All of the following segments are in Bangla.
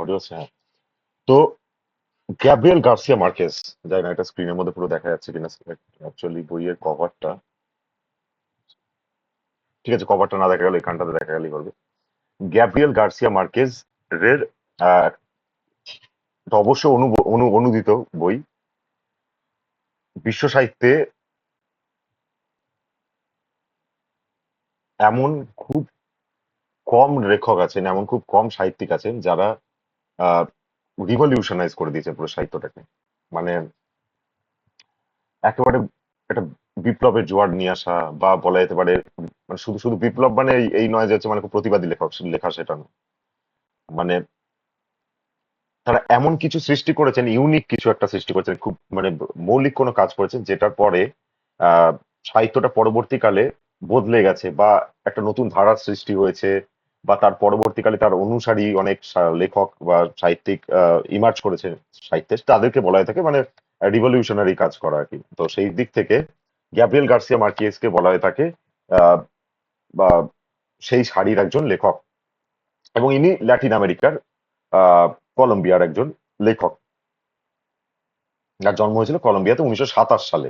অডিও আছে, হ্যাঁ। তো গ্যাব্রিয়েল গার্সিয়া মার্কেস, জানি না এটা স্ক্রিনের মধ্যে পুরো দেখা যাচ্ছে কিনা, অ্যাকচুয়ালি বইয়ের কভারটা, ঠিক আছে কভারটা না দেখা গেল এখানটাতে দেখা গেলেই হবে। গ্যাব্রিয়েল গার্সিয়া মার্কেজ এর আহ, এটা অবশ্যই অনুদিত বই। বিশ্ব সাহিত্যে এমন খুব কম লেখক আছেন, এমন খুব কম সাহিত্যিক আছেন যারা রিভলিউশনাইজ করে দিয়েছে পুরো সাহিত্যটাকে। মানে একেবারে একটা বিপ্লবের জোয়ার নিয়ে আসা, বা বলা যেতে পারে মানে শুধু শুধু বিপ্লব মানে এই নয় যে হচ্ছে মানে খুব প্রতিবাদী লেখক লেখা, সেটা না। মানে তারা এমন কিছু সৃষ্টি করেছেন, ইউনিক কিছু একটা সৃষ্টি করেছেন, খুব মানে মৌলিক কোনো কাজ করেছেন যেটার পরে আহ সাহিত্যটা পরবর্তীকালে বদলে গেছে, বা একটা নতুন ধারার সৃষ্টি হয়েছে, বা তার পরবর্তীকালে তার অনুসারী অনেক লেখক বা সাহিত্যিক ইমার্জ করেছে সাহিত্যে, তাদেরকে বলা হয়ে থাকে মানে রিভলিউশনারি কাজ করা আর কি। তো সেই দিক থেকে গ্যাব্রিয়েল গার্সিয়া মার্কিয়েজকে বলা হয়ে থাকে আহ বা সেই সারির একজন লেখক, এবং ইনি ল্যাটিন আমেরিকার আহ কলম্বিয়ার একজন লেখক। যার জন্ম হয়েছিল কলম্বিয়াতে 1927 সালে।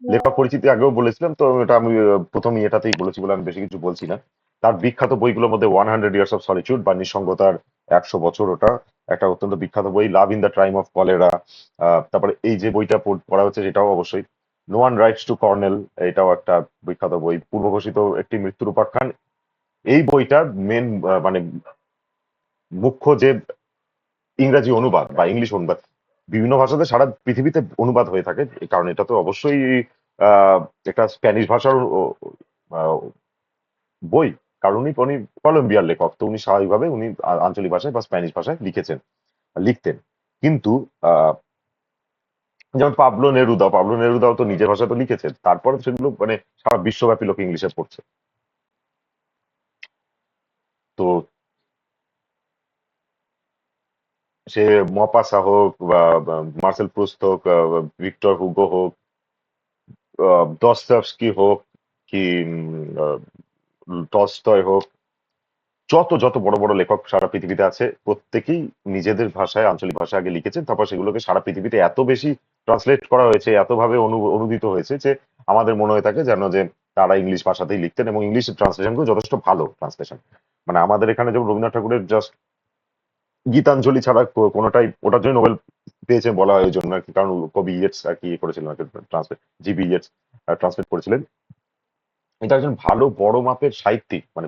লেখক পরিচিতি আগেও বলেছিলাম, তো এটা আমি প্রথম এটাতেই বলেছি বলে আমি বেশি কিছু বলছি না। তার বিখ্যাত বইগুলোর মধ্যে 100 ইয়ার্স অফ সলিটিউড বা নিঃসঙ্গতার 100 বছর, ওটা একটা অত্যন্ত বিখ্যাত বই। Love in the time of cholera, তারপরে এই যে বইটা পড়া হচ্ছে সেটাও অবশ্যই। No one writes to colonel, এটাও একটা বিখ্যাত বই। পূর্বঘোষিত একটি মৃত্যুর উপাখ্যান, এই বইটার মেন মানে মুখ্য যে ইংরাজি অনুবাদ বা ইংলিশ অনুবাদ, বিভিন্ন ভাষাতে সারা পৃথিবীতে অনুবাদ হয়ে থাকে, কারণ এটা তো অবশ্যই একটা স্প্যানিশ ভাষার আহ, বই। কারণ উনি কলম্বিয়ার লেখক, তো উনি স্বাভাবিকভাবে উনি আঞ্চলিক ভাষায় বা স্প্যানিশ ভাষায় লিখতেন। কিন্তু আহ, যেমন পাবলো নেরুদাও তো নিজের ভাষা তো লিখেছেন, তারপরে সেগুলো মানে সারা বিশ্বব্যাপী লোক ইংলিশে পড়ছে। তো সে মপাসা হোক বা মার্সেল প্রুস্ত হোক, ভিক্টর হুগো হোক, দস্তয়েভস্কি হোক, কি টলস্টয় হোক, যত যত বড় বড় লেখক সারা পৃথিবীতে আছে, প্রত্যেকেই নিজেদের ভাষায়, আঞ্চলিক ভাষায় আগে লিখেছেন, তারপর সেগুলোকে সারা পৃথিবীতে এত বেশি ট্রান্সলেট করা হয়েছে, এতভাবে অনুদিত হয়েছে যে আমাদের মনে হয়ে থাকে যেন যে তারা ইংলিশ ভাষাতেই লিখতেন, এবং ইংলিশ ট্রান্সলেশন গুলো যথেষ্ট ভালো ট্রান্সলেশন। মানে আমাদের এখানে যেমন রবীন্দ্রনাথ ঠাকুরের জাস্ট গীতাঞ্জলি ছাড়া কোনোটাই, ওটার জন্য নোবেল পেয়েছেন বলা হয় ওই জন্য আর কি, কারণ কবি ইয়েটস আর কি করেছিলেন আর কি, ট্রান্সলেট, জিবি ইয়েটস ট্রান্সলেট করেছিলেন। এটা একজন ভালো বড় মাপের সাহিত্যিক, মানে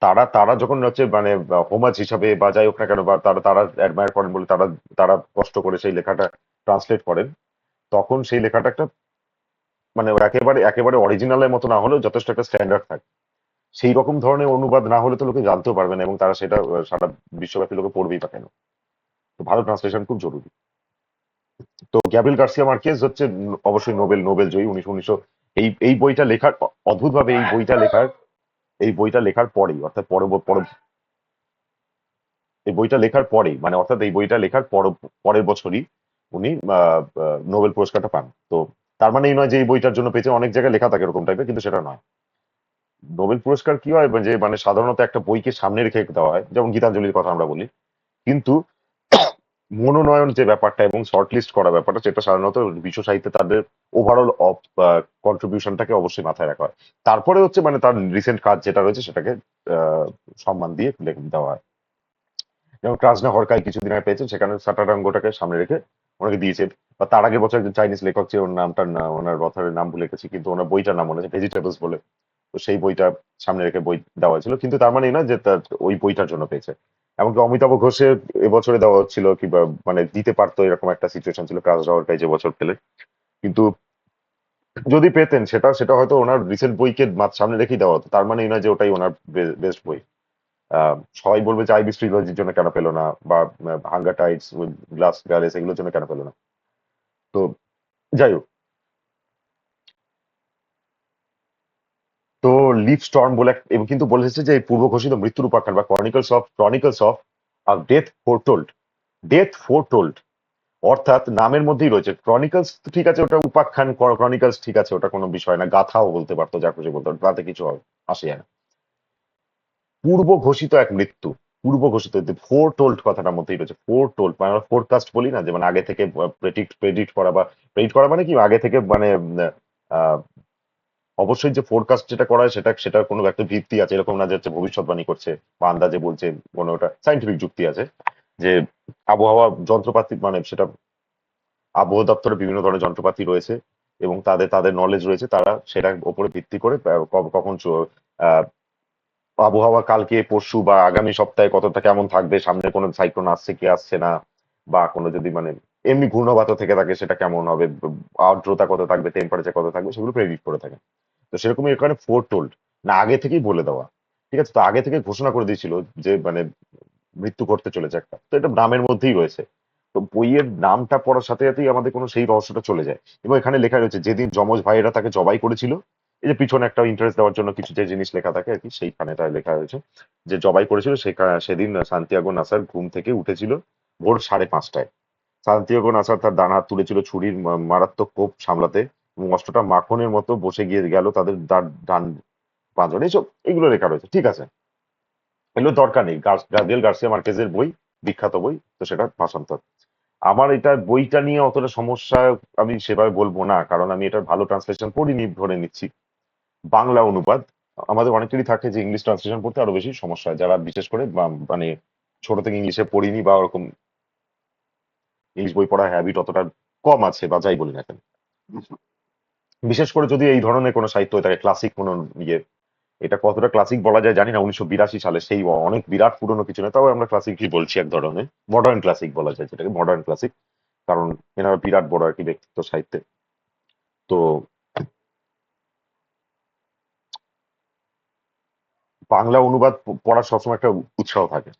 তারা তারা যখন হচ্ছে মানে হোমাজ হিসাবে বা যাই হোক না কেন, বা তারা তারা অ্যাডমায়ার করেন বলে তারা তারা কষ্ট করে সেই লেখাটা ট্রান্সলেট করেন, তখন সেই লেখাটা একটা মানে একেবারে একেবারে অরিজিনালের মতো না হলেও যথেষ্ট একটা স্ট্যান্ডার্ড থাকে। সেই রকম ধরনের অনুবাদ না হলে তো লোকে জানতেও পারবে না, এবং তারা সেটা সারা বিশ্বব্যাপী লোকে পড়বেই বা কেন। তো ভালো ট্রান্সলেশন খুব জরুরি। তো গ্যাব্রিয়েল গার্সিয়া মার্কেজ হচ্ছে অবশ্যই নোবেল নোবেল জয়ী। উনিশশো এই বইটা লেখার অদ্ভুতভাবে এই বইটা লেখার পরেই, অর্থাৎ এই বইটা লেখার পরেই, মানে অর্থাৎ এই বইটা লেখার পরের বছরই উনি নোবেল পুরস্কারটা পান। তো তার মানে এই নয় যে এই বইটার জন্য পেয়েছেন, অনেক জায়গায় লেখা থাকে এরকম টাইপের, কিন্তু সেটা নয়। নোবেল পুরস্কার কি হয় যে মানে সাধারণত একটা বইকে সামনে রেখে দেওয়া হয়, যেমন গীতাঞ্জলির কথা আমরা বলি, কিন্তু মনোনয়ন যে ব্যাপারটা এবং শর্টলিস্ট করা ব্যাপারটা, সেটা সাধারণত বিশ্ব সাহিত্যে তাদের ওভারঅল অফ কন্ট্রিবিউশনটাকে অবশ্যই মাথায় রাখা হয়। তারপরে হচ্ছে মানে তার রিসেন্ট কাজ যেটা রয়েছে সেটাকে আহ, সম্মান দিয়ে দেওয়া হয়। যেমন ক্রাজনা হরকাই কিছুদিন আগে পেয়েছেন, সেখানে সাটারাঙ্গটাকে সামনে রেখে ওনাকে দিয়েছে। বা তার আগে বছর একজন চাইনিজ লেখক ছিল, ওর নামটার না, ওনার অথরের নাম ভুলে গেছি, কিন্তু ওনার বইটার নাম মনে আছে, ভেজিটেবলস বলে। তো সেই বইটা সামনে রেখে বই দেওয়া হয়েছিল, কিন্তু তার মানে এই না যে তার ওই বইটার জন্য পেয়েছে। এমনকি অমিতাভ ঘোষের এবছরে দেওয়া হচ্ছিল, কিংবা মানে দিতে পারতো, এরকম একটা সিচুয়েশন ছিল ক্রাজনা হরকাই যে বছর পেলে। কিন্তু যদি পেতেন সেটা সেটা হয়তো ওনার রিসেন্ট বইকে সামনে রেখেই দেওয়া হতো, তার মানে এই নয় যে ওটাই ওনার বেস্ট বই। সবাই বলবে যে আইবিস ট্রিলজির জন্য কেন পেলো না, বা হাঙ্গার টাইডস, গ্লাস গ্যালেস, এগুলোর জন্য কেন পেলো না। তো যাই হোক, তো লিভ স্টর্ম বলে এবং কিন্তু বলেছে যে এই পূর্ব ঘোষিত মৃত্যুর উপাখ্যান বা ক্রনিকলস অফ ডেথ ফোরটোল্ড, ডেথ ফোরটোল্ড, অর্থাৎ নামের মধ্যেই রয়েছে ক্রনিকলস, ঠিক আছে ওটা উপাখ্যান, ক্রনিকলস ঠিক আছে, ওটা কোনো বিষয় না, গাথাও বলতে পারতো, যা খুশি বলতে পারতো, তাতে কিছু আসে যায় না। পূর্ব ঘোষিত এক মৃত্যু, পূর্ব ঘোষিত, ফোর টোল্ড কথাটার মধ্যেই রয়েছে, ফোর টোল্ড মানে আমরা ফোরকাস্ট বলি না, যে মানে আগে থেকে প্রেডিক্ট করা, বা প্রেডিক্ট করা মানে কি আগে থেকে মানে আহ, অবশ্যই যে ফোরকাস্ট যেটা করা হয় সেটা সেটার কোনো একটা ভিত্তি আছে, এরকম না যে হচ্ছে ভবিষ্যৎবাণী করছে বা আন্দাজে বলছে, কোনো একটা সাইন্টিফিক যুক্তি আছে যে আবহাওয়া যন্ত্রপাতি মানে সেটা আবহাওয়া দপ্তরে বিভিন্ন ধরনের যন্ত্রপাতি রয়েছে এবং তাদের তাদের নলেজ রয়েছে, তারা সেটার উপরে ভিত্তি করে কখন আবহাওয়া কালকে পরশু বা আগামী সপ্তাহে কতটা কেমন থাকবে, সামনে কোনো সাইক্লোন আসছে কি আসছে না, বা কোনো যদি মানে এমনি ঘূর্ণবাত থেকে থাকে সেটা কেমন হবে, আর্দ্রতা কত থাকবে, টেম্পারেচার কত থাকবে, সেগুলো প্রেডিক্ট করে থাকে। তো সেরকমই এখানে ফোর টোল্ড না, আগে থেকেই বলে দেওয়া। ঠিক আছে, তো আগে থেকে ঘোষণা করে দিয়েছিল যে মানে মৃত্যু ঘটতে চলেছে একটা, তো এটা নামের মধ্যেই রয়েছে। তো বইয়ের নামটা পড়ার সাথে সাথেই আমাদের কোনো সেই রহস্যটা চলে যায়, এবং এখানে লেখা রয়েছে যেদিন যমজ ভাইয়েরা তাকে জবাই করেছিল, এই যে পিছনে একটা ইন্টারেস্ট দেওয়ার জন্য কিছু যে জিনিস লেখা থাকে আর কি, সেইখানে তাই লেখা হয়েছে যে জবাই করেছিল সেদিন সান্তিয়াগো নাসার ঘুম থেকে উঠেছিল ভোর 5:30টায়। সান্তিয়াগো নাসার তার ডান হাত তুলেছিল ছুরির মারাত্মক কোপ সামলাতে, এবং অস্ত্রটা মাখনের মতো বসে গিয়ে গেল তাদের ডান পাঁজরে। এইসব এগুলো লেখা রয়েছে, ঠিক আছে, এগুলো দরকার নেই, গাব্রিয়েল গার্সিয়া মার্কেজের বই, বিখ্যাত বই, তো সেটা ভাষান্তর। আমার এটা বইটা নিয়ে অতটা সমস্যা আমি সেভাবে বলবো না, কারণ আমি এটা ভালো ট্রান্সলেশন পড়িনি ধরে নিচ্ছি। বাংলা অনুবাদ আমাদের অনেকেরই থাকে যে ইংলিশ ট্রান্সলেশন পড়তে আরো বেশি সমস্যা হয়, যারা বিশেষ করে মানে ছোট থেকে ইংলিশে পড়িনি বা ওরকম ইংলিশ বই পড়ার হ্যাবিট অতটা কম আছে বা যাই বলি না কেন, বিশেষ করে যদি এই ধরনের কোনো সাহিত্য হয়ে থাকে ক্লাসিক কোনো ইয়ে, এটা কতটা ক্লাসিক বলা যায় জানি না, 1982 সালে সেই অনেক বিরাট পুরনো কিছু নয়, তবে আমরা ক্লাসিকই বলছি, এক ধরনের মডার্ন ক্লাসিক বলা যায় যেটাকে, মডার্ন ক্লাসিক, কারণ এনারা বিরাট বড় আর কি ব্যক্তিত্ব সাহিত্যে। তো বাংলা অনুবাদ পড়ার সবসময় একটা উৎসাহ থাকে।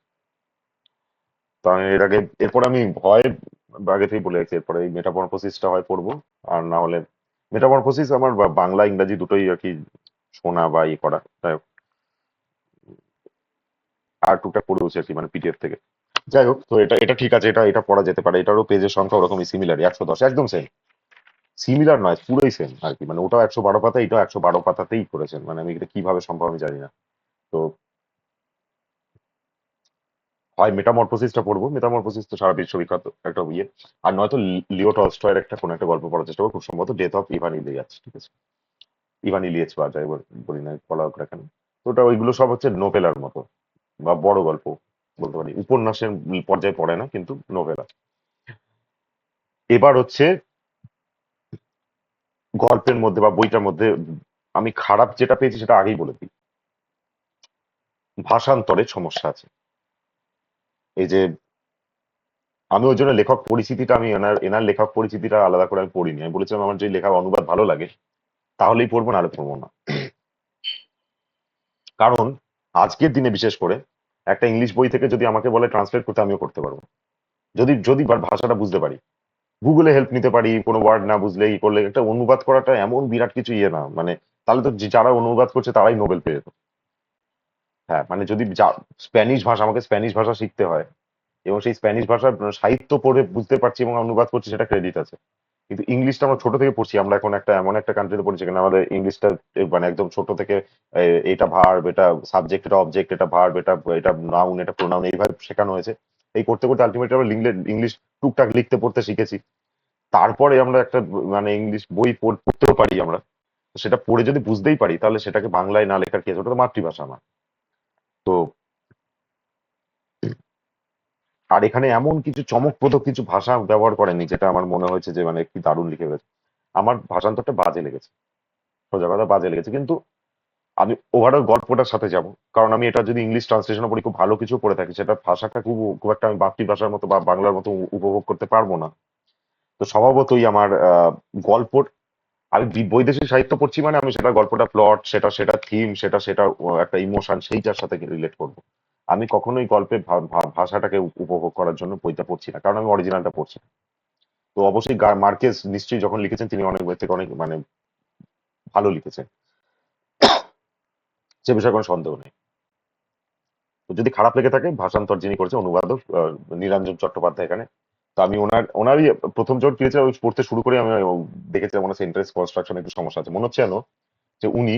তো আমি এর আগে এরপর আমি হয় আগে থেকেই বলে রাখছি, এরপরে এই মেটামরফোসিসটা হয় পড়বো, আর না হলে মেটামরফোসিস আমার বাংলা ইংরাজি দুটোই আর কি শোনা বা ই করা, যাই হোক, আর টুকটাক পড়েওছি আর কি মানে পিডিএফ থেকে। যাই হোক, তো এটা এটা ঠিক আছে, এটা এটা পড়া যেতে পারে, এটারও পেজের সংখ্যা ওরকমই সিমিলার, 110, একদম সেম, সিমিলার নয় পুরোই সেম আর কি, মানে ওটাও 112 পাতা, এটাও 112 পাতাতেই করেছেন, মানে আমি এটা কিভাবে সম্ভব আমি জানি না। তো হয় মেটামরফোসিসটা পড়বো, মেটামরফোসিস তো সারা বিশ্ব বিখ্যাত একটা ইয়ে, আর নয়তো লিও টলস্টয়ের একটা কোনো একটা গল্প পড়ার চেষ্টা করবো, খুব সম্ভবত ডেথ অফ ইভান ইলিয়াস, ঠিক আছে, ইভান ইলিয়েজ বা যাই বলি না বলা হোক না কেন। তো ওটা ওইগুলো সব হচ্ছে নোভেলার মতো বা বড় গল্প বলতে পারি, উপন্যাসের পর্যায়ে পড়ে না কিন্তু নোভেলা। এবার হচ্ছে গল্পের মধ্যে বা বইটার মধ্যে আমি খারাপ যেটা পেয়েছি সেটা আগেই বলে দিই, ভাষান্তরের সমস্যা আছে। এই যে আমি ওই জন্য লেখক পরিচিতিটা আমি এনার লেখক পরিচিতিটা আলাদা করে আমি পড়িনি, আমি বলেছিলাম আমার যে লেখা অনুবাদ ভালো লাগে তাহলেই পড়বো, নাহলে পড়বো না। কারণ আজকের দিনে বিশেষ করে একটা ইংলিশ বই থেকে যদি আমাকে বলে ট্রান্সলেট করতে, আমিও করতে পারবো, যদি যদি ভাষাটা বুঝতে পারি, গুগলে হেল্প নিতে পারি, কোনো ওয়ার্ড না বুঝলে ই করলে, একটা অনুবাদ করাটা এমন বিরাট কিছু ইয়ে না, মানে তাহলে তো যারা অনুবাদ করছে তারাই নোবেল পেয়ে যেত। হ্যাঁ, মানে যদি স্প্যানিশ ভাষা, আমাকে স্প্যানিশ ভাষা শিখতে হয় এবং সেই স্প্যানিশ ভাষার সাহিত্য পড়ে বুঝতে পারছি এবং অনুবাদ করছি, সেটা ক্রেডিট আছে। কিন্তু ইংলিশটা আমরা ছোট থেকে পড়ছি, আমরা এখন একটা এমন একটা কান্ট্রিতে পড়ছি যেখানে আমাদের ইংলিশটা মানে একদম ছোট থেকে এটা ভার্ব, এটা সাবজেক্ট, এটা অবজেক্ট, এটা ভার্ব, এটা এটা নাউন, এটা প্রোনাউন, এইভাবে শেখানো হয়েছে। এই করতে করতে আলটিমেটলি আমরা ইংলিশ টুকটাক লিখতে পড়তে শিখেছি। তারপরে আমরা একটা মানে ইংলিশ বই পড়তেও পারি আমরা, তো সেটা পড়ে যদি বুঝতেই পারি তাহলে সেটাকে বাংলায় না লেখার কি আছে, ওটা তো মাতৃভাষা না। তো আর এখানে এমন কিছু চমকপ্রদ কিছু ভাষা ব্যবহার করেনি যেটা আমার মনে হয়েছে যে মানে কি দারুণ লিখে গেছে। আমার ভাষান্তরটা বাজে লেগেছে, সোজা কথা বাজে লেগেছে, কিন্তু আমি ওভারঅল গল্পটার সাথে যাব, কারণ আমি এটা যদি ইংলিশ ট্রান্সলেশন পড়ি, খুব ভালো কিছু পড়ে থাকি, সেটা ভাষাটা খুব খুব একটা আমি মাতৃভাষার মতো বা বাংলার মতো উপভোগ করতে পারবো না। তো স্বভাবতই আমার গল্প, আমি বৈদেশিক সাহিত্য পড়ছি মানে আমি সেটা গল্পটা প্লট, সেটা সেটা থিম, সেটা সেটা একটা ইমোশন সেইটার সাথে রিলেট করব। আমি কখনোই গল্পের ভাষাটাকে উপভোগ করার জন্য বইটা পড়ছি না, কারণ আমি অরিজিনালটা পড়ছি না। তো অবশ্যই মার্কেস নিশ্চয়ই যখন লিখেছেন তিনি অনেক বই থেকে অনেক মানে ভালো লিখেছেন, সে বিষয়ে কোনো সন্দেহ নেই। তো যদি খারাপ লেগে থাকে, ভাষান্তর যিনি করেছে অনুবাদক নীলাঞ্জন চট্টোপাধ্যায় এখানে, তো আমি ওনারই প্রথম যখন পেয়েছিলাম ওই পড়তে শুরু করে আমি দেখেছিলাম মনে হচ্ছে ইন্টারেস্ট কনস্ট্রাকশন একটু সমস্যা আছে, মনে হচ্ছে যেন যে উনি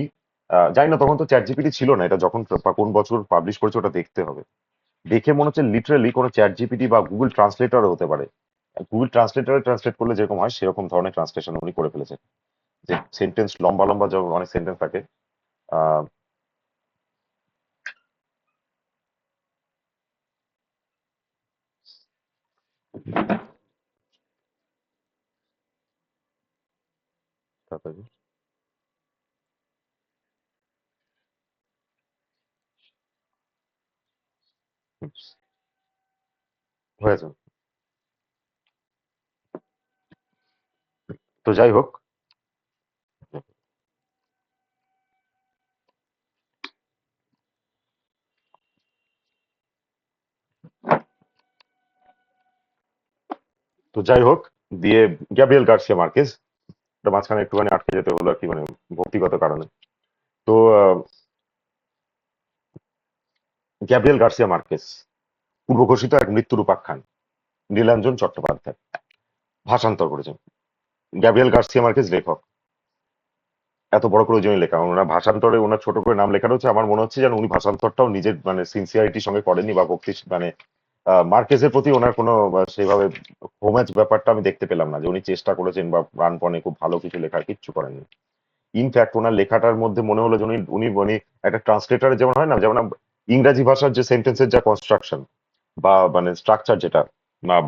জানি না তখন তো চ্যাট জিপিটি ছিল না, এটা যখন বা কোন বছর পাবলিশ করেছে ওটা দেখতে হবে, দেখে মনে হচ্ছে লিটারালি কোনো চ্যাট জিপিটি বা গুগল ট্রান্সলেটরও হতে পারে। গুগল ট্রান্সলেটরে ট্রান্সলেট করলে যেরকম হয় সেরকম ধরনের ট্রান্সলেশন উনি করে ফেলেছেন, যে সেন্টেন্স লম্বা লম্বা যখন অনেক সেন্টেন্স থাকে। আহ তাড়াতাড়ি। হুম, হয়েছে। তো যাই হোক, তো যাই হোক, দিয়ে গ্যাব্রিয়েল গার্সিয়া মার্কেজ, এটা মাঝখানে একটুখানি আটকে যেতে হলো আর কি, মানে ভক্তিগত কারণে। তো গ্যাব্রিয়েল গার্সিয়া মার্কেজ পূর্বঘোষিত এক মৃত্যুর উপাখ্যান, নীলাঞ্জন চট্টোপাধ্যায় ভাষান্তর করেছেন। গ্যাব্রিয়েল গার্সিয়া মার্কেজ লেখক, এত বড় করে ওই জন্য লেখা, ওনার ভাষান্তরে ওনার ছোট করে নাম লেখাটা হচ্ছে, আমার মনে হচ্ছে যেন উনি ভাষান্তরটাও নিজের মানে সিনসিয়ারিটির সঙ্গে করেননি, বা ভক্তি মানে মার্কেজের প্রতি ওনার কোনো সেইভাবে হোমেজ ব্যাপারটা আমি দেখতে পেলাম না, যে উনি চেষ্টা করেছেন বা প্রাণপণে খুব ভালো কিছু লেখার কিচ্ছু করেননি। ইনফ্যাক্ট ওনার লেখাটার মধ্যে মনে হলো যে উনি উনি উনি একটা ট্রান্সলেটার যেমন হয় না, যেমন ইংরাজি ভাষার যে সেন্টেন্সের যা কনস্ট্রাকশন বা মানে স্ট্রাকচার যেটা,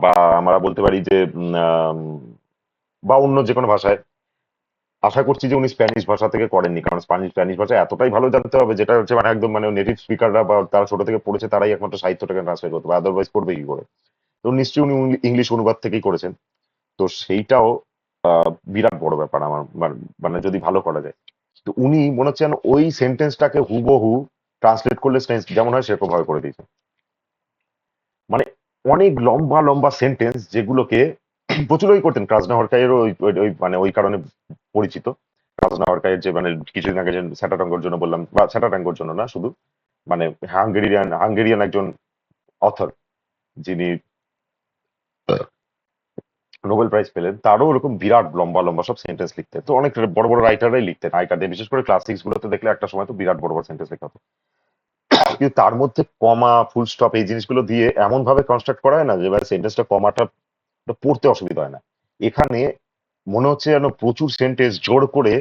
বা আমরা বলতে পারি যে বা অন্য যে কোনো ভাষায়, আশা করছি যে উনি স্প্যানিশ ভাষা থেকে করেননি, কারণ স্প্যানিশ স্প্যানিশ ভাষা এতটাই ভালো জানতে হবে, যেটা হচ্ছে মানে একদম মানে নেটিভ স্পিকাররা বা তারা ছোট থেকে পড়েছে তারাই একমাত্র সাহিত্যটাকে ট্রান্সলেট করতে পারে, আদারওয়াইজ করবে কি করে। তো নিশ্চয়ই উনি ইংলিশ অনুবাদ থেকেই করেছেন। তো সেইটাও বিরাট বড় ব্যাপার আমার মানে যদি ভালো করা যায়। তো উনি মনে হচ্ছে যেন ওই সেন্টেন্সটাকে হুবহু ট্রান্সলেট করলে যেমন হয় সেরকম ভাবে করে দিয়েছে। মানে অনেক লম্বা লম্বা সেন্টেন্স যেগুলোকে প্রচুর ওই করতেন, ক্রাজনাহরকাইয়েরও ওই মানে ওই কারণে পরিচিত। ক্রাজনাহরকাইয়ের যে মানে কিছুদিন আগে যে স্যাটাটাঙ্গোর জন্য বললাম, বা স্যাটাটাঙ্গোর জন্য না শুধু, মানে হাঙ্গেরিয়ান হাঙ্গেরিয়ান একজন অথর, যিনি নোবেল প্রাইজ পেলেন, তারও ওরকম বিরাট লম্বা লম্বা সব সেন্টেন্স লিখতে। তো অনেক বড় বড় রাইটাররাই লিখতেন আগেকার, বিশেষ করে ক্লাসিক্স গুলোতে দেখলে একটা সময় তো বিরাট বড় বড় সেন্টেন্স লেখা হতো, কিন্তু তার মধ্যে কমা ফুল স্টপ এই জিনিসগুলো দিয়ে এমন ভাবে কনস্ট্রাক্ট করা হয় না যে সেন্টেন্সটা কমাটা পড়তে অসুবিধা হয় না। এখানে মনে হচ্ছে যেন প্রচুর সেন্টেন্স জোর করে,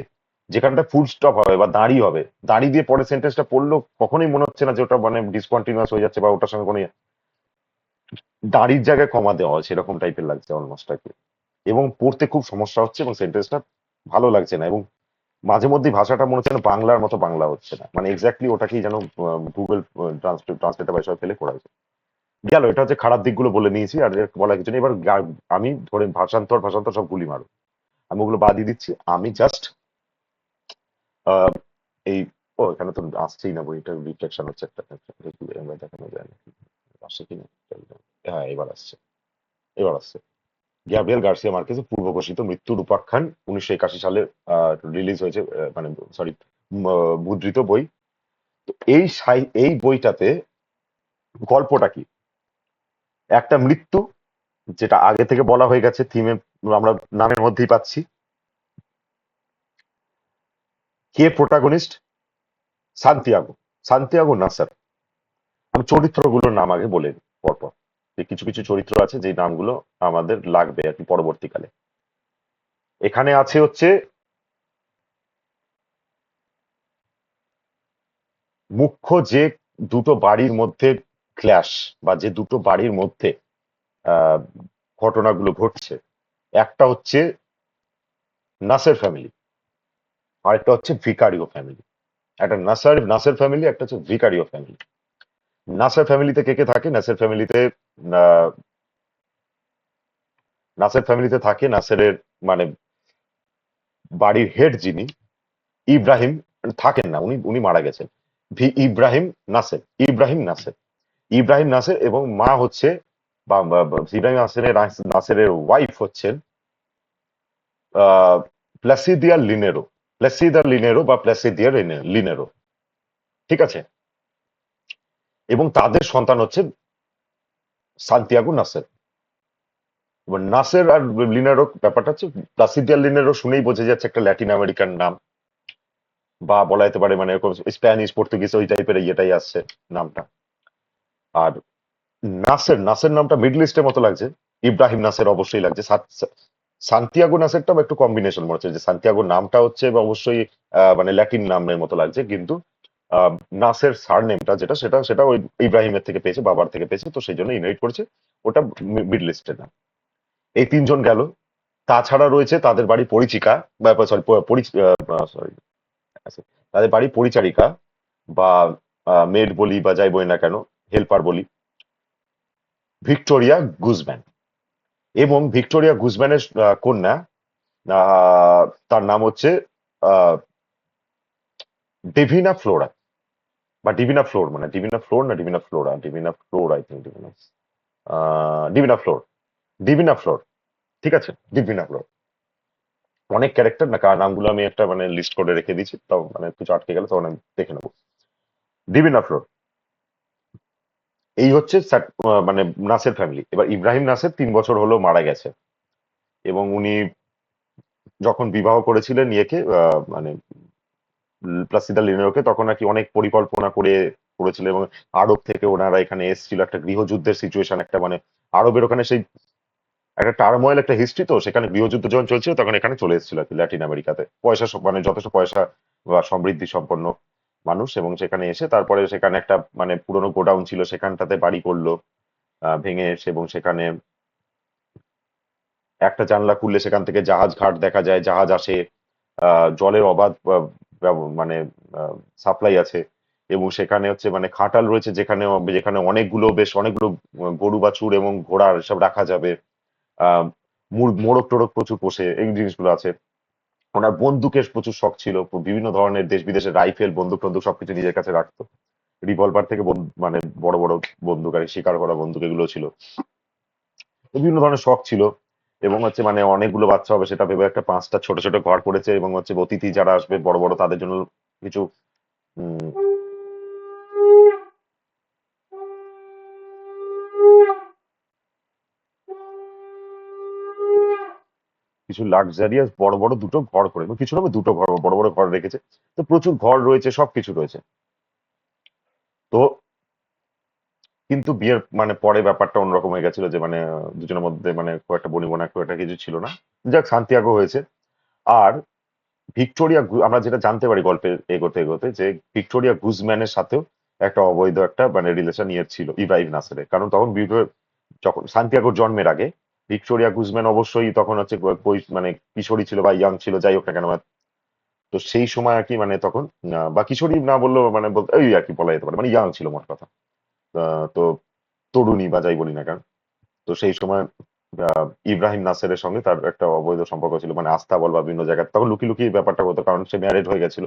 যেখানটা ফুল স্টপ হবে বা দাঁড়ি হবে, দাঁড়ি দিয়ে পরে সেন্টেন্সটা পড়লেও কখনোই মনে হচ্ছে না যে ওটা মানে ডিসকন্টিনিউয়াস হয়ে যাচ্ছে বা ওটার সঙ্গে কোনো দাঁড়ির জায়গায় কমা দেওয়া হয় সেরকম টাইপের লাগছে অলমোস্ট আর কি। এবং পড়তে খুব সমস্যা হচ্ছে এবং সেন্টেন্সটা ভালো লাগছে না, এবং মাঝে মধ্যে ভাষাটা মনে হচ্ছে যেন বাংলার মতো বাংলা হচ্ছে না, মানে এক্স্যাক্টলি ওটাকেই যেন গুগল ট্রান্সলেটর বা এসব ফেলে করা হয়েছে। গেল, এটা হচ্ছে খারাপ দিকগুলো বলে নিয়েছি, আর এর বলা কিছু নেই। এবার আমি ধরে ভাষান্তর ভাষান্তর সব গুলি মারো, আমি ওগুলো বাদই দিচ্ছি। আমি জাস্ট এই, ও এখানে তো আসছেই না, বইটা রিফ্লেকশন হচ্ছে একটা, দেখানো যায় না আসছে কিনা। হ্যাঁ, এবার আসছে, এবার আসছে। গ্যাব্রিয়েল গার্সিয়া মার্কেজের পূর্ব ঘোষিত মৃত্যুর উপাখ্যান, 1981 সালে রিলিজ হয়েছে, মানে সরি মুদ্রিত বই। তো এই বইটাতে গল্পটা কি, একটা মৃত্যু, যেটা আগে থেকে বলা হয়ে গেছে থিমে, আমরা নামের মধ্যেই পাচ্ছি। কে প্রোটাগনিস্ট? সান্তিয়াগো, সান্তিয়াগো নাসার। আমি চরিত্রগুলোর নাম আগে বলে নিই পরপর, যে কিছু কিছু চরিত্র আছে যে নামগুলো আমাদের লাগবে আর কি পরবর্তীকালে। এখানে আছে হচ্ছে মুখ্য যে দুটো বাড়ির মধ্যে ক্ল্যাশ, বা যে দুটো বাড়ির মধ্যে আহ, ঘটনাগুলো ঘটছে, একটা হচ্ছে নাসের ফ্যামিলি, আর একটা হচ্ছে ভিকারিও ফ্যামিলি। একটা নাসের ফ্যামিলি, একটা হচ্ছে ভিকারিও ফ্যামিলি। নাসের ফ্যামিলিতে কে কে থাকে? আহ, নাসের ফ্যামিলিতে থাকে নাসেরের মানে বাড়ির হেড যিনি, ইব্রাহিম, থাকেন না, উনি উনি মারা গেছেন। ইব্রাহিম নাসের, ইব্রাহিম নাসের, ইব্রাহিম নাসের, এবং মা হচ্ছে ইব্রাহিম নাসেরের ওয়াইফ হচ্ছেন প্লাসিদিয়া লিনেরো, প্লাসিদা লিনেরো বা প্লাসিদিয়া লিনেরো। ঠিক আছে? এবং তাদের সন্তান হচ্ছে সান্তিয়াগো নাসের। এবার নাসের আর লিনেরো ব্যাপারটা হচ্ছে, প্লাসিদিয়া লিনেরো শুনেই বোঝা যাচ্ছে একটা ল্যাটিন আমেরিকান নাম, বা বলা যেতে পারে মানে এরকম স্প্যানিশ পর্তুগিজ ওই টাইপের ইয়েটাই আসছে নামটা। আর নাসের নাসের নামটা মিডল ইস্টের মতো লাগছে। ইব্রাহিম নাসের অবশ্যই লাগছে। সান্তিয়াগো নাসেরটাও একটু কম্বিনেশন মনে হচ্ছে, যে সান্তিয়াগো নামটা হচ্ছে বা অবশ্যই মানে ল্যাটিন নামের মতো লাগছে, কিন্তু আহ, নাসের সারনেমটা যেটা সেটা সেটা ওই ইব্রাহিমের থেকে পেয়েছে, বাবার থেকে পেয়েছে, তো সেই জন্য ইনহেরিট করেছে। ওটা মিডল ইস্টের নাম। এই তিনজন গেল। তাছাড়া রয়েছে তাদের বাড়ি পরিচিকা, বা সরি সরি, তাদের বাড়ি পরিচারিকা বা মেড বলি বা যাই বলি না কেন, হেল্পার বলি, ভিক্টোরিয়া গুজম্যান। এবং ভিক্টোরিয়া গুজম্যানের কন্যা, আহ, তার নাম হচ্ছে আহ, ডেভিনা ফ্লোরা, বা ডিভিনা ফ্লোর, মানে ডিভিনা ফ্লোর না Divina Flora, Divina floor, I think Divina, Divina floor, Divina floor, ঠিক আছে, ডিভিনা ফ্লোর। অনেক ক্যারেক্টার না, কার নামগুলো আমি একটা মানে লিস্ট করে রেখে দিয়েছি, তো মানে কিছু আটকে গেলে তখন আমি দেখে নেবো। ডিভিনা ফ্লোর, এই হচ্ছে মানে নাসের ফ্যামিলি। এবার ইব্রাহিম নাসের 3 বছর হলো মারা গেছে, এবং উনি যখন বিবাহ করেছিলেন ইয়েকে, মানে প্লাসিদা লিনেরোকে, তখন নাকি অনেক পরিকল্পনা করে করেছিল, এবং আরব থেকে ওনারা এখানে এসেছিল, একটা গৃহযুদ্ধের সিচুয়েশন, একটা মানে আরবের ওখানে সেই একটা টার্মোয়েল একটা হিস্ট্রি, তো সেখানে গৃহযুদ্ধ যখন চলছিল তখন এখানে চলে এসেছিল আর কি, ল্যাটিন আমেরিকাতে পয়সা মানে যথেষ্ট পয়সা বা সমৃদ্ধি সম্পন্ন মানুষ, এবং সেখানে এসে তারপরে সেখানে একটা মানে পুরনো গোডাউন ছিল, সেখানটাতে বাড়ি করলো ভেঙে এসে, এবং সেখানে একটা জানলা খুললে সেখান থেকে জাহাজ ঘাট দেখা যায়, জাহাজ আসে, জলের অবাধ মানে সাপ্লাই আছে, এবং সেখানে হচ্ছে মানে খাটাল রয়েছে, যেখানে যেখানে অনেকগুলো বেশ অনেকগুলো গরু বাছুর এবং ঘোড়া সব রাখা যাবে। আহ মোরগ টোরগ প্রচুর পোষে, এই জিনিসগুলো আছে। ওনার বন্দুকের প্রচুর শখ ছিল, বিভিন্ন ধরনের দেশ বিদেশের রাইফেল, বন্দুক টন্দুক সবকিছু নিজের কাছে রাখতো। রিভলভার থেকে মানে বড় বড় বন্দুক আর শিকার করা বন্দুক এগুলো ছিল। তো বিভিন্ন ধরনের শখ ছিল, এবং হচ্ছে মানে অনেকগুলো বাচ্চা হবে সেটা ভেবে একটা 5টা ছোট ছোট ঘর করেছে, এবং হচ্ছে অতিথি যারা আসবে বড় বড় তাদের জন্য কিছু উম, কিছু লাক্সারিয়াস বড় বড় দুটো ঘর করে, এবং কিছু না দুটো ঘর, বড় বড় ঘর রেখেছে। তো প্রচুর ঘর রয়েছে, সবকিছু রয়েছে। তো কিন্তু বিয়ের মানে পরে ব্যাপারটা অন্যরকম হয়ে গেছিল, যে মানে দুজনের মধ্যে মানে খুব একটা বনিবনা খুব একটা কিছু ছিল না। যাক, সান্তিয়াগো হয়েছে। আর ভিক্টোরিয়া আমরা যেটা জানতে পারি গল্পে এগোতে এগোতে, যে ভিক্টোরিয়া গুজম্যানের সাথেও একটা অবৈধ একটা মানে রিলেশন ইয়ে ছিল ইব্রাহিম নাসেরের, কারণ তখন যখন সান্তিয়াগোর জন্মের আগে ভিক্টোরিয়া গুজম্যান অবশ্যই তখন হচ্ছে মানে কিশোরী ছিল বা ইয়াং ছিল, যাই হোক না কেন। তো সেই সময় আর কি মানে তখন বা কিশোরী না বললেও মানে বলতে ওই আর কি বলা যেতে পারে, মানে ইয়াং ছিল মোট কথা। তো তরুণী বা যাই বলি না কেন। তো সেই সময় ইব্রাহিম নাসেরের সঙ্গে তার একটা অবৈধ সম্পর্ক ছিল, মানে আস্তাবল বা বিভিন্ন জায়গায় তখন লুকিয়ে লুকিয়ে ব্যাপারটা হতো, কারণ সে ম্যারেড হয়ে গেছিল।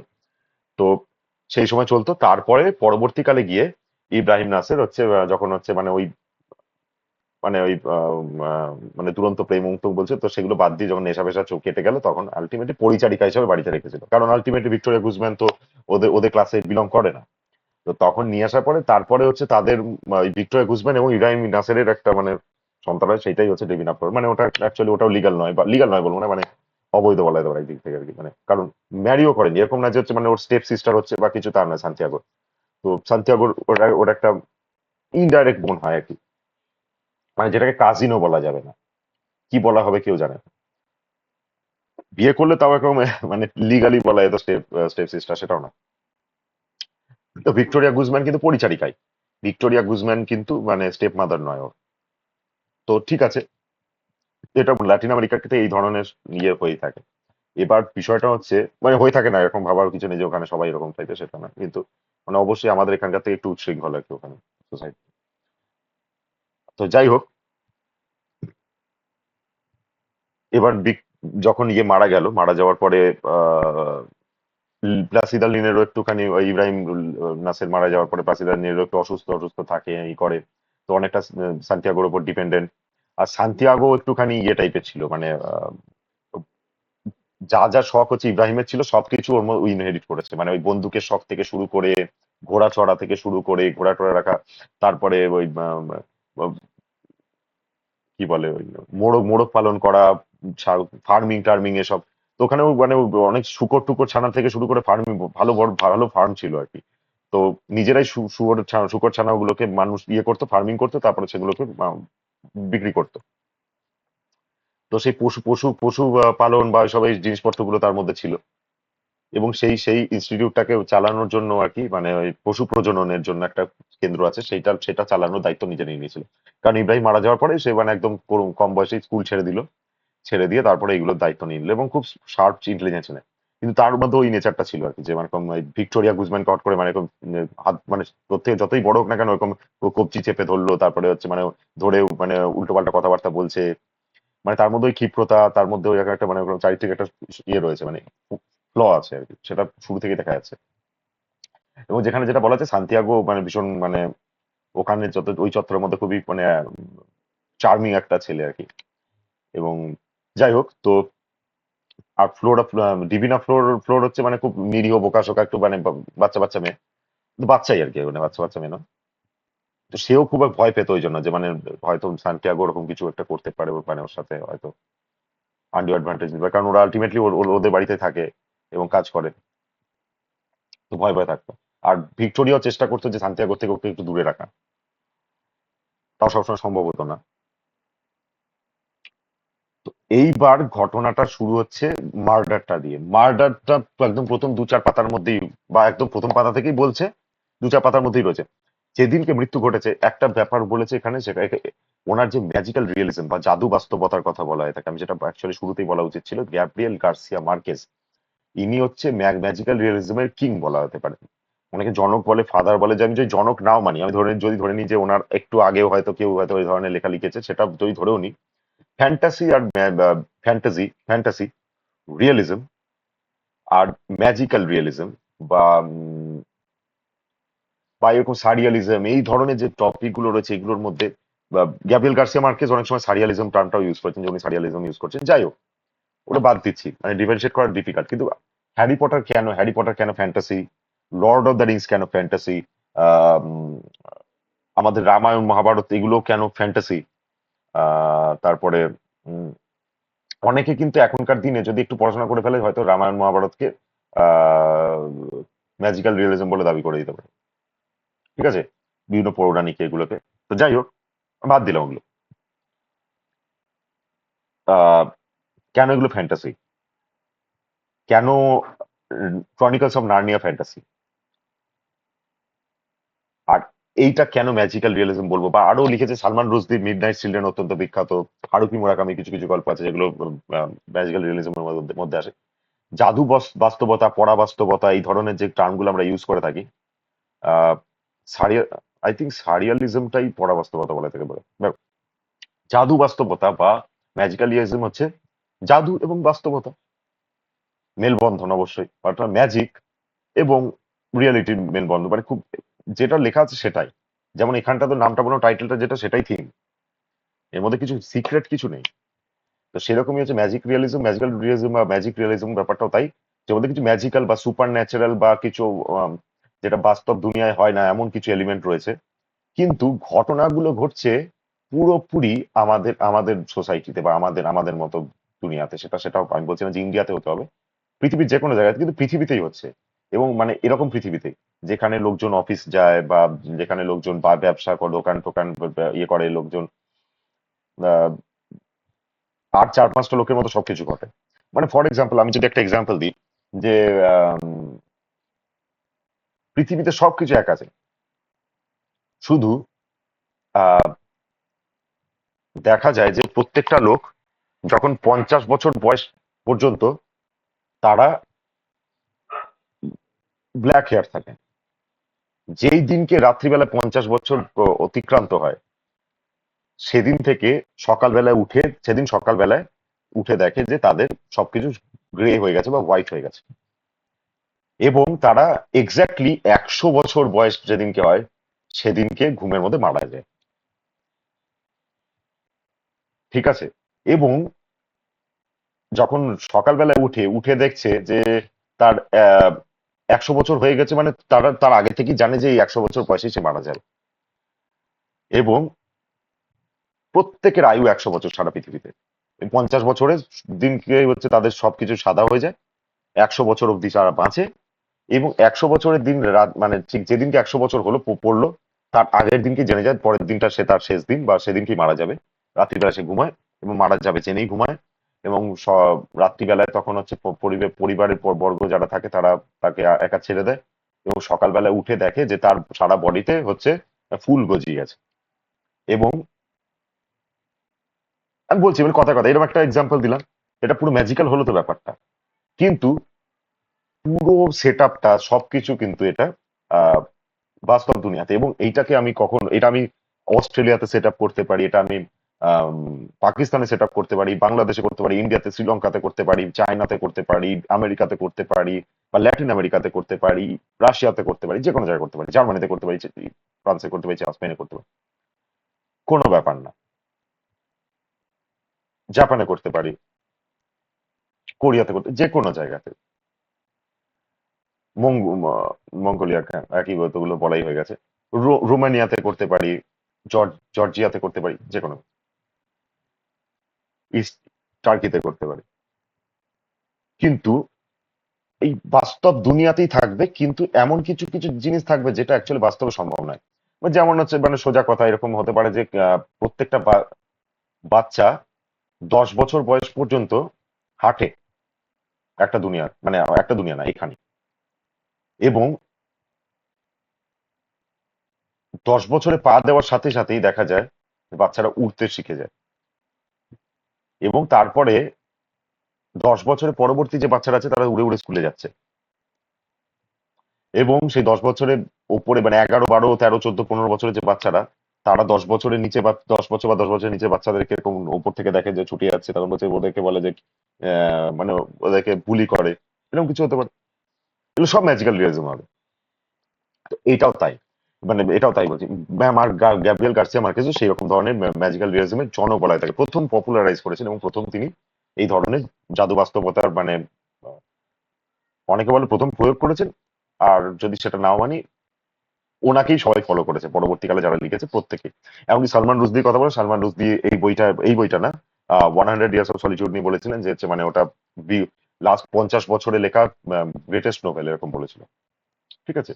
তো সেই সময় চলতো। তারপরে পরবর্তীকালে গিয়ে ইব্রাহিম নাসের হচ্ছে যখন হচ্ছে মানে ওই মানে ওই মানে দুরন্ত প্রেম মুক্ত বলছে, তো সেগুলো বাদ দিয়ে যখন নেশা পেশা চোখ কেটে গেল, তখন আলটিমেটলি পরিচারিকা হিসেবে বাড়িতে রেখেছিল, কারণ আলটিমেটলি ভিক্টোরিয়া গুজম্যান তো ওদের ওদের ক্লাসে বিলং করে না। তো তখন নিয়ে আসার পরে তারপরে হচ্ছে তাদের ওই ভিক্টোরিয়া গুজম্যান এবং ইব্রাহিম নাসেরের একটা মানে সন্তান হয়, সেটাই হচ্ছে ডেভিন আফরোজ। মানে ওটা অ্যাকচুয়ালি ওটাও লিগাল নয়, বা লিগাল নয় বলবো না, মানে অবৈধ বলা যেতে পারে একদিক থেকে আর কি, মানে কারণ ম্যারিও করেনি, এরকম না যে হচ্ছে মানে ওর স্টেপ সিস্টার হচ্ছে বা কিছু, তার না সান্তিয়াগো। তো সান্তিয়াগোর ওটা ওর একটা ইনডাইরেক্ট বোন হয় আর কি, মানে যেটাকে কাজিনও বলা যাবে না, কি বলা হবে কেউ জানে না। বিয়ে করলে তাও এরকম মানে লিগালি বলা যেত স্টেপ স্টেপ সিস্টার, সেটাও না। তো ভিক্টোরিয়া গুজম্যান কিন্তু পরিচারিকাই, ভিক্টোরিয়া গুজম্যান কিন্তু মানে স্টেপ মাদার নয় ওর। তো ঠিক আছে, এটা ল্যাটিন আমেরিকার ক্ষেত্রে এই ধরনের ইয়ে হয়েই থাকে। এবার বিষয়টা হচ্ছে মানে হয়ে থাকে না এরকম ভাবার কিছু নেই যে ওখানে সবাই এরকম টাইপের, সেটা না কিন্তু, মানে অবশ্যই আমাদের এখানকার থেকে একটু উচ্ছৃঙ্খল আর কি ওখানে সোসাইটি। তো যাই হোক, এবার যখন ইয়ে মারা গেল, মারা যাওয়ার পরে আহ প্লাসিদা লিনেরও একটুখানি ওই ইব্রাহিম নাসের মারা যাওয়ার পরে প্লাসিদা লিনেরও একটু অসুস্থ অসুস্থ থাকে, ই করে। তো অনেকটা সান্তিয়াগোর উপর ডিপেন্ডেন্ট। আর সান্তিয়াগো একটুখানি ইয়ে টাইপের ছিল, মানে যা যা শখ হচ্ছে ইব্রাহিমের ছিল সবকিছু ওর মধ্যে ইনহেরিট করেছে, মানে ওই বন্দুকের শখ থেকে শুরু করে ঘোড়া চড়া থেকে শুরু করে ঘোড়া টোড়া রাখা, তারপরে ওই কি বলে ওই মোরগ মোরগ পালন করা, ফার্মিং টার্মিং এসব। তো ওখানেও মানে অনেক শুকর টুকর ছানা থেকে শুরু করে ফার্মিং, ভালো বড় ভালো ফার্ম ছিল আর কি। তো নিজেরাই শুকর ছানাগুলোকে মানুষ ইয়ে করতো, ফার্মিং করতো, তারপরে সেগুলোকে বিক্রি করতো। তো সেই পশু পশু পশু পালন বা সব এই জিনিসপত্রগুলো তার মধ্যে ছিল। এবং সেই সেই ইনস্টিটিউটটাকে চালানোর জন্য আর কি, মানে ওই পশু প্রজননের জন্য একটা কেন্দ্র আছে, সেটা চালানোর দায়িত্ব নিজে নিয়ে নিয়েছিল। কারণ ইব্রাহিম মারা যাওয়ার পরে সে মানে একদম কম বয়সে স্কুল ছেড়ে দিল, ছেড়ে দিয়ে তারপরে এগুলোর দায়িত্ব নিয়ে নিল এবং খুব শার্প ইন্টেলিজেন্স নেয়। কিন্তু তার মধ্যে ওই নেচারটা ছিল আর কি, যে মানে ভিক্টোরিয়া গুজম্যানকে হট করে মানে এরকম, হাত মানে প্রত্যেক যতই বড় হোক না কেন ওরকম কবজি চেপে ধরলো, তারপরে হচ্ছে মানে ধরে মানে উল্টো পাল্টা কথাবার্তা বলছে। মানে তার মধ্যে ওই ক্ষিপ্রতা, তার মধ্যে ওই একটা মানে ওরকম চারিত্রিক একটা ইয়ে রয়েছে, মানে ফ্ল আছে আর কি, সেটা শুরু থেকে দেখা যাচ্ছে। এবং যেখানে যেটা বলা আছে সান্তিয়াগো মানে ভীষণ মানে ওখানে যত ওই চত্বরের মধ্যে খুবই মানে চার্মিং একটা ছেলে আর কি। এবং যাই হোক তো, আর ডিভিনা ফ্লোর ফ্লোর হচ্ছে মানে খুব নিরীহ বোকাশোকা একটু মানে বাচ্চা বাচ্চা মেয়ে, কিন্তু বাচ্চাই আর কি, মানে বাচ্চা বাচ্চা মেয়ে নয়। তো সেও খুব ভয় পেত ওই জন্য, যে মানে হয়তো সান্তিয়াগো ওরকম কিছু একটা করতে পারে, মানে ওর সাথে হয়তো আন্ডু অ্যাডভান্টেজ নিবে, কারণ ওরা আলটিমেটলি ওদের বাড়িতে থাকে এবং কাজ করে। তো ভয় ভয় থাকতো। আর ভিক্টোরিয়াও চেষ্টা করতো যে সান্তিয়াগো থেকে ওকে একটু দূরে রাখা, তাও সবসময় সম্ভব হতো না। তো এইবার ঘটনাটা শুরু হচ্ছে মার্ডারটা দিয়ে। মার্ডারটা একদম প্রথম দু চার পাতার মধ্যেই, বা একদম প্রথম পাতা থেকেই বলছে, দু চার পাতার মধ্যেই রয়েছে। যেদিনকে মৃত্যু ঘটেছে একটা ব্যাপার বলেছে এখানে, সেটা ওনার যে ম্যাজিক্যাল রিয়েলিজম বা জাদু বাস্তবতার কথা বলা হয় থাকে, আমি যেটা অ্যাকচুয়ালি শুরুতেই বলা উচিত ছিল, গ্যাব্রিয়েল গার্সিয়া মার্কেজ, ইনি হচ্ছে ম্যাজিক্যাল রিয়েলিজমের কিং বলা হতে পারে। অনেকে জনক বলে, ফাদার বলে, যে আমি যদি জনক নাও মানি, আমি যদি ধরে নিই যে ওনার একটু আগেও হয়তো কেউ হয়তো ওই ধরনের লেখা লিখেছে, সেটা যদি ধরেও নিই, ফ্যান্টাসি আর ফ্যান্টাসি রিয়েলিজম আর ম্যাজিক্যাল রিয়েলিজম বা বা এরকম সারিয়ালিজম, এই ধরনের যে টপিক গুলো রয়েছে এগুলোর মধ্যে, গ্যাব্রিয়েল গার্সিয়া মার্কেজ অনেক সময় সারিয়ালিজম টার্মটাও ইউজ করছেন, যে উনি সারিয়ালিজম ইউজ করছেন। যাই হোক, ওটা বাদ দিচ্ছি, মানে ডিফারেন্সিয়েট করা ডিফিকাল্ট। কিন্তু হ্যারি পটার কেন fantasy, Lord of the Rings কেন ফ্যান্টাসি, আমাদের রামায়ণ মহাভারত এগুলো কেন ফ্যান্টাসি, তারপরে উম, অনেকে কিন্তু এখনকার দিনে যদি একটু পড়াশোনা করে ফেলে হয়তো রামায়ণ মহাভারতকে ম্যাজিক্যাল রিয়েলিজম বলে দাবি করে দিতে পারে। ঠিক আছে, বিভিন্ন পৌরাণিক এগুলোকে। তো যাই হোক, বাদ দিলাম ওগুলো। আহ, কেন এগুলো ফ্যান্টাসি, কেন ক্রনিকলস অফ নার্নিয়া ফ্যান্টাসি, আর এইটা কেন ম্যাজিক্যাল রিয়েলিজম বলবো, বা আরো লিখেছে সালমান রুশদি, মিডনাইট চিলড্রেন অত্যন্ত বিখ্যাত, হারুকি মুরাকামি কিছু কিছু গল্প আছে যেগুলো ম্যাজিক্যাল রিয়েলিজমের মধ্যে আসে। জাদু বাস্তবতা, পড়া বাস্তবতা, এই ধরনের যে টার্মগুলো আমরা ইউজ করে থাকি, আহ সারিয়া আই থিঙ্ক সারিয়ালিজমটাই পড়া বাস্তবতা বলা থেকে বলে। জাদু বাস্তবতা বা ম্যাজিক্যাল রিয়েলিজম হচ্ছে জাদু এবং বাস্তবতা মেলবন্ধন, অবশ্যই অর্থাৎ ম্যাজিক এবং রিয়েলিটির মেলবন্ধন, মানে খুব যেটা লেখা আছে সেটাই। যেমন এখানটা তো নামটা বলো, টাইটেলটা যেটা সেটাই থিম, এর মধ্যে কিছু সিক্রেট কিছু নেই। তো সেরকমই হচ্ছে ম্যাজিক্যাল রিয়েলিজম বা ম্যাজিক রিয়েলিজম ব্যাপারটাও তাই, যে ওদের কিছু ম্যাজিক্যাল বা সুপার ন্যাচারাল বা কিছু যেটা বাস্তব দুনিয়ায় হয় না এমন কিছু এলিমেন্ট রয়েছে, কিন্তু ঘটনাগুলো ঘটছে পুরোপুরি আমাদের আমাদের সোসাইটিতে বা আমাদের আমাদের মতো দুনিয়াতে। সেটাও আমি বলছি না যে ইন্ডিয়াতে হতে হবে, পৃথিবীর যে কোনো জায়গায়, কিন্তু পৃথিবীতেই হচ্ছে। এবং মানে এরকম পৃথিবীতেই, যেখানে লোকজন অফিস যায় বা যেখানে লোকজন বা ব্যবসা করে, দোকান টোকান ইয়ে করে লোকজন, আহ, আর চার পাঁচটা লোকের মতো সবকিছু ঘটে। মানে ফর এক্সাম্পল, আমি যদি একটা এক্সাম্পল দিই, যে পৃথিবীতে সবকিছু এক আছে, শুধু আহ, দেখা যায় যে প্রত্যেকটা লোক যখন 50 বছর বয়স পর্যন্ত তারা ব্ল্যাক হেয়ার থাকে। যেই দিনকে রাত্রিবেলা 50 বছর অতিক্রান্ত হয়, সেদিন থেকে সেদিন সকালবেলায় উঠে দেখে যে তাদের সবকিছু গ্রে হয়ে গেছে বা হোয়াইট হয়ে গেছে। এবং তারা এক্স্যাক্টলি 100 বছর বয়স যেদিনকে হয়, সেদিনকে ঘুমের মধ্যে মারা যায়। ঠিক আছে, এবং যখন সকালবেলায় উঠে উঠে দেখছে যে তার 100 বছর হয়ে গেছে, মানে তার আগে থেকেই জানে যে এই 100 বছর বয়সে সে মারা যাবে। এবং প্রত্যেকের আয়ু 100 বছর সারা পৃথিবীতে। 50 বছরের দিনকে হচ্ছে তাদের সবকিছু সাদা হয়ে যায়, 100 বছর অব্দি তারা বাঁচে, এবং 100 বছরের দিন রাত মানে ঠিক যেদিনকে 100 বছর হলো পড়লো, তার আগের দিনকে জেনে যায় পরের দিনটা সে তার শেষ দিন বা সেদিনকেই মারা যাবে। রাত্রিবেলা সে ঘুমায় এবং মারা যাবে জেনেই ঘুমায়। এবং রাত্রিবেলায় তখন হচ্ছে পরিবারের বর্গ যারা থাকে তারা তাকে একা ছেড়ে দেয়। এবং সকালবেলায় উঠে দেখে যে তার সারা বডিতে হচ্ছে ফুল গজিয়ে গেছে। এবং আমি বলছি মানে কথা কথা এরকম একটা এক্সাম্পল দিলাম, এটা পুরো ম্যাজিক্যাল হলো তো ব্যাপারটা। কিন্তু পুরো সেট আপটা সবকিছু কিন্তু এটা আহ বাস্তব দুনিয়াতে। এবং এইটাকে আমি এটা আমি অস্ট্রেলিয়াতে সেট আপ করতে পারি, এটা আমি আম, পাকিস্তানে সেট আপ করতে পারি, বাংলাদেশে করতে পারি, ইন্ডিয়াতে, শ্রীলঙ্কাতে করতে পারি, চায়নাতে করতে পারি, আমেরিকাতে করতে পারি, বা ল্যাটিন আমেরিকাতে করতে পারি, রাশিয়াতে করতে পারি, যে কোনো জায়গায় করতে পারি, জার্মানিতে করতে পারি, ফ্রান্সে করতে পারি, স্পেনে করতে পারি, কোনো ব্যাপার না। জাপানে করতে পারি, কোরিয়াতে করতে, যে কোনো জায়গাতে, মঙ্গোলিয়া, হ্যাঁ, একই গুলো বলাই হয়ে গেছে। রোমানিয়াতে করতে পারি, জর্জিয়াতে করতে পারি, যে কোনো, ইস্ট টার্কিতে করতে পারি। কিন্তু এই বাস্তব দুনিয়াতেই থাকবে, কিন্তু এমন কিছু কিছু জিনিস থাকবে যেটা অ্যাকচুয়ালি বাস্তবে সম্ভব নয়। যেমন হচ্ছে মানে সোজা কথা এরকম হতে পারে যে প্রত্যেকটা বাচ্চা 10 বছর বয়স পর্যন্ত হাঁটে, একটা দুনিয়া না এখানে। এবং 10 বছরে পা দেওয়ার সাথে সাথেই দেখা যায় যে বাচ্চারা উড়তে শিখে যায়। এবং তারপরে 10 বছরের পরবর্তী যে বাচ্চারা আছে তারা উড়ে উড়ে স্কুলে যাচ্ছে। এবং সেই 10 বছরের ওপরে মানে 11, 12, 13, 14, 15 বছরের যে বাচ্চারা, তারা 10 বছরের নিচে বা 10 বছর বা 10 বছরের নিচে বাচ্চাদেরকে এরকম উপর থেকে দেখে যে ছুটে যাচ্ছে, তখন বলছে ওদেরকে বলে যে মানে ওদেরকে বুলি করে, এরকম কিছু হতে পারে। এগুলো সব ম্যাজিক্যাল রিয়ালিজম হবে। তো এটাও তাই, মানে এটাও তাই বলছি। গ্যাব্রিয়েল গার্সিয়া মার্কেজও সেই রকম ধরনের ম্যাজিক্যাল রিয়ালিজমের জনক বলা হয় তাকে, প্রথম পপুলারাইজ করেছেন এবং প্রথম তিনি এই ধরনের জাদু বাস্তবতার মানে অনেকে বলে প্রথম প্রয়োগ করেছেন। আর যদি সেটা নাও মানি, ওনাকেই সবাই ফলো করেছে পরবর্তীকালে যারা লিখেছে প্রত্যেকে। এমনকি সালমান রুশদির কথা বলে, সালমান রুশদি এই বইটা না, 100 ইয়ার্স অফ সলিটিউড নিয়ে বলেছিলেন যে হচ্ছে মানে ওটা লাস্ট 50 বছরে লেখা গ্রেটেস্ট নোভেল, এরকম বলেছিল। ঠিক আছে,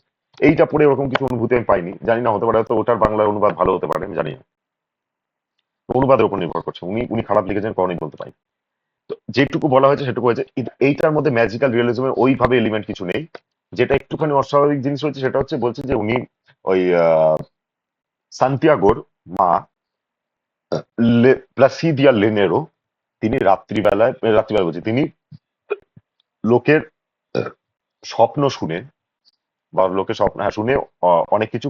এইটা পড়ে ওরকম কিছু অনুভূতি আমি পাইনি, জানি না, হতে পারে হয়তো ওটার বাংলা অনুবাদ ভালো হতে পারে, আমি জানি না। অনুবাদের উপর নির্ভর করছে, উনি উনি খারাপ লিখেছেন কখনোই বলতে পারি। তো যেটুকু বলা হয়েছে সেটুকু হয়েছে, কিন্তু এইটার মধ্যে ম্যাজিক্যাল রিয়েলিজমের ওইভাবে এলিমেন্ট কিছু নেই। যেটা একটুখানি অস্বাভাবিক জিনিস হচ্ছে সেটা হচ্ছে বলছে যে উনি ওই সান্তিয়াগোর মা প্লাসিদিয়া লেনেরো, তিনি রাত্রিবেলা বলছি, তিনি লোকের স্বপ্ন শুনে বা লোকের স্বপ্ন, হ্যাঁ, শুনে অনেক কিছু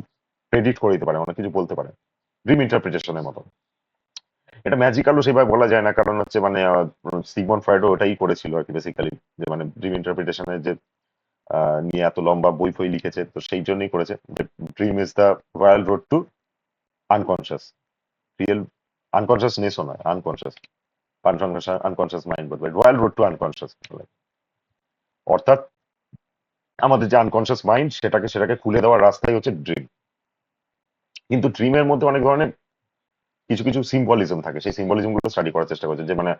প্রেডিক্ট করে দিতে পারে, অনেক কিছু বলতে পারে, ড্রিম ইন্টারপ্রিটেশনের মতো। এটা ম্যাজিক্যালও সেভাবে বলা যায় না, কারণ হচ্ছে মানে সিগমন্ড ফ্রয়েডও ওটাই করেছিল আর কি, বেসিক্যালি, যে মানে ড্রিম ইন্টারপ্রিটেশনের যে নিয়ে এত লম্বা বই ফই লিখেছে, তো সেই জন্যই করেছে যে dream is the royal road to unconscious, real আনকনসিয়াসনেসও নয়, আনকনসিয়াস, আনকনসিয়াস মাইন্ড বলবে, রয়্যাল রোড টু আনকনসিয়াস। অর্থাৎ আমাদের যে আনকনসিয়াস মাইন্ড সেটাকে খুলে দেওয়ার রাস্তাই হচ্ছে ড্রিম। কিন্তু ড্রিমের মধ্যে অনেক ধরনের কিছু কিছু সিম্বলিজম থাকে, সেই সিম্বলিজম গুলো স্টাডি করার চেষ্টা করছে। যে মানে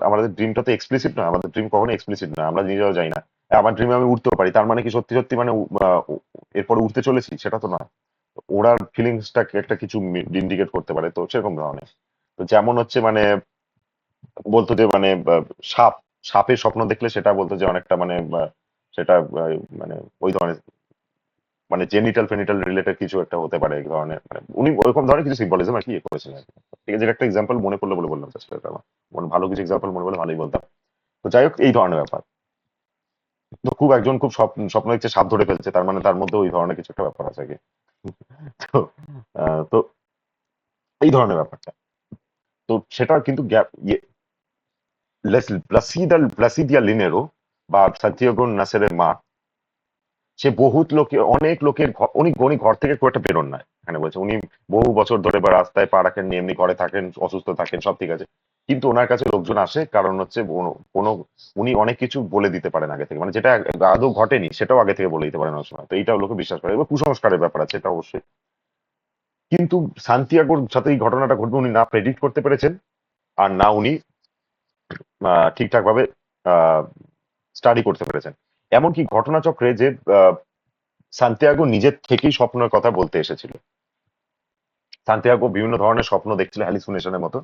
আমাদের ড্রিমটা তো এক্সপ্লিসিট না, আমাদের ড্রিম কখনো এক্সপ্লিসিট না, আমরা নিজেরাও যাই না। আমার ড্রিমে আমি উঠতেও পারি, তার মানে কি সত্যি সত্যি মানে এরপরে উঠতে চলেছি, সেটা তো নয়। ওরার ফিলিংসটাকে একটা কিছু ইন্ডিকেট করতে পারে, তো সেরকম ধরনের। তো যেমন হচ্ছে মানে বলতো যে মানে সাপের স্বপ্ন দেখলে সেটা বলতো যে অনেকটা মানে সেটা মানে ওই ধরনের মানে জেনিটাল ফেনিটাল রিলেটেড কিছু একটা হতে পারে, এই ধরনের মানে উনি ওরকম ধরনের কিছু সিম্বলিজম আর কি ইয়ে করেছিলেন আর কি। ঠিক আছে, একটা এক্সাম্পল মনে পড়লো বলে বললাম, just এটা আমার মনে ভালো কিছু এক্সাম্পল মনে পড়লে ভালোই বলতাম। তো যাই হোক, এই ধরনের ব্যাপার। তো একজন খুব স্বপ্ন দেখছে সাপ ধরে ফেলছে, তার মানে তার মধ্যে ওই ধরনের কিছু একটা ব্যাপার আছে আর কি। তো তো এই ধরনের ব্যাপারটা, তো সেটা কিন্তু প্লাসিদিয়া লিনেরো বা সান্তিয়াগো নাসেরের মা, সে অনেক লোকের উনি ঘর থেকে খুব একটা বেরোন না, এখানে বলছে উনি বহু বছর ধরে বা রাস্তায় পা রাখেননি, এমনি ঘরে থাকেন, অসুস্থ থাকেন, সব ঠিক আছে। কিন্তু ওনার কাছে লোকজন আসে, কারণ হচ্ছে কোনো উনি অনেক কিছু বলে দিতে পারেন আগে থেকে, মানে যেটা আদৌ ঘটেনি সেটাও আগে থেকে বলে দিতে পারেন অনেক সময়। তো এইটাও লোকে বিশ্বাস করে, এবার কুসংস্কারের ব্যাপার আছে এটা অবশ্যই। কিন্তু সান্তিয়াগোর সাথে এই ঘটনাটা ঘটবে উনি না প্রেডিক্ট করতে পেরেছেন, আর না উনি ঠিকঠাক ভাবে স্টাডি করতে পেরেছেন। এমনকি ঘটনাচক্রে যে সান্তিয়াগো নিজের থেকেই স্বপ্নের কথা বলতে এসেছিল। সান্তিয়াগো বিভিন্ন ধরনের স্বপ্ন দেখছিল হ্যালুসিনেশনের মতো।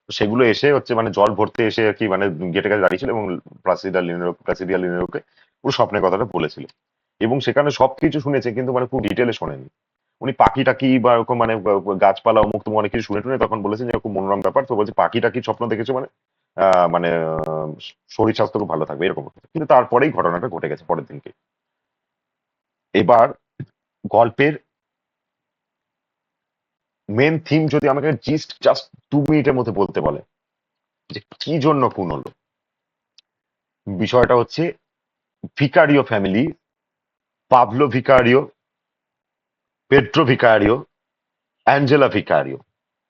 তো সেগুলো এসে হচ্ছে মানে জল ভরতে এসে আর কি মানে গেটের কাছে দাঁড়িয়েছিল এবং প্লাসিডিয়া লিনেরোকে পুরো স্বপ্নের কথাটা বলেছিল। এবং সেখানে সবকিছু শুনেছে কিন্তু মানে খুব ডিটেলে শোনেনি। উনি পাখি টাকি বা এরকম মানে গাছপালা অমুক তমুক অনেক কিছু শুনে টুনে তখন বলেছেন যে খুব মনোরম ব্যাপার, তো বলছে পাখি টাকি স্বপ্ন দেখেছো মানে মানে শরীর স্বাস্থ্য খুব ভালো থাকবে এরকম কথা। কিন্তু তারপরেই ঘটনাটা ঘটে গেছে পরের দিনকে। এবার গল্পের মেন থিম যদি আমাকে জাস্ট 2 মিনিটের মধ্যে বলতে বলে যে কি জন্য খুন হলো, বিষয়টা হচ্ছে Vicario family, Pablo Vicario, Pedro Vicario, Angela Vicario,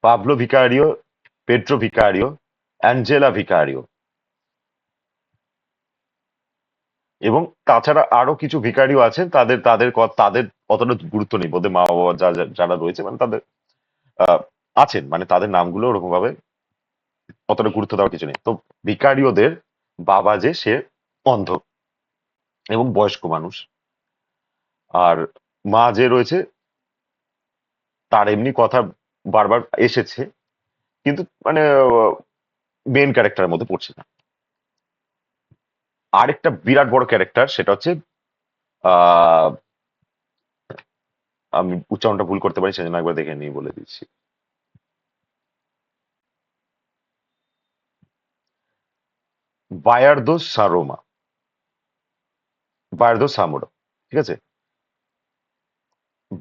Pablo Vicario, Pedro Vicario, Angela Vicario, এবং তাছাড়া আরো কিছু ভিখারিও আছেন, তাদের তাদের তাদের অতটা গুরুত্ব নেই, ওদের মা বাবা যারা রয়েছে মানে তাদের আহ, আছেন মানে তাদের নামগুলো ওরকম ভাবে অতটা গুরুত্ব দেওয়ার কিছু নেই। তো ভিখারিওদের বাবা যে সে অন্ধ এবং বয়স্ক মানুষ, আর মা যে রয়েছে তার এমনি কথা বারবার এসেছে কিন্তু মানে মেন ক্যারেক্টারের মধ্যে পড়ছে না। আরেকটা বিরাট বড় ক্যারেক্টার সেটা হচ্ছে আহ আমি উচ্চারণটা ভুল করতে পারি সেজন্য একবার দেখে নিয়ে বলে দিচ্ছি। বায়ার্দো সারোমা, বায়ার্দো সামোরা, ঠিক আছে,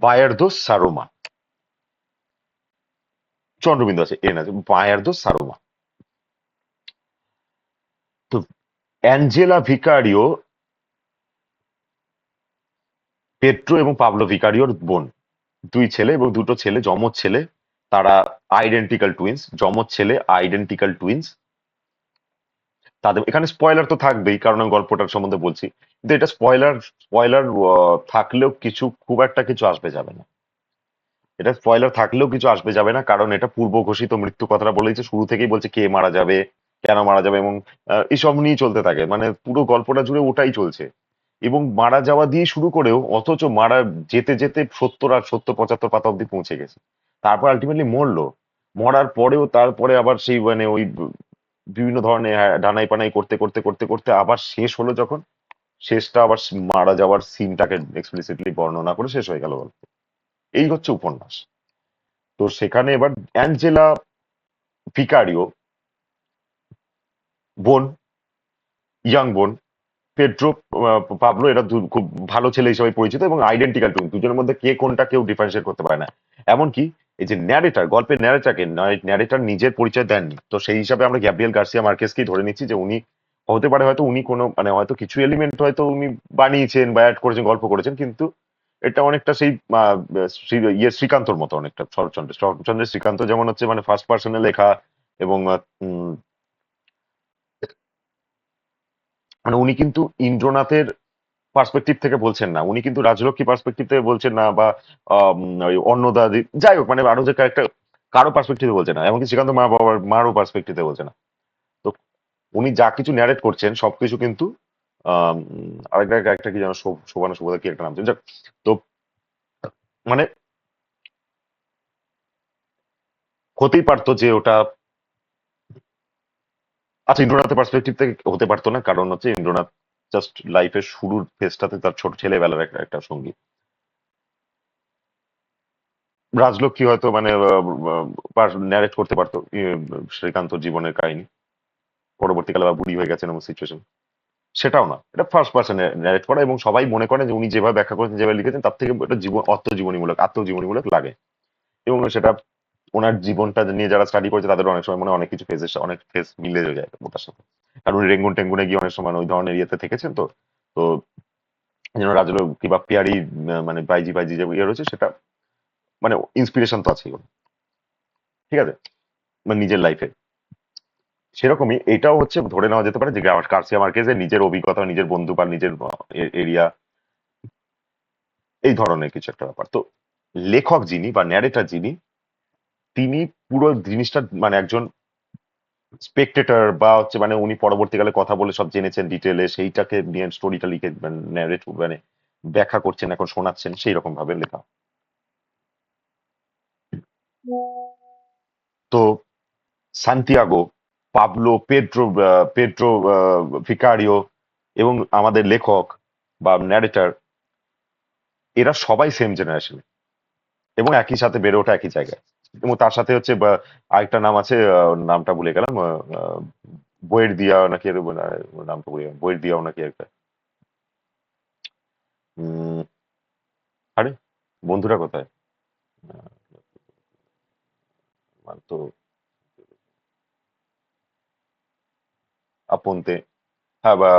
বায়ার্দো সারোমা, চন্দ্রবিন্দু আছে এন আছে, বায়ার্দো সারোমা। তো অ্যাঞ্জেলা ভিকারিও পেট্রো এবং পাবলো ভিকারিওর বোন, দুই ছেলে এবং দুটো ছেলে যমজ ছেলে, তারা আইডেন্টিক্যাল টুইন্স, যমজ ছেলে আইডেন্টিক্যাল টুইন্স। তাদের এখানে স্পয়লার তো থাকবেই কারণ আমি গল্পটার সম্বন্ধে বলছি, কিন্তু এটা স্পয়লার স্পয়লার থাকলেও কিছু খুব একটা কিছু আসবে যাবে না। এটা স্পয়লার থাকলেও কিছু আসবে যাবে না কারণ এটা পূর্ব ঘোষিত মৃত্যু কথাটা বলেছে, শুরু থেকেই বলছে কে মারা যাবে, কেন মারা যাবে, এবং এসব নিয়ে চলতে থাকে মানে পুরো গল্পটা জুড়ে ওটাই চলছে। এবং মারা যাওয়া দিয়ে শুরু করেও অথচ মারা যেতে যেতে 70 আর 75 পাতা অব্দি পৌঁছে গেছে, তারপর আলটিমেটলি মরলো। মরার পরেও তারপরে আবার সেই মানে ওই বিভিন্ন ধরনের ডানাই পানাই করতে করতে করতে করতে আবার শেষ হলো যখন, শেষটা আবার মারা যাওয়ার সিনটাকে এক্সপ্লিসিটলি বর্ণনা করে শেষ হয়ে গেল গল্প। এই হচ্ছে উপন্যাস। তো সেখানে এবার অ্যাঞ্জেলা ভিকারিও বোন, ইয়াং বোন, পেড্রো পাবলো, এরা খুব ভালো ছেলে হিসেবে পরিচিত এবং আইডেন্টিক্যাল টুইন, দুজনের মধ্যে কে কোনটা কেউ ডিফারেন্সিয়েট করতে পারে না। এমনকি এই যে ন্যারেটার, গল্পের ন্যারেটারকে ন্যারেটার নিজের পরিচয় দেননি, তো সেই হিসাবে আমরা গ্যাব্রিয়েল গার্সিয়া মার্কেসকেই ধরে নিচ্ছি যে উনি হতে পারে হয়তো উনি কোনো মানে হয়তো কিছু এলিমেন্ট হয়তো উনি বানিয়েছেন বা অ্যাড করেছেন গল্প করেছেন, কিন্তু এটা অনেকটা সেই শ্রীকান্তর মতো, অনেকটা শরৎচন্দ্রের শ্রীকান্ত যেমন হচ্ছে মানে ফার্স্ট পার্সনে লেখা এবং মানে উনি কিন্তু ইন্দ্রনাথের পার্সপেক্টিভ থেকে বলছেন না, উনি কিন্তু রাজলক্ষ্মী পার্সপেক্টিভ থেকে বলছেন না, বা ওই অন্নদা যাই হোক মানে আরো যে ক্যারেক্টার কারো পার্সপেক্টিভে বলছে না, এমনকি শ্রীকান্ত মা বাবার মারও পার্সপেক্টিভে বলছে না। তো উনি যা কিছু ন্যারেট করছেন সবকিছু কিন্তু আম, আরেকটা একটা কি যেন শোভানা শুভদা কি একটা নাম ছিল, যাক। তো মানে হতেই পারতো যে ওটা, আচ্ছা ইন্দ্রনাথের পার্সপেক্টিভ থেকে হতে পারতো না, কারণ হচ্ছে ইন্দ্রনাথ জাস্ট লাইফের শুরুর ফেজটাতে তার ছোট ছেলেবেলার একটা একটা সঙ্গী। রাজলক্ষ্মী হয়তো মানে ন্যারেট করতে পারতো শ্রীকান্তর জীবনের কাহিনী, পরবর্তীকালে আবার বুড়ি হয়ে গেছেন এমন সিচুয়েশন। সেটাও না, এটা ফার্স্ট পার্সন ন্যারেট করা এবং সবাই মনে করেন যে উনি যেভাবে ব্যাখ্যা করেছেন যেভাবে লিখেছেন তার থেকে এটা জীবন আত্মজীবনীমূলক লাগে। এবং সেটা ওনার জীবনটা নিয়ে যারা স্টাডি করেছে তাদের অনেক সময় মনে হয় অনেক কিছু ফেজের অনেক ফেজ মিলে যায় ওটার সাথে, কারণ উনি রেঙ্গুন টেঙ্গুনে গিয়ে অনেক সময় ওই ধরনের ইয়েতে থেকেছেন। তো তো যেন রাজলক্ষ্মী বা পিয়ারি মানে বাইজি বাইজি যে ইয়ে রয়েছে সেটা মানে ইন্সপিরেশন তো আছেই ওর, ঠিক আছে, মানে নিজের লাইফে। সেরকমই এটাও হচ্ছে ধরে নেওয়া যেতে পারে যে গার্সিয়া মার্কেজের নিজের অভিজ্ঞতা, নিজের বন্ধু বা নিজের এরিয়া, এই ধরনের কিছু একটা ব্যাপার। তো লেখক যিনি বা ন্যারেটার যিনি, তিনি পুরো জিনিসটা মানে একজন স্পেকটেটর বা হচ্ছে মানে উনি পরবর্তীকালে কথা বলে সব জেনেছেন ডিটেলে, সেইটাকে নিয়ে স্টোরিটা লিখে ন্যারেট মানে ব্যাখ্যা করছেন, এখন শোনাচ্ছেন, সেই রকম ভাবে লেখা। তো সান্তিয়াগো, পাবলো, পেড্রো ভিকারিও এবং আমাদের লেখক বা ন্যারেটর, এরা সবাই সেম জেনারেশন এবং একই সাথে বেড়ে ওঠা একই জায়গায়। এবং তার সাথে হচ্ছে আরেকটা নাম আছে, নামটা ভুলে গেলাম, বইয়ের দিয়া নাকি নামটা ভুলে গেলাম, বইয়ের দিয়াও নাকি একটা। উম, আরে বন্ধুরা কোথায়? তো আপনতে, হ্যাঁ, বা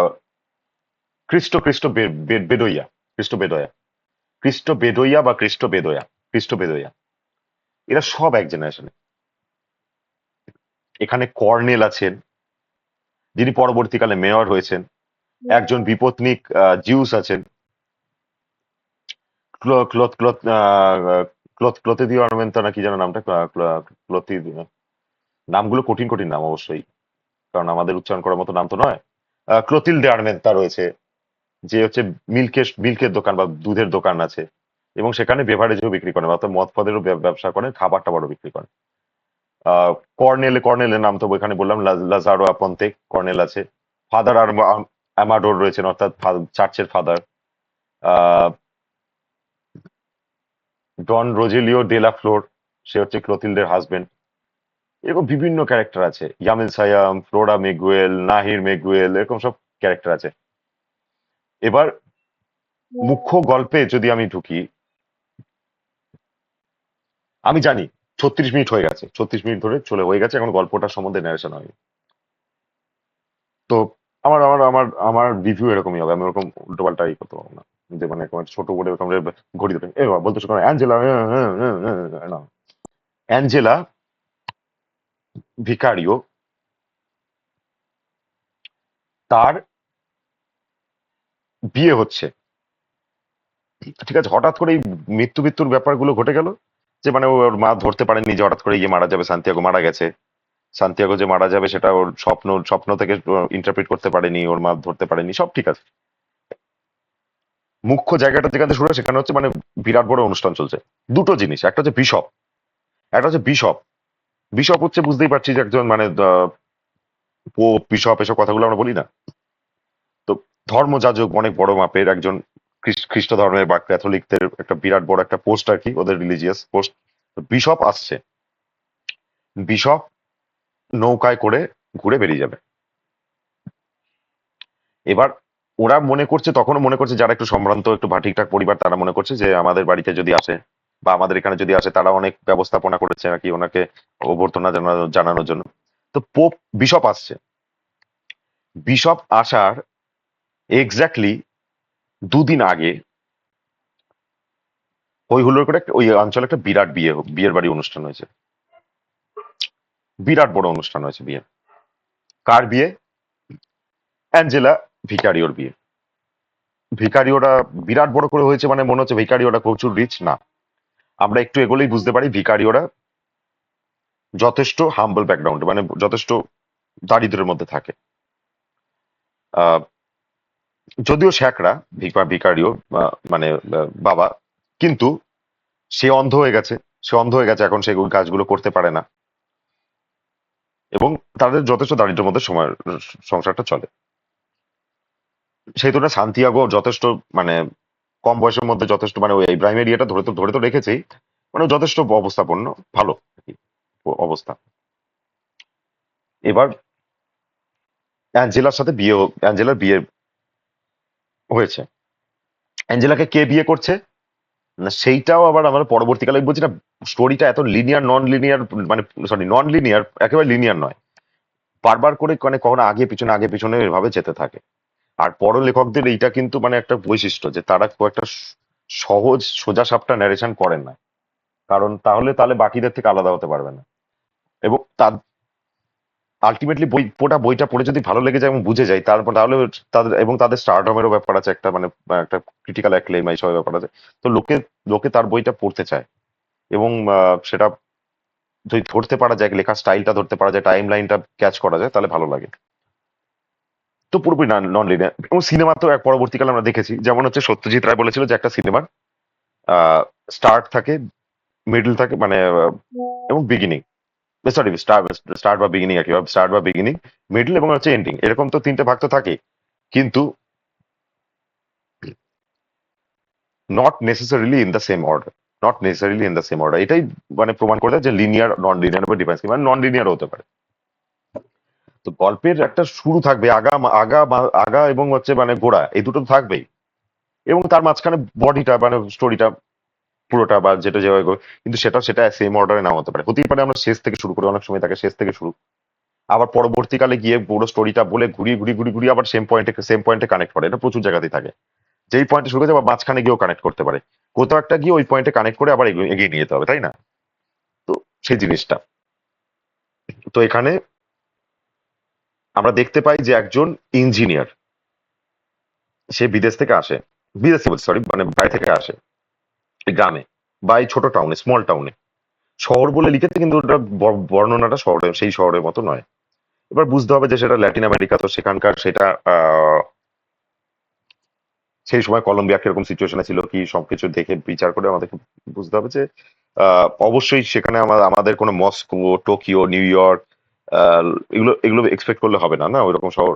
বেদইয়া, খ্রিস্ট বেদয়া, খ্রিস্ট বেদইয়া বা খ্রিস্ট বেদয়া, এরা সব এক জেনারেশনে। এখানে কর্নেল আছেন, যিনি পরবর্তীকালে মেয়র হয়েছেন। একজন বিপত্নিক জিউস আছেন, ক্লো- ক্লোথ ক্লোথ ক্লোথেদিও আর্মেন্তা না কি যেন নামটা, ক্লোথি, নামগুলো কঠিন কঠিন নাম অবশ্যই, কারণ আমাদের উচ্চারণ করার মতো নাম তো নয়। ক্লোতিল দে আর্মেন্তা রয়েছে, যে হচ্ছে মিল্কের দোকান বা দুধের দোকান আছে, এবং সেখানে বেভারেজও বিক্রি করেন, অর্থাৎ মদ ফদেরও ব্যবসা করেন, খাবার টাবারও বিক্রি করেন। কর্নেলের নাম তো এখানে বললাম, লাজারো আপন্তে কর্নেল আছে। ফাদার আর অ্যামাডোর রয়েছেন, অর্থাৎ চার্চের ফাদার। ডন রোজেলিও ডেলা ফ্লোর, সে হচ্ছে ক্লোতিলদের হাজবেন্ড। এরকম বিভিন্ন ক্যারেক্টার আছে, ইয়ামিল সায়াম, ফ্লোরা মেগুয়েল, নাহির মেগুয়েল, এরকম সব ক্যারেক্টার আছে। এবার মুখ্য গল্পে যদি আমি ঢুকি, আমি জানি 36 মিনিট হয়ে গেছে, 36 মিনিট ধরে হয়ে গেছে, এখন গল্পটার সম্বন্ধে ন্যারেশন হয়। তো আমার আমার আমার আমার রিভিউ এরকমই হবে, আমি ওরকম উল্টো পাল্টা করতে পারবো না, যে মানে এরকম একটা ছোট করে এরকম ঘড়ি ধরে বলতে শোনো অ্যাঞ্জেলা, না, অ্যাঞ্জেলা ভিকারিও, তার বিয়ে হচ্ছে, ঠিক আছে, হঠাৎ করে এই মৃত্যুর ব্যাপারগুলো ঘটে গেল, যে মানে ওর মা ধরতে পারেননি যে হঠাৎ করে ইয়ে মারা যাবে, সান্তিয়াগো মারা গেছে। সান্তিয়াগো যে মারা যাবে সেটা ওর স্বপ্ন থেকে ইন্টারপ্রিট করতে পারেনি, ওর মা ধরতে পারেনি, সব ঠিক আছে। মুখ্য জায়গাটা যেখানে শুরু হয় সেখানে হচ্ছে মানে বিরাট বড় অনুষ্ঠান চলছে। দুটো জিনিস, একটা হচ্ছে বিশপ, একটা হচ্ছে বিশপ। বিশপ হচ্ছে বুঝতেই পারছি যে একজন মানে পোপ বিশপ এসব কথাগুলো আমরা বলি না। তো ধর্মযাজক অনেক বড় মাপের একজন, খ্রিস্ট ধর্মের বা ক্যাথলিকদের একটা বিরাট বড় একটা পোস্ট আর কি, ওদের রিলিজিয়াস পোস্ট। বিশপ আসছে, বিশপ নৌকায় করে ঘুরে বেরিয়ে যাবে। এবার ওরা মনে করছে, তখনও মনে করছে যারা একটু সম্ভ্রান্ত একটু ঠিকঠাক পরিবার, তারা মনে করছে যে আমাদের বাড়িতে যদি আসে বা আমাদের এখানে যদি আসে, তারা অনেক ব্যবস্থাপনা করেছে নাকি ওনাকে অভ্যর্থনা জানানোর জন্য। তো পোপ বিশপ আসছে, বিশপ আসার এক্স্যাক্টলি 2 দিন আগে হই হুল্লোড় করে ওই অঞ্চলে একটা বিরাট বিয়ের বাড়ি অনুষ্ঠান হয়েছে, বিরাট বড় অনুষ্ঠান হয়েছে বিয়ে। কার বিয়ে? অ্যাঞ্জেলা ভিকারিওর বিয়ে। ভিকারিওরা বিরাট বড় করে হয়েছে, মানে মনে হচ্ছে ভিকারিওরা প্রচুর রিচ না। আমরা একটু এগোলেই বুঝতে পারি ভিকারিওরা যথেষ্ট হাম্বল ব্যাকগ্রাউন্ড, মানে যথেষ্ট দারিদ্র্যের মধ্যে থাকে। আহ, যদিও শ্যাকরা ভিকারিও, মানে বাবা, কিন্তু সে অন্ধ হয়ে গেছে, সে অন্ধ হয়ে গেছে, এখন সে ওই কাজগুলো করতে পারে না, এবং তাদের যথেষ্ট দারিদ্র্যের মধ্যে সময় সংসারটা চলে। সেই তুলনায় সান্তিয়াগো যথেষ্ট মানে কম বয়সের মধ্যে যথেষ্ট, মানে ওই ইব্রাহিমের ইয়েটা ধরে তো রেখেছেই, মানে যথেষ্ট অবস্থাপন্ন, ভালো আর কি অবস্থা। এবার অ্যাঞ্জেলার বিয়ে হয়েছে। অ্যাঞ্জেলাকে কে বিয়ে করছে না, সেইটাও আবার আমরা পরবর্তীকালে বলছি না, স্টোরিটা এত লিনিয়ার নন লিনিয়ার, মানে সরি নন লিনিয়ার, একেবারে লিনিয়ার নয়, বারবার করে মানে কখনো আগে পিছনে এভাবে যেতে থাকে। আর বড় লেখকদের এইটা কিন্তু মানে একটা বৈশিষ্ট্য, যে তারা খুব একটা সহজ সোজা সাপটা ন্যারেশন করেন না, কারণ তাহলে বাকিদের থেকে আলাদা হতে পারবে না। এবং আলটিমেটলি বইটা পড়ে যদি ভালো লেগে যায় এবং বুঝে যায়, তারপর তাহলে তাদের স্টারডমেরও ব্যাপার আছে, একটা মানে একটা ক্রিটিক্যাল অ্যাক্লেম এইসব ব্যাপার আছে। তো লোকে লোকে তার বইটা পড়তে চায়, এবং সেটা যদি ধরতে পারা যায়, লেখার স্টাইলটা ধরতে পারা যায়, টাইম লাইনটা ক্যাচ করা যায়, তাহলে ভালো লাগে। তো পুরোপুরি নন লিনিয়ার। এবং সিনেমা তো এক পরবর্তীকালে আমরা দেখেছি, যেমন হচ্ছে সত্যজিৎ রায় বলেছিল যে একটা সিনেমার স্টার্ট থাকে, মিডল থাকে, মানে এবং বিগিনিং, সরি, স্টার্ট বা বিগিনিং একই, স্টার্ট বা বিগিনিং, মিডল এবং হচ্ছে এন্ডিং, এরকম তো তিনটে ভাগ তো থাকে, কিন্তু not necessarily in the same order, not necessarily in the same order. এটাই মানে প্রমাণ করে দেয় যে লিনিয়ার নন লিনিয়ার উপর ডিপেন্ডস, মানে নন লিনিয়ার হতে পারে। তো গল্পের একটা শুরু থাকবে, আগা এবং হচ্ছে মানে গোড়া, এই দুটো তো থাকবেই, এবং তার মাঝখানে বডিটা মানে স্টোরিটা পুরোটা বা যেটা যেভাবে কিন্তু সেটা সেটা সেম অর্ডারে নাও হতে পারে, হতেই পারে আমরা শেষ থেকে শুরু করি, অনেক সময় তাকে শেষ থেকে শুরু, আবার পরবর্তীকালে গিয়ে পুরো স্টোরিটা বলে ঘুরিয়ে আবার সেম পয়েন্টে কানেক্ট করে, এটা প্রচুর জায়গাতেই থাকে, যেই পয়েন্টে শুরু করেছে আবার মাঝখানে গিয়েও কানেক্ট করতে পারে, কোথাও একটা গিয়ে ওই পয়েন্টে কানেক্ট করে আবার এগিয়ে নিয়ে যেতে হবে, তাই না? তো সেই জিনিসটা, তো এখানে আমরা দেখতে পাই যে একজন ইঞ্জিনিয়ার, সে বিদেশ থেকে আসে, বিদেশে বলছি সরি, মানে বাইরে থেকে আসে এই গ্রামে বা এই ছোট টাউনে, স্মল টাউনে, শহর বলে লিখেছে কিন্তু ওটা বর্ণনাটা শহরে সেই শহরের মতো নয়। এবার বুঝতে হবে যে সেটা ল্যাটিন আমেরিকা, তো সেখানকার সেটা সেই সময় কলম্বিয়া কিরকম সিচুয়েশনে ছিল কি সবকিছু দেখে বিচার করে আমাদেরকে বুঝতে হবে যে অবশ্যই সেখানে আমাদের কোনো মস্কো, টোকিও, নিউ ইয়র্ক, আহ, এগুলো এগুলো এক্সপেক্ট করলে হবে না, না ওইরকম শহর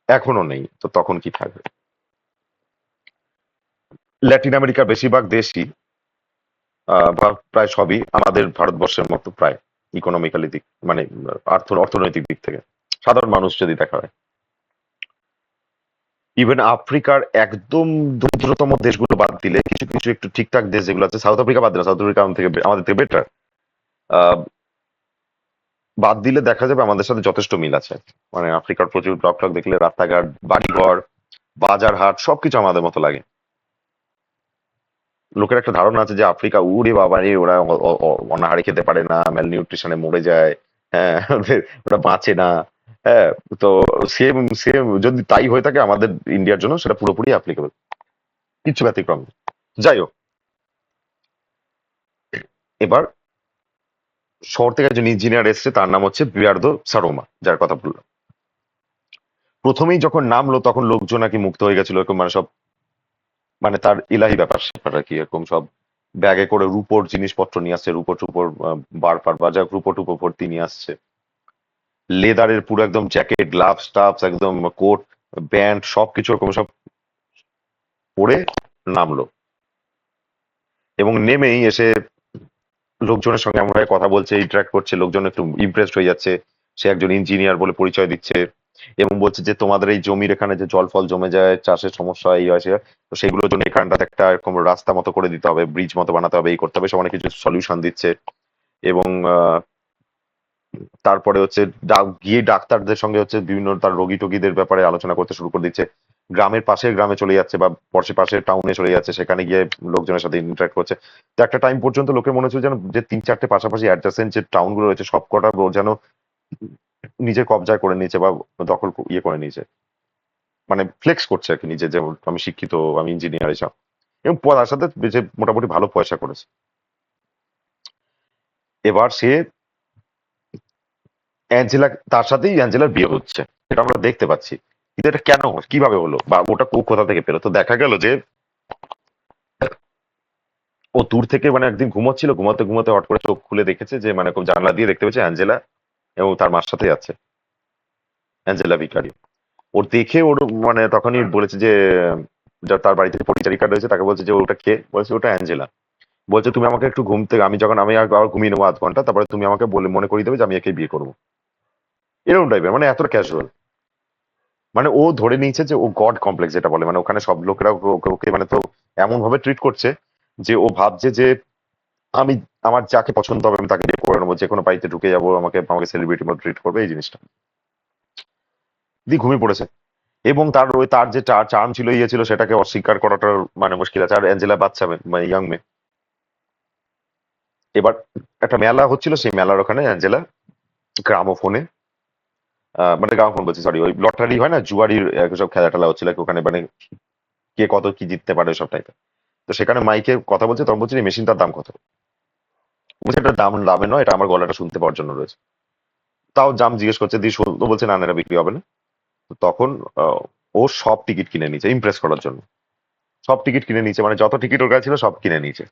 এখনো নেই, তো তখন কি থাকবে? ল্যাটিন আমেরিকার বেশিরভাগ দেশই বা প্রায় সবই আমাদের ভারতবর্ষের মতো প্রায় ইকোনমিক্যালি দিক, মানে অর্থনৈতিক দিক থেকে, সাধারণ মানুষ যদি দেখা হয়, ইভেন আফ্রিকার একদম দরিদ্রতম দেশগুলো বাদ দিলে কিছু কিছু একটু ঠিকঠাক দেশ যেগুলো আছে, সাউথ আফ্রিকা বাদ দিলে, সাউথ আফ্রিকা আমাদের থেকে বেটার, বাদ দিলে দেখা যাবে আমাদের সাথে যথেষ্ট মিল আছে। মানে আফ্রিকার প্রচুর ব্লক টক দেখলে রাস্তাঘাট, বাড়িঘর, বাজার হাট সবকিছু আমাদের মতো লাগে। লোকের একটা ধারণা আছে যে আফ্রিকা উড়ে বাবা রে, ওরা অনাহারে খেতে পারে না, ম্যাল নিউট্রিশনে মরে যায়, হ্যাঁ, ওরা বাঁচে না, হ্যাঁ। তো সেম সেম যদি তাই হয়ে থাকে আমাদের ইন্ডিয়ার জন্য সেটা পুরোপুরি অ্যাপ্লিকেবল, কিছু ব্যতিক্রম নেই। যাই হোক, এবার শহর থেকে একজন ইঞ্জিনিয়ার এসছে, তার নাম হচ্ছে বিয়ার্দো সারোমা, যার কথা বললাম। প্রথমেই যখন নামলো তখন লোকজন নাকি মুক্ত হয়ে গেছিল, এরকম মানে সব, মানে তার ইলাহি ব্যাপার স্যাপার আর কি, এরকম সব ব্যাগে করে রুপোর জিনিসপত্র নিয়ে আসছে, রুপোর টুপোর বার ফার বা যাক রুপো টুপো ভর্তি নিয়ে আসছে, লেদারের পুরো একদম জ্যাকেট, গ্লাভস টাভস, একদম কোট, ব্যান্ড সবকিছু এরকম সব পরে নামলো, এবং নেমেই এসে লোকজনের সঙ্গে এমন ভাবে কথা বলছে, ইন্টারাক্ট করছে, লোকজন একটু ইমপ্রেসড হয়ে যাচ্ছে, সে একজন ইঞ্জিনিয়ার বলে পরিচয় দিচ্ছে, এবং বলছে যে তোমাদের এই জমির এখানে যে জল ফল জমে যায়, চাষের সমস্যা এই হয় সে হয়, তো সেগুলোর জন্য এখানটাতে একটা এরকম রাস্তা মতো করে দিতে হবে, ব্রিজ মতো বানাতে হবে, এই করতে হবে, সে অনেক কিছু সলিউশন দিচ্ছে। এবং তারপরে হচ্ছে গিয়ে ডাক্তারদের সঙ্গে হচ্ছে বিভিন্ন তার রোগী টোগীদের ব্যাপারে আলোচনা করতে শুরু করে দিচ্ছে, গ্রামের পাশের গ্রামে চলে যাচ্ছে বা পাশের টাউনে চলে যাচ্ছে, সেখানে গিয়ে লোকজনের সাথে ইন্টারাক্ট করছে। তো একটা টাইম পর্যন্ত লোকের মনে হচ্ছিল যেন যে তিন চারটে পাশাপাশি অ্যাডজাসেন্ট যে টাউন গুলো রয়েছে সব কটা ও যেন নিজের কবজায় করে নিয়েছে বা দখল ইয়ে করে নিয়েছে, মানে ফ্লেক্স করছে আর কি নিজে, যে আমি শিক্ষিত, আমি ইঞ্জিনিয়ার এসব, এবং তার সাথে যে মোটামুটি ভালো পয়সা করেছে। এবার সে অ্যাঞ্জেলা, তার সাথেই অ্যাঞ্জেলার বিয়ে হচ্ছে, এটা আমরা দেখতে পাচ্ছি, কিন্তু এটা কেন কিভাবে হলো বা ওটা কোথা থেকে পেলো? তো দেখা গেল যে ও দূর থেকে মানে একদিন ঘুমোচ্ছিল, ঘুমাতে ঘুমাতে হট করে চোখ খুলে দেখেছে যে মানে খুব জানলা দিয়ে দেখতে পেয়েছে অ্যাঞ্জেলা এবং তার মার সাথে আছে, অ্যাঞ্জেলা ভিকারি। ওর দেখে ওর মানে তখনই বলেছে যে তার বাড়িতে পরিচারিকা রয়েছে, তাকে বলছে যে ওটা কে, বলছে ওটা অ্যাঞ্জেলা। বলছে তুমি আমাকে একটু ঘুম থেকে, আমি আবার ঘুমিয়ে নেবো 0.5 ঘন্টা, তারপরে তুমি আমাকে বলে মনে করিয়ে দেবে যে আমি একে বিয়ে করবো, এরকম টাইপের, মানে এতটা ক্যাজুয়াল। মানে ও ধরে নিয়েছে যে ও গড কমপ্লেক্স যেটা বলে, মানে ওখানে সব লোকেরা ওকে মানে তো এমন ভাবে ট্রিট করছে যে ও ভাবছে যে আমি আমার যাকে পছন্দ হবে আমি তাকে বিয়ে করে নেবো, যে কোনো বাড়িতে ঢুকে যাবো, আমাকে আমাকে সেলিব্রিটি মতো ট্রিট করবে, এই জিনিসটা দিয়ে ঘুমিয়ে পড়েছে। এবং তার যে চার্ম ছিল ইয়ে ছিল সেটাকে অস্বীকার করাটা মানে মুশকিল আছে। আর অ্যাঞ্জেলা বাচ্চা মেয়ে, মানে ইয়াং মেয়ে। এবার একটা মেলা হচ্ছিল, সেই মেলার ওখানে অ্যাঞ্জেলা গ্রামোফোনে, মানে গ্রামোফোন বলছি সরি, ওই লটারি হয় না, জুয়ারির সব খেলা টেলা হচ্ছিল ওখানে, মানে কে কত কি জিততে পারে সব টাইপের। তো সেখানে মাইকে কথা বলছে, তখন বলছে এই মেশিনটার দাম কত। বলছে এটা দামে নয়, এটা আমার গলাটা শুনতে পাওয়ার জন্য রয়েছে। তাও জাম জিজ্ঞেস করছে, দিয়ে তো বলছে না না, এটা বিক্রি হবে না। তো তখন ও সব টিকিট কিনে নিয়েছে ইমপ্রেস করার জন্য। সব টিকিট কিনে নিয়েছে, মানে যত টিকিট ওর কাছে ছিল সব কিনে নিয়েছে।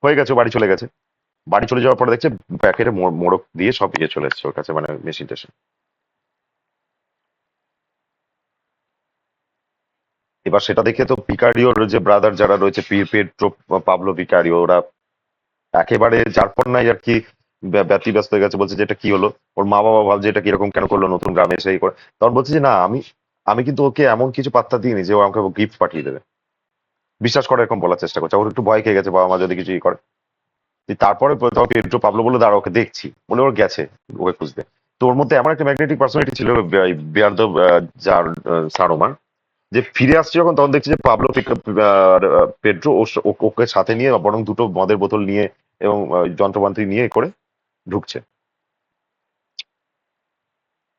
হয়ে গেছে, ও বাড়ি চলে গেছে। বাড়ি চলে যাওয়ার পরে দেখছে প্যাকেটে মোড়ক দিয়ে সব ইয়ে চলে এসছে ওর কাছে, মানে মেশিন টেশিন। এবার সেটা দেখে তো ভিকারিওর যে ব্রাদার যারা রয়েছে, পেট্রো, পাবলো ভিকারিও, ওরা একেবারে যারপর নাই আর কি ব্যতিব্যস্ত হয়ে গেছে। বলছে যে এটা কি হলো, ওর মা বাবা ভাবছে এটা কিরকম কেন করলো নতুন গ্রামে এসে এই করে। তখন বলছে যে না, আমি আমি কিন্তু ওকে এমন কিছু পাত্তা দিইনি যে ও আমাকে গিফট পাঠিয়ে দেবে। বিশ্বাস করে এরকম বলার চেষ্টা করছে, ওর একটু ভয় খেয়ে গেছে বাবা মা যদি কিছু ই করে। তারপরে তখন পেড্রো পাবলো বলে দাঁড়া ওকে দেখছি বলে ওর গেছে ওকে খুঁজতে। তো ওর মধ্যে এমন একটা ম্যাগনেটিক পার্সোনালিটি ছিল বেয়ার্দো, যার সারোমার, যে ফিরে আসছে যখন, তখন দেখছি যে পাবলো পেড্রো ওকে সাথে নিয়ে বরং দুটো মদের বোতল নিয়ে এবং যন্ত্রপাতি নিয়ে করে ঢুকছে।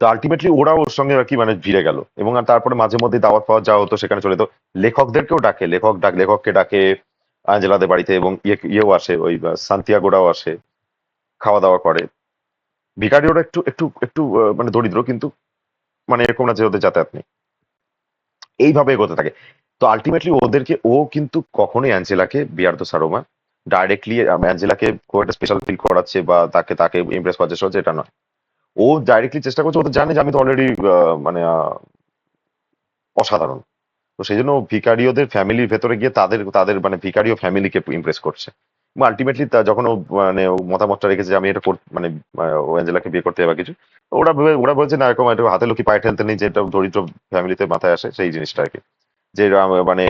তো আলটিমেটলি ওরা ওর সঙ্গে আর কি মানে ভিড়ে গেল, এবং আর তারপরে মাঝে মধ্যে দাওয়াত পাওয়া যাওয়া হতো, সেখানে চলে তো। লেখকদেরকেও ডাকে, লেখককে ডাকে আঞ্জেলাদের বাড়িতে, এবং ইয়েও আসে, ওই সান্তিয়াগোরাও আসে, খাওয়া দাওয়া করে। ভিকারিওরা একটু একটু একটু মানে দরিদ্র, কিন্তু মানে এরকম না যে ওদের যাতায়াত নেই। এইভাবে এগোতে থাকে। তো আলটিমেটলি ওদেরকে, ও কিন্তু কখনোই অ্যাঞ্জেলাকে, বিয়ার্দো সারোমা ডাইরেক্টলি অ্যাঞ্জেলাকে খুব একটা স্পেশাল ফিল করাচ্ছে বা তাকে তাকে ইমপ্রেস করার চেষ্টা হচ্ছে, এটা নয়। ও ডাইরেক্টলি চেষ্টা করছে, ও তো জানে যে আমি তো অলরেডি মানে অসাধারণ। তো সেই জন্য ভিকারিওদের ফ্যামিলির ভেতরে গিয়ে তাদের তাদের মানে ভিকারিও ফ্যামিলিকে ইমপ্রেস করছে। এবং আলটিমেটলি যখন ও মানে ও মতামতটা রেখেছে যে আমি এটা মানে ও অ্যাঞ্জেলাকে বিয়ে করতে হবে বা কিছু, ওরা বলছে না এরকম একটা হাতে লক্ষ্মী পায়ে ঠেলতে নেই, যে এটা দরিদ্র ফ্যামিলিতে মাথায় আসে সেই জিনিসটা আর কি। যে মানে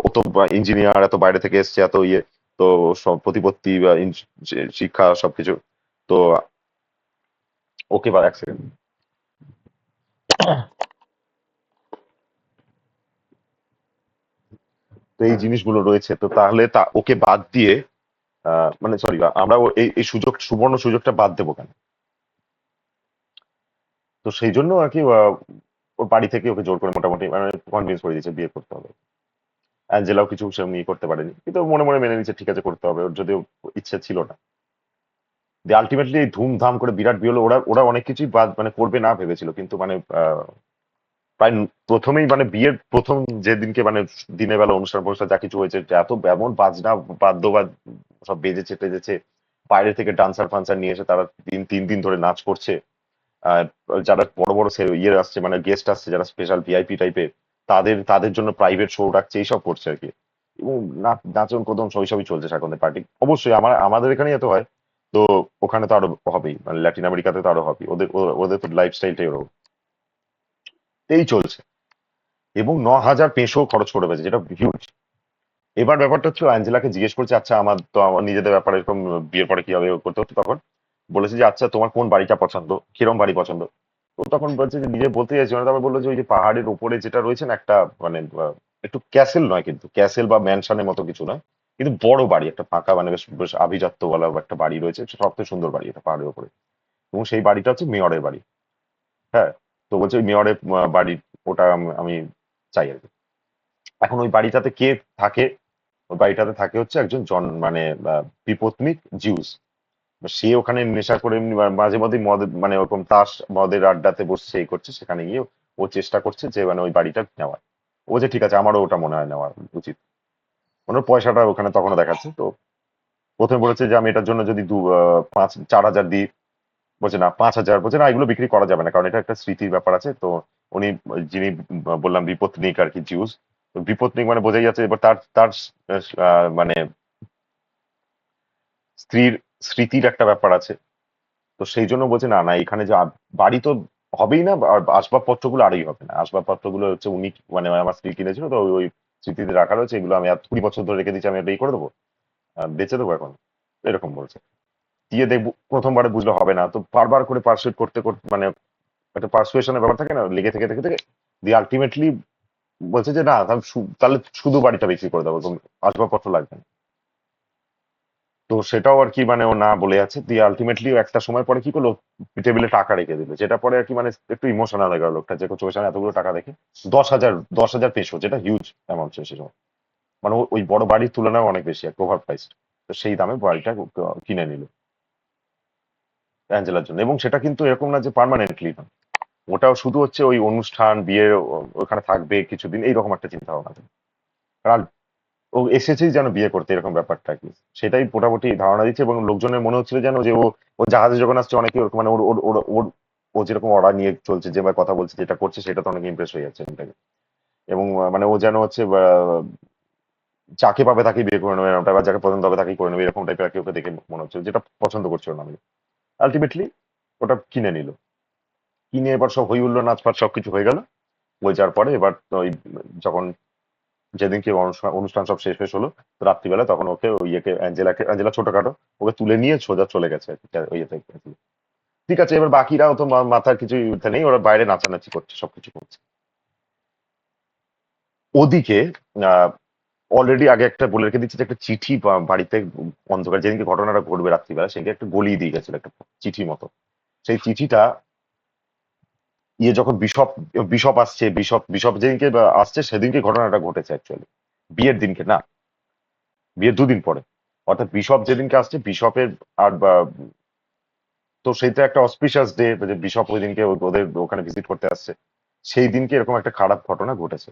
ও তো ইঞ্জিনিয়ার, এত বাইরে থেকে এসছে, এত ইয়ে, তো সব প্রতিপত্তি বা শিক্ষা সবকিছু। তো ওকে, বা এক সেকেন্ড। তো এই জিনিসগুলো রয়েছে, তো তাহলে ওকে বাদ দিয়ে মানে সরি, আমরা এই সুযোগ, সুবর্ণ সুযোগটা বাদ দেবো কেন? তো সেই জন্য আর কি ওর বাড়ি থেকে ওকে জোর করে মোটামুটি মানে কনভিন্স করে দিয়েছে বিয়ে করতে হবে। অ্যাঞ্জেলাও কিছু সেরকম ইয়ে করতে পারেনি, কিন্তু ও মনে মনে মেনে নিচ্ছে ঠিক আছে করতে হবে, ওর যদিও ইচ্ছে ছিল না। দিয়ে আলটিমেটলি ধুমধাম করে বিরাট বিয়ে হলো। ওরা ওরা অনেক কিছুই বাদ মানে করবে না ভেবেছিল, কিন্তু মানে প্রায় প্রথমেই মানে বিয়ের প্রথম যেদিনকে মানে দিনের বেলা অনুষ্ঠান ফনুষ্ঠান যা কিছু হয়েছে, যে এত এমন বাজনা বাদ্য বা সব বেজেছে টেজেছে, বাইরে থেকে ডান্সার ফান্সার নিয়ে এসে তারা 3 দিন ধরে নাচ করছে। আহ, যারা বড় বড় ইয়ে আসছে, মানে গেস্ট আসছে যারা স্পেশাল ভিআইপি টাইপের, তাদের তাদের জন্য প্রাইভেট শো রাখছে, এইসব করছে আর কি। এবং নাচন কোদন সবই চলছে সাকনের পার্টি। অবশ্যই আমাদের এখানেই এত হয়, তো ওখানে তো আরো হবেই, মানে ল্যাটিন আমেরিকাতে তো আরো হবে, ওদের তো লাইফস্টাইলটাই ওরকম। এই চলছে। এবং 9,000 পেসো খরচ করে ফেলেছে, যেটা হিউজ। এবার ব্যাপারটা হচ্ছে, অ্যাঞ্জেলাকে জিজ্ঞেস করছে আচ্ছা আমার তো আমার নিজেদের ব্যাপারে এরকম বিয়ের পরে কিভাবে করতে হতো, তখন বলেছে যে আচ্ছা তোমার কোন বাড়িটা পছন্দ, কিরম বাড়ি পছন্দ। তো তখন বলছে যে নিজে বলতে চাইছি, মানে তারপর বললো যে ওই যে পাহাড়ের উপরে যেটা রয়েছে না একটা, মানে একটু ক্যাসেল নয়, কিন্তু ক্যাসেল বা ম্যানশনের মতো কিছু নয়, কিন্তু বড় বাড়ি একটা ফাঁকা, মানে বেশ বেশ আভিজাত্য বলা একটা বাড়ি রয়েছে, সবচেয়ে সুন্দর বাড়ি এটা পাহাড়ের উপরে। এবং সেই বাড়িটা হচ্ছে মেয়রের বাড়ি। হ্যাঁ। তো বলছে ওই মেয়রের বাড়ি, ওটা আমি চাই আর কি। এখন ওই বাড়িটাতে কে থাকে? ওই বাড়িটাতে থাকে হচ্ছে একজন মানে বিপত্নিক জিউস। সে ওখানে নেশা করে এমনি মাঝে মধ্যে মদ, মানে ওরকম তাস মদের আড্ডাতে বসছে, এই করছে, সেখানে গিয়ে ও চেষ্টা করছে যে মানে ওই বাড়িটা নেওয়ার। ও যে ঠিক আছে, আমারও ওটা মনে হয় নেওয়া উচিত। ওনার পয়সাটা ওখানে তখনও দেখাচ্ছে তো। প্রথমে বলেছে যে আমি এটার জন্য যদি 4,000 দিই। বলছে না 5,000, বলছে না এগুলো বিক্রি করা যাবে না, কারণ এটা একটা স্মৃতির ব্যাপার আছে তো। উনি যিনি বললাম বিপত্নিক আর কি, জিউস। তো বিপত্নিক মানে বোঝাই যাচ্ছে, এবার তার তার মানে স্ত্রীর স্মৃতির একটা ব্যাপার আছে। তো সেই জন্য বলছে না না, এখানে যে বাড়ি তো হবেই না, আর আসবাবপত্রগুলো আরই হবে না। আসবাবপত্রগুলো হচ্ছে উনি মানে আমার স্ত্রী কিনেছিল, তো ওই ওই স্মৃতিতে রাখা রয়েছে, এগুলো আমি আর 20 বছর ধরে রেখে দিচ্ছি, আমি এটা করে দেবো, বেঁচে দেবো এখন। এরকম বলছে। দিয়ে দেখবো প্রথমবারে বুঝলে হবে না, তো বারবার করে পার্সুয়েট করতে করতে মানে একটা পার্সুয়েশনের ব্যাপার থাকে না, লেগে থেকে থেকে থেকে দিয়ে আলটিমেটলি বলছে যে না তাহলে শুধু বাড়িটা বিক্রি করে দেবো, আসবাবপত্র লাগবে না। তো সেটাও আর কি মানে ও না বলে আছে, দিয়ে আলটিমেটলি একটা সময় পরে কি করলো, টেবিলে টাকা রেখে দিল, যেটা পরে আর কি মানে একটু ইমোশনাল হয়ে গেল লোকটা, যে চোখের সামনে এতগুলো টাকা দেখে। 10,000 পেশো, যেটা হিউজ অ্যামাউন্ট সে সময়। মানে ওই বড় বাড়ির তুলনায় অনেক বেশি, একটা ওভার প্রাইসড। সেই দামে বাড়িটা কিনে নিল অ্যাঞ্জেলার জন্য, এবং সেটা কিন্তু এরকম না যে পার্মানেন্টলি না, ওটাও শুধু হচ্ছে ওই অনুষ্ঠান বিয়ে ওখানে থাকবে কিছুদিন এইরকম একটা চিন্তা ভাবনা। কারণ ও এসেছেই যেন বিয়ে করতে এরকম ব্যাপারটা কি, সেটাই মোটামুটি ধারণা দিচ্ছে, এবং লোকজনের মনে হচ্ছিল যেন যে ও ও জাহাজে যখন আসছে অনেকে ওরকম মানে ওর ওর ওর ওর ও যেরকম অর্ডার নিয়ে চলছে, যেভাবে কথা বলছে, যেটা করছে, সেটা তো অনেক ইমপ্রেস হয়ে যাচ্ছে এটাকে। এবং মানে ও যেন হচ্ছে যাকে পাবে তাকেই বিয়ে করে নেবে এরকমটা, বা যাকে পছন্দ হবে তাকেই করে নেবে এরকম টাইপের আর কি ওকে দেখে মনে হচ্ছে, যেটা পছন্দ করছিল না আমি। আলটিমেটলি ওটা কিনে নিল, কিনে এবার সব হই হুল্লোড় নাচপাট সবকিছু হয়ে গেল। হয়ে যাওয়ার পরে এবার তো ওই যখন যেদিনকে অনুষ্ঠান অনুষ্ঠান সব শেষ শেষ হলো, তো রাত্রিবেলা তখন ওকে ওই ইয়েকে অ্যাঞ্জেলা ছোটখাটো ওকে তুলে নিয়ে সোজা চলে গেছে আর কি, ওই ইয়েতে আর কি। ঠিক আছে, এবার বাকিরাও তো মাথার কিছু ইয়ে নেই, ওরা বাইরে নাচানাচি করছে সবকিছু করছে। ওদিকে অলরেডি আগে একটা বলে রেখে দিচ্ছে যে একটা চিঠি বাড়িতে অন্ধকার যেদিনকে ঘটনাটা ঘটবে রাত্রিবেলা সেদিকে একটা গলিয়ে দিয়ে গেছিল একটা চিঠি মতো। সেই চিঠিটা ইয়ে যখন বিশপ বিশপ আসছে, বিশপ বিশপ যেদিনকে আসছে সেদিনকে ঘটনাটা ঘটেছে অ্যাকচুয়ালি, বিয়ের দিনকে না, বিয়ের দুদিন পরে। অর্থাৎ বিশপ যেদিনকে আসছে বিশপের আর তো সেইটা একটা অসপিশিয়াস ডে, যে বিশপ ওই দিনকে ওদের ওখানে ভিজিট করতে আসছে, সেই দিনকে এরকম একটা খারাপ ঘটনা ঘটেছে।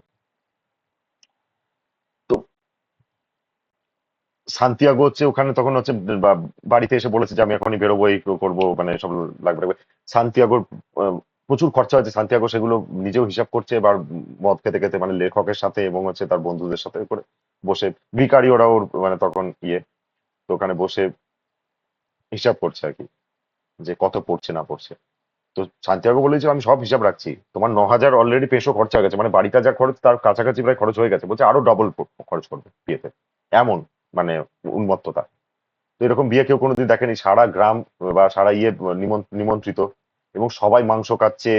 তো সান্তিয়াগো হচ্ছে ওখানে তখন হচ্ছে বাড়িতে এসে বলেছে যে আমি এখনই বেরোবো, এই করবো, মানে সব লাগবে লাগবে। সান্তিয়াগোর প্রচুর খরচা হয়েছে, সান্তিয়াগো সেগুলো নিজেও হিসাব করছে, এবার মদ খেতে খেতে মানে লেখকের সাথে এবং হচ্ছে তার বন্ধুদের সাথে করে বসে, ভিকারি ওরা ওর মানে তখন ইয়ে, তো ওখানে বসে হিসাব করছে আর কি, যে কত পড়ছে না পড়ছে। তো সান্তিয়াগো বলেছে আমি সব হিসাব রাখছি, তোমার 9,000 অলরেডি পেশো খরচা হয়ে গেছে, মানে বাড়িটা যা খরচ তার কাছাকাছি প্রায় খরচ হয়ে গেছে, বলছে আরো ডবল খরচ করবে বিয়েতে, এমন মানে উন্মত্ততা। তো এরকম বিয়ে কেউ কোনোদিন দেখেনি, সারা গ্রাম বা সারা ইয়ে নিমন্ত্রিত, এবং সবাই মাংস খাচ্ছে,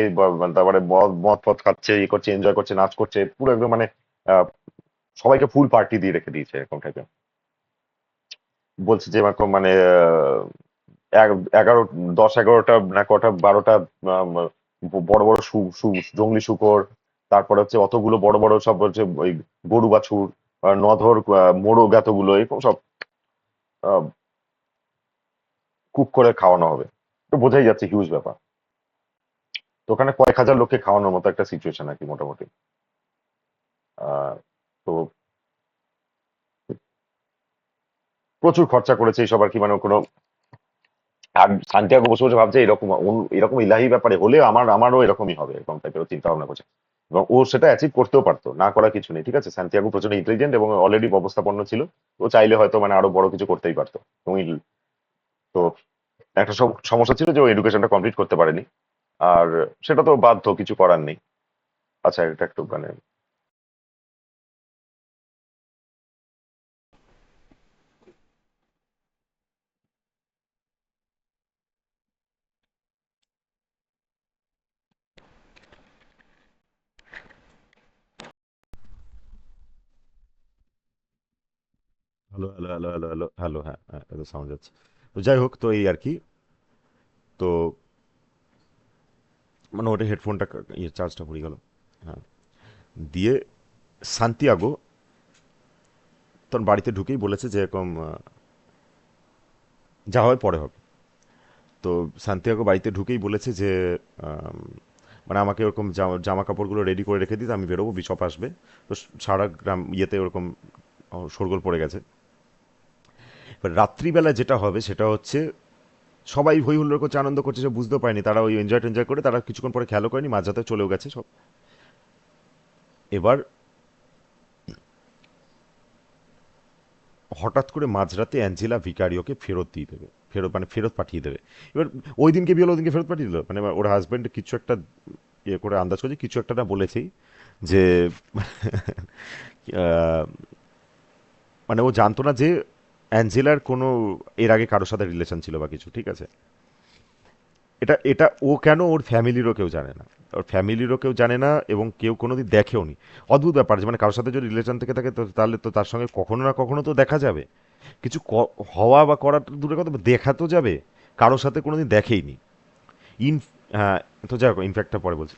তারপরে মদ মদ ফদ খাচ্ছে, ইয়ে করছে, এনজয় করছে, নাচ করছে, পুরো একদম মানে আহ, সবাইকে ফুল পার্টি দিয়ে রেখে দিয়েছে এরকম টাইপের। বলছে যে এরকম মানে 11 10 11টা না কটা 12টা বড় বড় জংলি শূকর, তারপরে হচ্ছে অতগুলো বড় বড় সব হচ্ছে ওই গরু বাছুর, নধর মোরগ, এতগুলো এরকম সব কুক করে খাওয়ানো হবে। তো বোঝাই যাচ্ছে হিউজ ব্যাপার। তো ওখানে কয়েক হাজার লোককে খাওয়ানোর মতো একটা সিচুয়েশন আর কি মোটামুটি। আহ, তো প্রচুর খরচা করেছে এইসব আর কি, মানে কোনো আর সান্তিয়াগো বসে বসে ভাবছে এরকম এরকম ইলাহি ব্যাপারে হলে আমারও এরকমই হবে, এরকম টাইপের চিন্তা ভাবনা করছে। এবং ও সেটা অ্যাচিভ করতেও পারতো, না করার কিছু নেই, ঠিক আছে, সান্তিয়াগো প্রচন্ড ইন্টেলিজেন্ট এবং অলরেডি ব্যবস্থাপন্ন ছিল, ও চাইলে হয়তো মানে আরো বড় কিছু করতেই পারতো। এবং তো একটা সমস্যা ছিল যে ও এডুকেশনটা কমপ্লিট করতে পারেনি, আর সেটা তো বাধ্য, কিছু করার নেই। আচ্ছা, এটা একটু মানে hello hello hello hello hello hello, হ্যাঁ হ্যাঁ সাউন্ড যাচ্ছে। তো যাই হোক, তো এই আর কি। তো মানে ওটা হেডফোনটা ইয়ে চার্জটা পড়ে গেল। হ্যাঁ, দিয়ে সান্তিয়াগো তখন বাড়িতে ঢুকেই বলেছে যে এরকম যা হয় পরে হবে। তো সান্তিয়াগো বাড়িতে ঢুকেই বলেছে যে আম, মানে আমাকে ওরকম জামা কাপড়গুলো রেডি করে রেখে দিতে, আমি বেরোবো, বিশপ আসবে। তো সারা গ্রাম ইয়েতে ওরকম শোরগোল পড়ে গেছে। এবার রাত্রিবেলা যেটা হবে সেটা হচ্ছে সবাই হই হুল্লোড় করছে, আনন্দ করছে, সব বুঝতেও পারেনি, তারা ওই এনজয় টেনজয় করে তারা কিছুক্ষণ পরে খেয়ালও করেনি, মাঝরাতে চলেও গেছে সব। এবার হঠাৎ করে মাঝরাতে অ্যাঞ্জেলা ভিকারিওকে ফেরত দিয়ে দেবে, ফেরত মানে ফেরত পাঠিয়ে দেবে। এবার ওই দিনকে বিয়ে হলো, ওই দিনকে ফেরত পাঠিয়ে দিল, মানে ওর হাজব্যান্ড কিছু একটা ইয়ে করে আন্দাজ করছে, কিছু একটা না বলেছেই যে আহ, মানে ও জানতো না যে অ্যাঞ্জেলার কোনো এর আগে কারোর সাথে রিলেশন ছিল বা কিছু, ঠিক আছে। এটা এটা ও কেন, ওর ফ্যামিলিরও কেউ জানে না, ওর ফ্যামিলিরও কেউ জানে না, এবং কেউ কোনোদিন দেখেও নি। অদ্ভুত ব্যাপার যে মানে কারোর সাথে যদি রিলেশন থেকে থাকে তো তাহলে তো তার সঙ্গে কখনো না কখনো তো দেখা যাবে, কিছু হওয়া বা করার দূরে কথা, দেখা তো যাবে, কারোর সাথে কোনোদিন দেখেইনি। ইন হ্যাঁ, তো যাই হোক, ইনফ্যাক্টটা পরে বলছি।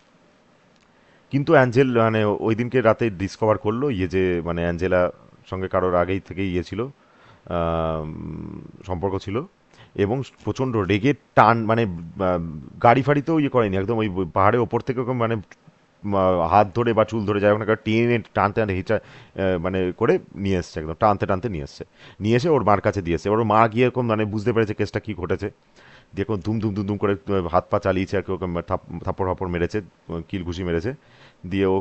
কিন্তু অ্যাঞ্জেল মানে ওই দিনকে রাতে ডিসকভার করলো ইয়ে যে মানে অ্যাঞ্জেলা সঙ্গে কারোর আগেই থেকে ইয়ে ছিল, সম্পর্ক ছিল, এবং প্রচণ্ড রেগে টান মানে গাড়ি ফাড়িতেও ইয়ে করেনি, একদম ওই পাহাড়ের ওপর থেকে ওরকম মানে হাত ধরে বা চুল ধরে যায় ওখানে টেনে টানতে টানতে হিচা মানে করে নিয়ে এসছে, একদম টানতে টানতে নিয়ে এসছে, নিয়ে এসে ওর মার কাছে দিয়েছে। ওর মা গিয়ে এরকম মানে বুঝতে পেরেছে কেসটা কী ঘটেছে, দিয়ে এরকম দুম দুম দুম দুম করে হাত পা চালিয়েছে আর কি, ওকে থাপ্পড় ফাপড় মেরেছে, কিল ঘুষি মেরেছে, দিয়ে ও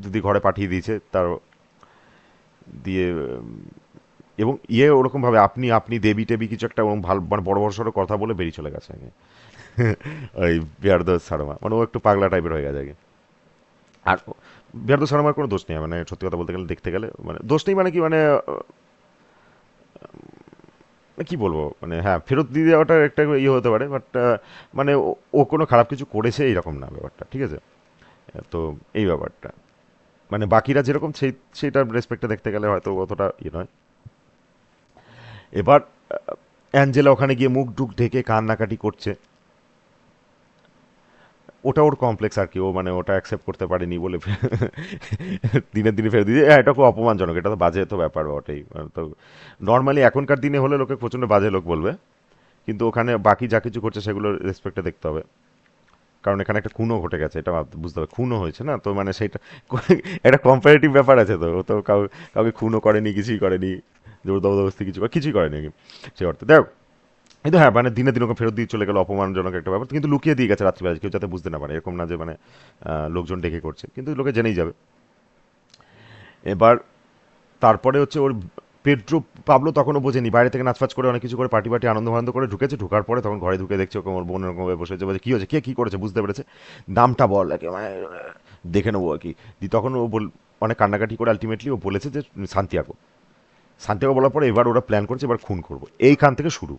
দিদি ঘরে পাঠিয়ে দিয়েছে তার, দিয়ে এবং ইয়ে ওরকমভাবে আপনি আপনি দেবী টেবি কিছু একটা ওরকম ভালো মানে বড় বড় সড়ো কথা বলে বেরিয়ে চলে গেছে আগে। ওই বিহারদোস সারমা মানে ও একটু পাগলা টাইপের হয়ে গেছে আগে। আর বিহারদোস সারমার কোনো দোষ নেই, মানে সত্যি কথা বলতে গেলে দেখতে গেলে মানে দোষ নেই মানে কি মানে কি বলবো মানে হ্যাঁ ফেরত দিয়ে দেওয়াটা একটা ইয়ে হতে পারে, বাট মানে ও কোনো খারাপ কিছু করেছে এইরকম না ব্যাপারটা, ঠিক আছে? তো এই ব্যাপারটা মানে বাকিরা যেরকম সেইটার রেসপেক্টে দেখতে গেলে হয়তো অতটা ইয়ে নয়। এবার অ্যাঞ্জেলা ওখানে গিয়ে মুখ টুক ঢেকে কান্নাকাটি করছে, ওটা ওর কমপ্লেক্স আর কি, ও মানে ওটা অ্যাকসেপ্ট করতে পারেনি বলে দিনের দিনে ফেরত দিয়ে এটা খুব অপমানজনক, এটা তো বাজে তো ব্যাপার ওটাই তো। নর্মালি এখনকার দিনে হলে লোকে প্রচণ্ড বাজে লোক বলবে, কিন্তু ওখানে বাকি যা কিছু করছে সেগুলো রেসপেক্টে দেখতে হবে, কারণ এখানে একটা খুনও ঘটে গেছে, এটা বুঝতে হবে, খুনও হয়েছে না তো মানে সেইটা একটা কম্পারেটিভ ব্যাপার আছে, তো ও তো কাউকে খুনও করেনি, কিছুই করেনি, জোর জবরদস্তি কিছুই করেনি সে অর্থে দেখো। কিন্তু হ্যাঁ মানে দিনে দিন ওকে ফেরত দিয়ে চলে গেল, অপমানজনক একটা ব্যাপার, কিন্তু লুকিয়ে দিয়ে গেছে রাত্রিবেলা, কেউ যাতে বুঝতে না পারে, এরকম না যে মানে লোকজন ডেকে করছে, কিন্তু লোকে জেনেই যাবে। এবার তারপরে হচ্ছে ওর পেড্রো পাবলো তখনও বোঝেনি, বাইরে থেকে নাচফাচ করে অনেক কিছু করে পার্টি পার্টি আনন্দ করে ঢুকেছে, ঢোকার পরে তখন ঘরে ঢুকে দেখছে ওকে ওর বোন এরকম ভাবে বসেছে, বলছে কী হয়েছে, কে কী করেছে বুঝতে পেরেছে, নামটা বল একে মানে দেখে নেবো আর কি। দি তখন ও অনেক কান্নাকাটি করে আলটিমেটলি ও বলেছে যে সান্তিয়াগো। সান্তিয়াগো বলার পরে এবার ওরা প্ল্যান করছে এবার খুন করবো, এইখান থেকে শুরু,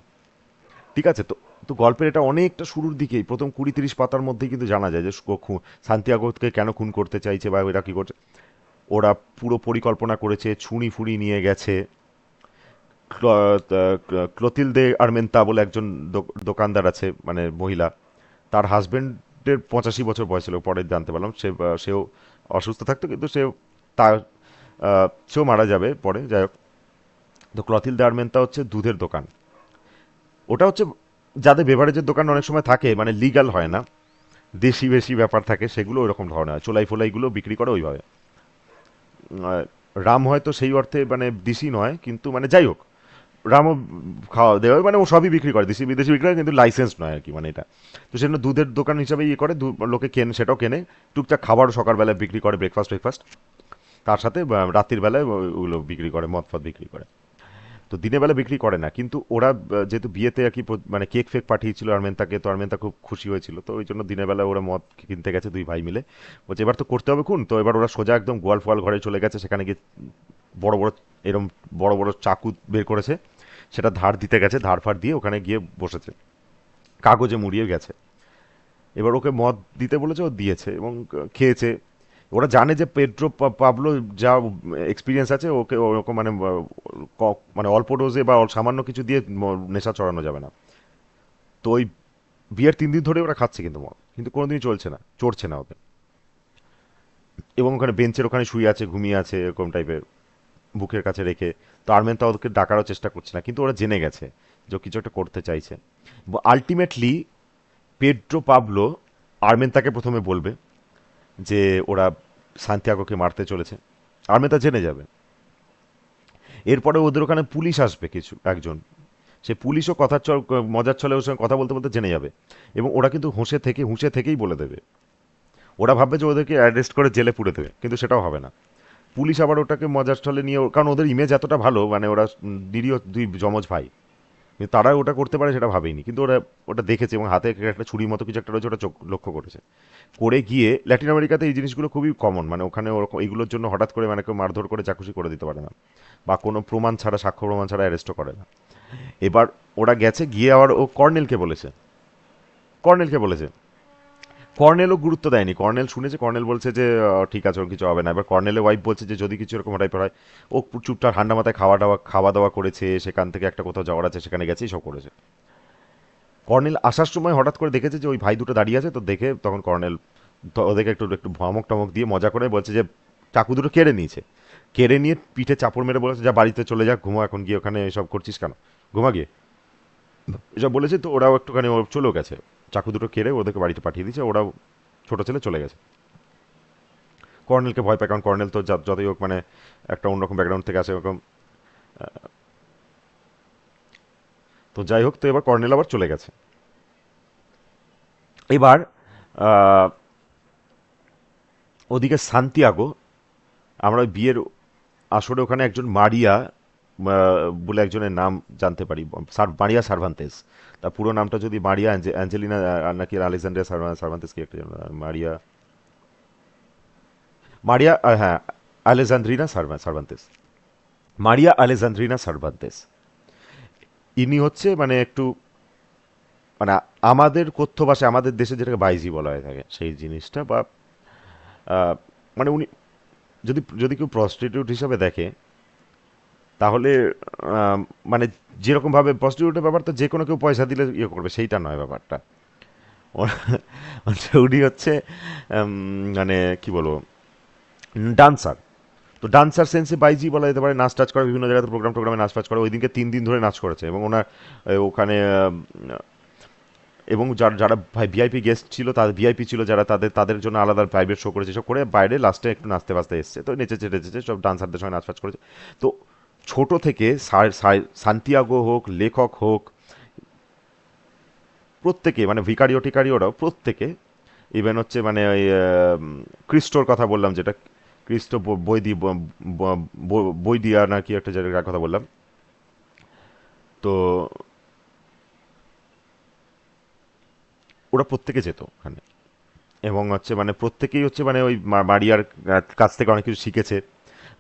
ঠিক আছে? তো তো গল্পের এটা অনেকটা শুরুর দিকেই প্রথম 20-30 পাতার মধ্যেই কিন্তু জানা যায় যে সান্তিয়াগোকে কেন খুন করতে চাইছে বা এরা কী করছে। ওরা পুরো পরিকল্পনা করেছে, ছুরি ফুড়ি নিয়ে গেছে। ক্লোতিলদে আর্মেন্তা বলে একজন দোকানদার আছে মানে মহিলা, তার হাজবেন্ডের 85 বছর বয়স ছিল, পরে জানতে পারলাম সেও অসুস্থ থাকতো, কিন্তু তার সেও মারা যাবে পরে, যাই হোক। তো ক্লথিলদে আর্মেন্তা হচ্ছে দুধের দোকান, ওটা হচ্ছে যাদের বেভারেজের দোকান অনেক সময় থাকে মানে লিগাল হয় না, দেশি বেশি ব্যাপার থাকে, সেগুলো ওইরকম ধরনের হয়, চোলাই ফোলাইগুলো বিক্রি করে ওইভাবে। রাম হয়তো সেই অর্থে মানে দেশি নয়, কিন্তু মানে যাই হোক, রামও খাওয়া দেওয়া মানে ও সবই বিক্রি করে, দেশি বিদেশি বিক্রি করে, কিন্তু লাইসেন্স নয় আর কি মানে এটা। তো সেজন্য দুধের দোকান হিসাবে ইয়ে করে, লোকে কেনে, সেটাও কেনে, টুকটাক খাবারও সকালবেলায় বিক্রি করে, ব্রেকফাস্ট ব্রেকফাস্ট, তার সাথে রাত্রির বেলায় ওগুলো বিক্রি করে, মদ ফদ বিক্রি করে। তো দিনের বেলা বিক্রি করে না, কিন্তু ওরা যেহেতু বিয়েতে আর কি মানে কেক ফেক পাঠিয়েছিল আর্মেন্তাকে, তো আর্মেন্তা খুব খুশি হয়েছিল, তো ওই জন্য দিনের বেলা ওরা মদ কিনতে গেছে দুই ভাই মিলে, বলছে এবার তো করতে হবে খুন, তো এবার ওরা সোজা একদম গোয়াল ফোয়াল ঘরে চলে গেছে, সেখানে গিয়ে বড় বড় এরম বড় বড় চাকু বের করেছে, সেটা ধার দিতে গেছে, ধার ফার দিয়ে ওখানে গিয়ে বসেছে, কাগজে মুড়িয়ে গেছে। এবার ওকে মদ দিতে বলেছে, ও দিয়েছে এবং খেয়েছে। ওরা জানে যে পেড্রো পাবলো যা এক্সপিরিয়েন্স আছে, ওকে ওরকম মানে মানে অল্প ডোজে বা সামান্য কিছু দিয়ে নেশা চড়ানো যাবে না। তো ওই বিয়ের 3 দিন ধরে ওরা খাচ্ছে কিন্তু মদ, কিন্তু কোনোদিনই চড়ছে না ওদের, এবং ওখানে বেঞ্চের ওখানে শুয়ে আছে, ঘুমিয়ে আছে এরকম টাইপের, বুকের কাছে রেখে। তো আর্মেন তা ওদেরকে ডাকারও চেষ্টা করছে না, কিন্তু ওরা জেনে গেছে যে ও কিছু একটা করতে চাইছে। আলটিমেটলি পেড্রো পাবলো আর্মেন্তাকে প্রথমে বলবে যে ওরা সান্তিয়াগোকে মারতে চলেছে, আর্মেন্তা জেনে যাবে। এরপরে ওদের ওখানে পুলিশ আসবে কিছু একজন, সে পুলিশও কথার চল মজার ছলে ওর সঙ্গে কথা বলতে বলতে জেনে যাবে, এবং ওরা কিন্তু হুঁশে থেকেই বলে দেবে। ওরা ভাববে যে ওদেরকে অ্যারেস্ট করে জেলে পুরে দেবে, কিন্তু সেটাও হবে না। পুলিশ আবার ওটাকে মজার ছলে নিয়ে, কারণ ওদের ইমেজ এতটা ভালো, মানে ওরা নিরীহ দুই যমজ ভাই, কিন্তু তারা ওটা করতে পারে সেটা ভাবেইনি, কিন্তু ওরা ওটা দেখেছে এবং হাতে একটা ছুরির মতো কিছু একটা রয়েছে, ওটা চোখ লক্ষ্য করেছে। করে গিয়ে ল্যাটিন আমেরিকাতে এই জিনিসগুলো খুবই কমন, মানে ওখানে ওরকম এইগুলোর জন্য হঠাৎ করে মানে কেউ মারধর করে যা খুশি করে দিতে পারে না, বা কোনো প্রমাণ ছাড়া, সাক্ষ্য প্রমাণ ছাড়া অ্যারেস্টও করে না। এবার ওরা গেছে, গিয়ে আবার ও কর্নেলকে বলেছে। কর্নেলও গুরুত্ব দেয়নি, কর্নেল শুনেছে, কর্নেল বলছে যে ঠিক আছে ওর কিছু হবে না। এবার কর্নেলের ওয়াইফ বলছে যে যদি কিছু এরকম টাইপের হয়, ও চুপচাপ ঠান্ডা মাথায় খাওয়া দাওয়া করেছে, সেখান থেকে একটা কোথাও যাওয়ার আছে সেখানে গেছে, সব করেছে। কর্নেল আসার সময় হঠাৎ করে দেখেছে যে ওই ভাই দুটো দাঁড়িয়ে আছে, তো দেখে তখন কর্নেল ওদেরকে একটু একটু ভমক টমক দিয়ে মজা করে বলছে যে চাকু দুটো কেড়ে নিয়েছে। কেড়ে নিয়ে পিঠে চাপড় মেরে বলেছে যা বাড়িতে চলে যা, ঘুমা এখন গিয়ে, ওখানে এসব করছিস কেন, ঘুমা গিয়ে, এসব বলেছে। তো ওরাও একটুখানি চলেও গেছে, চাকু দুটো কেড়ে ওদেরকে বাড়িতে পাঠিয়ে দিয়েছে, ওরাও ছোট ছেলে চলে গেছে। কর্নেলকে ভয় পায়, কারণ কর্নেল তো যতই হোক মানে একটা অন্যরকম ব্যাকগ্রাউন্ড থেকে আসে ওরকম। তো যাই হোক, তো এবার কর্নেল আবার চলে গেছে। এবার আহ, ওদিকে সান্তিয়াগো, আমরা ওই বিয়ের আসলে ওখানে একজন মারিয়া বলে একজনের নাম জানতে পারি, মারিয়া সার্ভান্তেস। তার পুরো নামটা যদি মারিয়া অ্যাঞ্জেলিনা নাকি আলেকজান্ড্রিয়া সার্ভান্তেস কি একটা যেন, মারিয়া, মারিয়া হ্যাঁ, আলেজান্দ্রিনা সার্ভান্তেস, মারিয়া আলেজান্দ্রিনা সার্ভান্তেস। ইনি হচ্ছে মানে একটু মানে আমাদের কথ্য ভাষায় আমাদের দেশে যেটাকে বাইজি বলা হয়ে থাকে সেই জিনিসটা, বা আহ, মানে উনি যদি যদি কেউ প্রস্টিটিউট হিসাবে দেখে তাহলে মানে যেরকমভাবে প্রস্টিটিউটের ব্যাপার তো যে কোনো কেউ পয়সা দিলে ইয়ে করবে সেইটা নয় ব্যাপারটা। উনি হচ্ছে মানে কি বলবো, ডান্সার। তো ডান্সার সেন্সে বাইজি বলা যেতে পারে, নাচ টাচ করে, বিভিন্ন জায়গাতে প্রোগ্রামে নাচ টাচ করে। ওই দিনকে 3 দিন ধরে নাচ করেছে, এবং ওনার ওখানে এবং যারা যারা ভাই ভিআইপি গেস্ট ছিল, তাদের ভিআইপি ছিল যারা, তাদের তাদের জন্য আলাদা প্রাইভেট শো করেছে, সব করে বাইরে লাস্টে একটু নাচতে বাঁচতে এসছে, তো নেচেছে টেচেছে, সব ডান্সারদের সঙ্গে নাচ ফাচ করেছে। তো ছোট থেকে সান্তিয়াগো হোক, লেখক হোক, প্রত্যেকে মানে ভিকারিও টিকারিওরাও প্রত্যেকে, ইভেন হচ্ছে মানে ওই ক্রিস্টোর কথা বললাম যেটা, ক্রিস্টো বই দিয়া না কি একটা জায়গার কথা বললাম। তো ওরা প্রত্যেকে যেত ওখানে, এবং হচ্ছে মানে প্রত্যেকেই হচ্ছে মানে ওই মারিয়ার কাছ থেকে অনেক কিছু শিখেছে,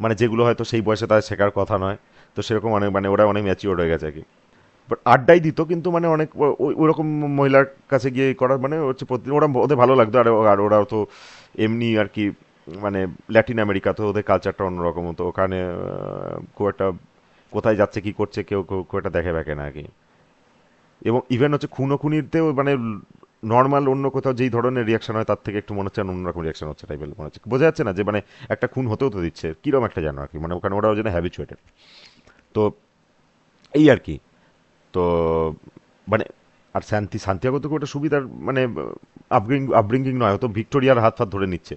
মানে যেগুলো হয়তো সেই বয়সে তাদের শেখার কথা নয়। তো সেরকম অনেক মানে ওরা অনেক ম্যাচিওর হয়ে গেছে আর কি। বাট আড্ডাই দিত, কিন্তু মানে অনেক ওরকম মহিলার কাছে গিয়ে করার মানে হচ্ছে প্রতিদিন ওরা, ওদের ভালো লাগতো। আর ওরা তো এমনি আর কি, মানে ল্যাটিন আমেরিকা তো ওদের কালচারটা অন্যরকম, তো ওখানে খুব একটা কোথায় যাচ্ছে কি করছে কেউ খুব একটা দেখে দেখে না আর কি। এবং ইভেন হচ্ছে খুনোখুনিতেও মানে নর্মাল অন্য কোথাও যেই ধরনের রিয়াকশন হয় তার থেকে একটু মনে হচ্ছে অন্যরকম রিয়াকশন হচ্ছে টাইপের মনে হচ্ছে, বোঝা যাচ্ছে না যে মানে একটা খুন হতেও তো দিচ্ছে কিরকম একটা জানো আর কি, মানে ওখানে ওরাও যেন হ্যাবিচুয়েটেড। তো এই আর কি। তো মানে আর সান্তিয়াগো তো খুব একটা সুবিধার মানে আপব্রিঙ্গিং নয়, ও তো ভিক্টোরিয়ার হাত ফাত ধরে নিচ্ছে।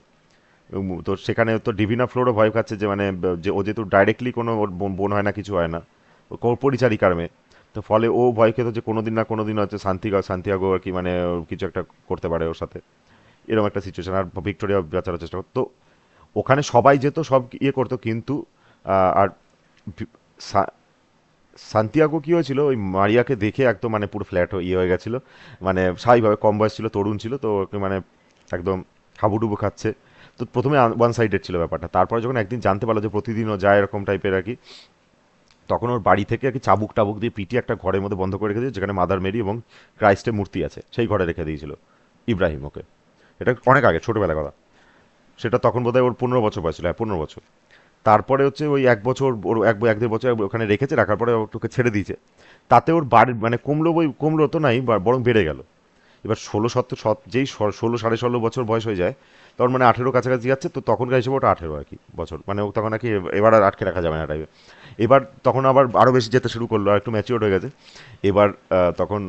তো সেখানে তো ডিভিনা ফ্লোরও ভয় খাচ্ছে যে মানে যে ও যেহেতু ডাইরেক্টলি কোনো ওর বোন হয় না, কিছু হয় না, ও পরিচারিকার মেয়ে। তো ফলে ও ভয় খেত যে কোনোদিন না কোনোদিন হচ্ছে সান্তিয়াগো আর কি মানে ওর কিছু একটা করতে পারে ওর সাথে, এরকম একটা সিচুয়েশন। আর ভিক্টোরিয়া বাঁচানোর চেষ্টা করতো। তো ওখানে সবাই যেত, সব ইয়ে করতো, কিন্তু আর সা- সান্তিয়াগো কি হয়েছিল, ওই মারিয়াকে দেখে একদম মানে পুরো ফ্ল্যাট ইয়ে হয়ে গেছিল। মানে স্বাভাবিকভাবে কম বয়স ছিল, তরুণ ছিল, তো ওকে মানে একদম হাবুডুবু খাচ্ছে। তো প্রথমে ওয়ান সাইডেড ছিল ব্যাপারটা, তারপরে যখন একদিন জানতে পারলো যে প্রতিদিনও যায় এরকম টাইপের আর কি, তখন ওর বাড়ি থেকে আর কি চাবুক টাবুক দিয়ে পিটিয়ে একটা ঘরের মধ্যে বন্ধ করে রেখে দিয়েছে, যেখানে মাদার মেরি এবং ক্রাইস্টের মূর্তি আছে, সেই ঘরে রেখে দিয়েছিল ইব্রাহিম ওকে। এটা অনেক আগে, ছোটবেলার কথা। সেটা তখন বোধহয় ওর 15 বছর বয়স ছিল, হ্যাঁ 15 বছর। তারপরে হচ্ছে ওই 1 বছর, ওর এক দেড় বছর ওখানে রেখেছে, রাখার পরে ওকে ছেড়ে দিয়েছে। তাতে ওর বাড়ির মানে কমলো তো নাই, বরং বেড়ে গেল। এবার 16 17 যেই 16 সাড়ে 16 বছর বয়স হয়ে যায়, তখন মানে 18 কাছাকাছি যাচ্ছে, তো তখনকার হিসেবে ওটা 18 আর কি বছর, মানে ও তখন আর কি এবার আর আটকে রাখা যাবে না টাইপে। এবার তখন আবার আরও বেশি যেতে শুরু করলো, আর একটু ম্যাচিওর হয়ে গেছে। এবার তখন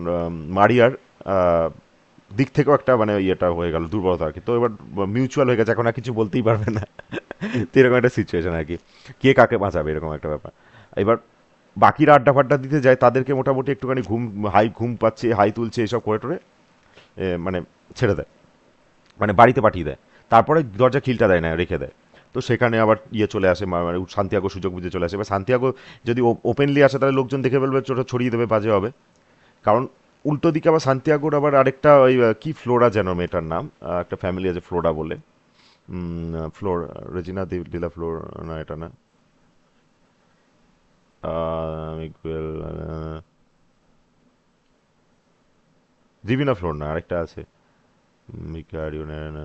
মারিয়ার আহ, দিক থেকেও একটা মানে ইয়েটা হয়ে গেল, দুর্বলতা আর কি। তো এবার মিউচুয়াল হয়ে গেছে, এখন আর কিছু বলতেই পারবে না। তো এরকম একটা সিচুয়েশন আর কি, কে কাকে বাঁচাবে এরকম একটা ব্যাপার। এবার বাকিরা আড্ডা ফাড্ডা দিতে যায়, তাদেরকে মোটামুটি একটুখানি ঘুম পাচ্ছে, হাই তুলছে, এসব করে টোরে মানে ছেড়ে দেয়, মানে বাড়িতে পাঠিয়ে দেয়। তারপরে দরজা খিলটা দেয় না, রেখে দেয়। তো সেখানে আবার ইয়ে চলে আসে, মানে সান্তিয়াগো সুযোগ বুঝে চলে আসে। এবার সান্তিয়াগো যদি ওপেনলি আসে তাহলে লোকজন দেখে ফেলবে, ছোট ছড়িয়ে দেবে, বাজে হবে। কারণ উল্টো দিকে আবার সান্তিয়াগোর আবার আরেকটা ওই কি ফ্লোরা যেন মেয়েটার নাম, একটা ফ্যামিলি আছে ফ্লোরা বলে, ফ্লোর, রেজিনা ডিলা ফ্লোর, না এটা না, মিগুয়েল, রিভিনা ফ্লোর না, আরেকটা আছে, মিকারিও না,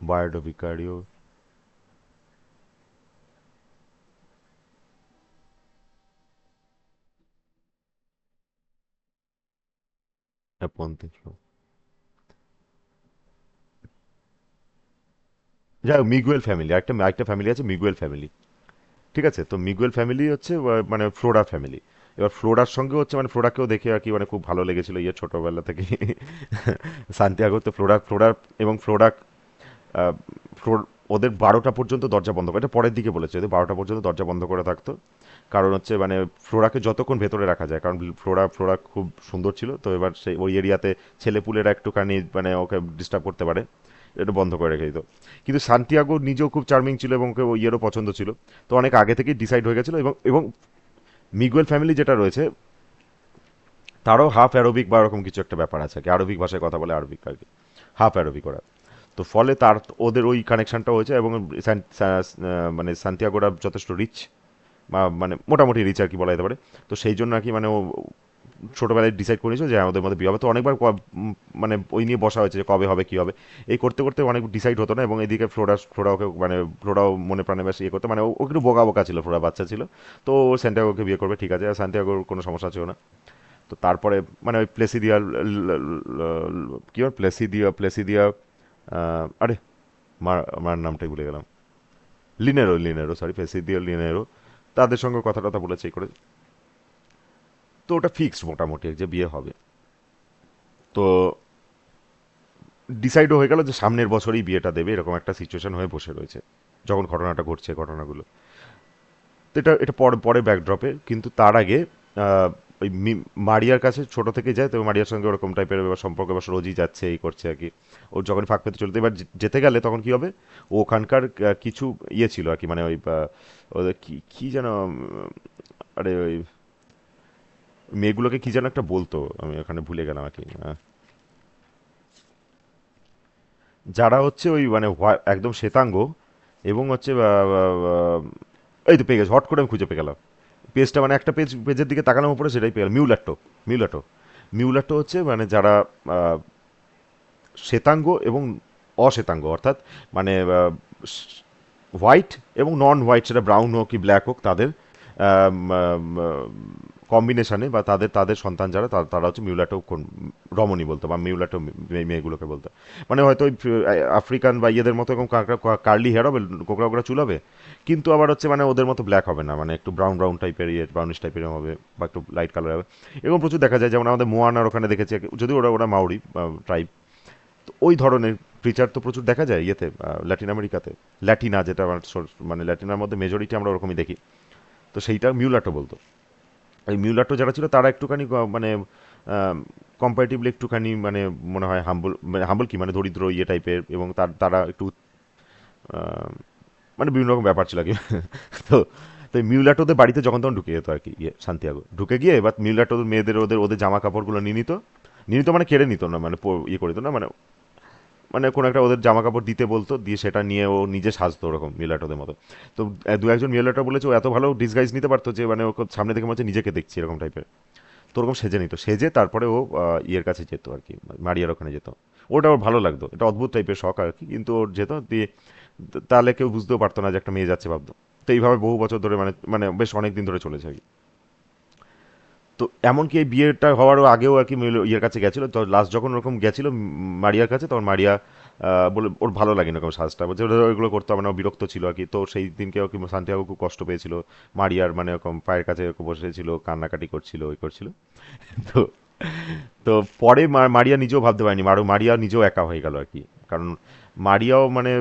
বার্ডো ভিকারিও, পন্থী ফ্লোর। যাই হোক, মিগুয়েল ফ্যামিলি, একটা একটা ফ্যামিলি আছে মিগুয়েল ফ্যামিলি। ঠিক আছে, তো মিগুয়েল ফ্যামিলি হচ্ছে মানে ফ্লোরা ফ্যামিলি। এবার ফ্লোরার সঙ্গে হচ্ছে মানে ফ্লোরাকেও দেখে আর কি মানে খুব ভালো লেগেছিল ইয়ে ছোটবেলা থেকে সান্তিয়াগো তো ফ্লোরা ফ্লোরা এবং ফ্লোরা আহ, ওদের 12টা পর্যন্ত দরজা বন্ধ করে, এটা পরের দিকে বলেছে, ওদের 12টা পর্যন্ত দরজা বন্ধ করে থাকতো। কারণ হচ্ছে মানে ফ্লোরাকে যতক্ষণ ভেতরে রাখা যায়, কারণ ফ্লোরা ফ্লোরা খুব সুন্দর ছিল, তো এবার সেই ওই এরিয়াতে ছেলেপুলেরা একটুখানি মানে ওকে ডিস্টার্ব করতে পারে, এটা বন্ধ করে রেখে দিত। কিন্তু সান্তিয়াগো নিজেও খুব চার্মিং ছিল এবং ওকে ওই ইয়েরও পছন্দ ছিল। তো অনেক আগে থেকেই ডিসাইড হয়ে গেছিলো, এবং এবং মিগুয়েল ফ্যামিলি যেটা রয়েছে তারও হাফ অ্যারোবিক বা এরকম কিছু একটা ব্যাপার আছে, কি আরবিক ভাষায় কথা বলে, আরবিক আর কি, হাফ অ্যারোবিক ওরা। তো ফলে তার ওদের ওই কানেকশনটা হয়েছে, এবং মানে সান্তিয়াগোরা যথেষ্ট রিচ, বা মানে মোটামুটি রিচ আর কি বলা যেতে পারে। তো সেই জন্য আর কি মানে ও ছোটোবেলায় ডিসাইড করেছিল যে ওদের মধ্যে বিয়ে হবে। তো অনেকবার মানে ওই নিয়ে বসা হয়েছে যে কবে হবে কী হবে, এই করতে করতে অনেক ডিসাইড হতো না। এবং এদিকে ফ্লোরা ওকে মানে ফ্লোরাও মনে প্রাণে বেশ ইয়ে করতো, মানে ও একটু বোকা বোকা ছিল, ফ্লোরা বাচ্চা ছিল। তো ও স্যান্টিয়াগোকে বিয়ে করবে, ঠিক আছে, আর স্যান্টিয়াগোর কোনো সমস্যা ছিল না। তো তারপরে মানে ওই প্লেসিডিয়া, কি ওর প্লেসিডিয়া প্লেসিডিয়া আরে মার নামটাই ভুলে গেলাম, লিনেরো লিনেরো, সরি, প্লেসিডিয়া লিনেরো, তাদের সঙ্গে কথা টথা বলেছে এই করে। তো ওটা ফিক্সড মোটামুটি যে বিয়ে হবে। তো ডিসাইডও হয়ে গেল যে সামনের বছরই বিয়েটা দেবে, এরকম একটা সিচুয়েশন হয়ে বসে রয়েছে যখন ঘটনাটা ঘটছে, ঘটনাগুলো। তো এটা এটা পরে পরে ব্যাকড্রপে, কিন্তু তার আগে আহ, ওই মারিয়ার কাছে ছোট থেকে যায়, তো মারিয়ার সঙ্গে ওরকম টাইপের এবার সম্পর্ক, এবার রোজই যাচ্ছে এই করছে আর কি। ও যখন ফাঁক পেতে চলতো, এবার যেতে গেলে তখন কি হবে, ও ওখানকার কিছু ইয়ে ছিল আর কি, মানে ওই ওদের কি কি যেন আরে ওই মেয়েগুলোকে কি যেন একটা বলতো, আমি ওখানে ভুলে গেলাম আর কি। যারা হচ্ছে ওই মানে একদম শ্বেতাঙ্গ, এবং হচ্ছে এই তো পেয়ে গেছে, হট করে আমি খুঁজে পেয়ে গেলাম পেজটা, মানে একটা পেজের দিকে তাকানোর উপরে সেটাই পেয়ে গেলাম, মিউলাটো। মিউলাটো মিউলাটো হচ্ছে মানে যারা আহ, শ্বেতাঙ্গ এবং অশ্বেতাঙ্গ, অর্থাৎ মানে হোয়াইট এবং নন হোয়াইট, সেটা ব্রাউন হোক কি ব্ল্যাক হোক, তাদের কম্বিনেশনে বা তাদের তাদের সন্তান যারা তারা হচ্ছে মিউলাটো রমণী বলতো, বা মিউলাটো মেয়েগুলোকে বলতো। মানে হয়তো ওই আফ্রিকান বা ইয়েদের মতো এরকম কার্লি হেয়ার হবে, কোকড়া কোকড়া চুল হবে, কিন্তু আবার হচ্ছে মানে ওদের মতো ব্ল্যাক হবে না, মানে একটু ব্রাউন ব্রাউন টাইপের, ইয়ে ব্রাউনিশ টাইপের হবে, বা একটু লাইট কালার হবে। এরকম প্রচুর দেখা যায়, যেমন আমাদের মোয়ানার ওখানে দেখেছি, যদি ওরা ওরা মাউরি ট্রাইব। তো ওই ধরনের ক্রিচার তো প্রচুর দেখা যায় ইয়েতে, ল্যাটিন আমেরিকাতে, ল্যাটিনা যেটা মানে ল্যাটিনার মধ্যে মেজরিটি আমরা ওরকমই দেখি। তো সেইটা মিউলাটো বলতো। এই মিউলাটো যারা ছিল তারা একটুখানি মানে কম্পারেটিভলি একটুখানি মানে মনে হয় হাম্বল, মানে হাম্বল কি মানে দরিদ্র ইয়ে টাইপের, এবং তারা একটু আহ, মানে বিভিন্ন রকম ব্যাপার ছিল আর কি তো তো এই মিউলাটোদের বাড়িতে যখন তখন ঢুকে যেত আর কি, ইয়ে সান্তিয়াগো ঢুকে গিয়ে এবার মিউলাটোদের মেয়েদের ওদের ওদের জামা কাপড়গুলো নিয়ে নিত। নিয়ে নিত মানে কেড়ে নিত না, মানে ইয়ে করে দিত না, মানে মানে কোনো একটা ওদের জামা কাপড় দিতে বলতো, দিয়ে সেটা নিয়ে ও নিজে সাজতো ওরকম মিউলাটোদের মতো। তো দু একজন মিউলাটো বলেছে ও এত ভালো ডিসগাইজ নিতে পারতো যে মানে ওকে সামনে থেকে মনে হচ্ছে নিজেকে দেখছি এরকম টাইপের। তো ওরকম সেজে নিত, সেজে তারপরে ও ইয়ের কাছে যেত আর কি, মারিয়ার ওখানে যেত। ওটা ওর ভালো লাগতো, এটা অদ্ভুত টাইপের শখ আর কি, কিন্তু ওর যেত দিয়ে। তাহলে কেউ বুঝতেও পারতো না যে একটা মেয়ে যাচ্ছে, ভাবতো। তো এইভাবে বহু বছর ধরে মানে মানে বেশ অনেক দিন ধরে চলেছে আর কি। তো এমনকি এই বিয়েটা হওয়ারও আগেও আর কি ইয়ের কাছে গেছিল, তো লাস্ট যখন ওরকম গেছিল মারিয়ার কাছে, তখন মারিয়া বলে ওর ভালো লাগে না এরকম সাজটা, বলছে ওইগুলো করতে হবে না, ও বিরক্ত ছিল আর কি। তো সেই দিনকে কি সান্তিয়াগো খুব কষ্ট পেয়েছিল, মারিয়ার মানে এরকম পায়ের কাছে এরকম বসেছিল, কান্নাকাটি করছিল, ওই করছিল। তো তো পরে মারিয়া নিজেও ভাবতে পারেনি, মারিয়া নিজেও একা হয়ে গেল আর কি। কারণ মারিয়াও মানে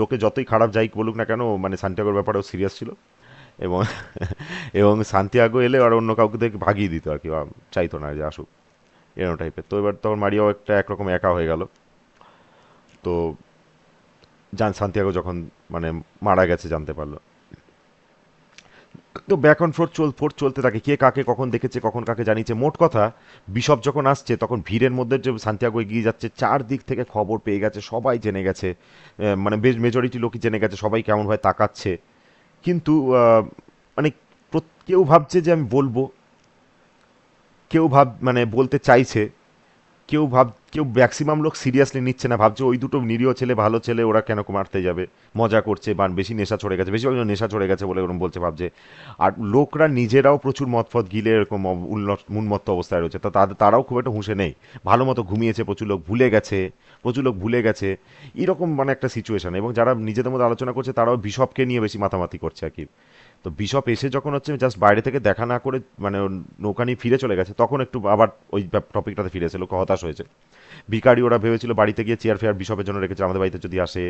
লোকে যতই খারাপ যাই বলুক না কেন, মানে সান্তিয়াগোর ব্যাপারেও সিরিয়াস ছিল। এবং এবং সান্তিয়াগো এলে আর অন্য কাউকে থেকে ভাগিয়ে দিত আর কি, চাইতো না যে আসুক, এরকম টাইপের। তো এবার তখন মারিয়াও একটা একরকম একা হয়ে গেল। তো সান্তিয়াগো যখন মানে মারা গেছে জানতে পারলো, তো ব্যাক অন ফোর্থ চলতে থাকে, কে কাকে কখন দেখেছে, কখন কাকে জানিয়েছে। মোট কথা, বিশপ যখন আসছে তখন ভিড়ের মধ্যে যে সান্তিয়াগো এগিয়ে যাচ্ছে, চারদিক থেকে খবর পেয়ে গেছে, সবাই জেনে গেছে, মানে বেশ মেজরিটি লোকই জেনে গেছে, সবাই কেমনভাবে তাকাচ্ছে। কিন্তু মানে কেউ ভাবছে যে আমি বলবো, কেউ মানে বলতে চাইছে, কেউ কেউ ম্যাক্সিমাম লোক সিরিয়াসলি নিচ্ছে না, ভাবছে ওই দুটো নিরীহ ছেলে ভালো ছেলে, ওরা কেন মারতে যাবে, মজা করছে বা বেশি নেশা চড়ে গেছে, বেশিরভাগ নেশা চড়ে গেছে বলে ওরকম বলছে ভাবছে। আর লোকরা নিজেরাও প্রচুর মদ ফদ গিলে এরকম উন্মত্ত অবস্থায় রয়েছে, তারাও খুব একটা হুঁশে নেই, ভালো মতো ঘুমিয়েছে, প্রচুর লোক ভুলে গেছে, প্রচুর লোক ভুলে গেছে, এরকম মানে একটা সিচুয়েশন। এবং যারা নিজেদের মধ্যে আলোচনা করছে তারাও বিশপকে নিয়ে বেশি মাতামাতি করছে আর কি। তো বিশপ এসে যখন হচ্ছে জাস্ট বাইরে থেকে দেখা না করে মানে নৌকা নিয়ে ফিরে চলে গেছে, তখন একটু আবার ওই টপিকটাতে ফিরে এসে লোক হতাশ হয়েছে। ভিকারি ওরা ভেবেছিল বাড়িতে গিয়ে চেয়ার ফেয়ার বিশপের জন্য রেখেছে, আমাদের বাড়িতে যদি আসে।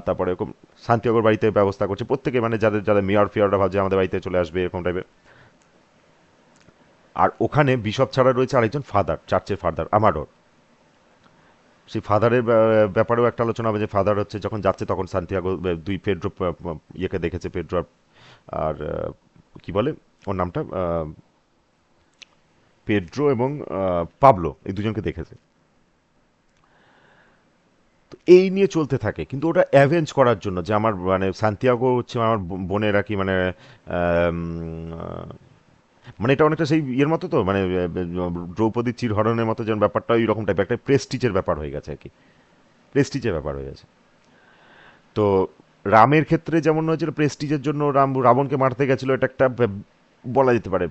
তারপরে এরকম শান্তিনগর বাড়িতে ব্যবস্থা করছে প্রত্যেকে, মানে যাদের যাদের মেয়র ফেয়াররা ভাবছে আমাদের বাড়িতে চলে আসবে এরকম টাইপের। আর ওখানে বিশপ ছাড়া রয়েছে আরেকজন ফাদার, চার্চের ফাদার আমাডোর। সেই ফাদারের ব্যাপারেও একটা আলোচনা হবে, যে ফাদার হচ্ছে যখন যাচ্ছে তখন সান্তিয়াগো দুই পেড্রো ইয়েকে দেখেছে, পেড্রো আর কি বলে ওর নামটা, পেড্রো এবং পাবলো, এই দুজনকে দেখেছে। তো এই নিয়ে চলতে থাকে, কিন্তু ওটা অ্যাভেঞ্জ করার জন্য যে আমার মানে সান্তিয়াগো হচ্ছে আমার বোনের আর কি মানে আম, আহ, মানে এটা অনেকটা সেই ইয়ের মতো, তো মানে দ্রৌপদীর চিরহরণের মতো যেন ব্যাপারটা ওই রকম টাইপ একটা প্রেস্টিজের ব্যাপার হয়ে গেছে আর কি, প্রেস্টিজের ব্যাপার হয়ে গেছে। তো রামের ক্ষেত্রে যেমন হয়েছিল প্রেস্টিজের জন্য রাবণকে মারতে গেছিল, এটা একটা বলা যেতে পারে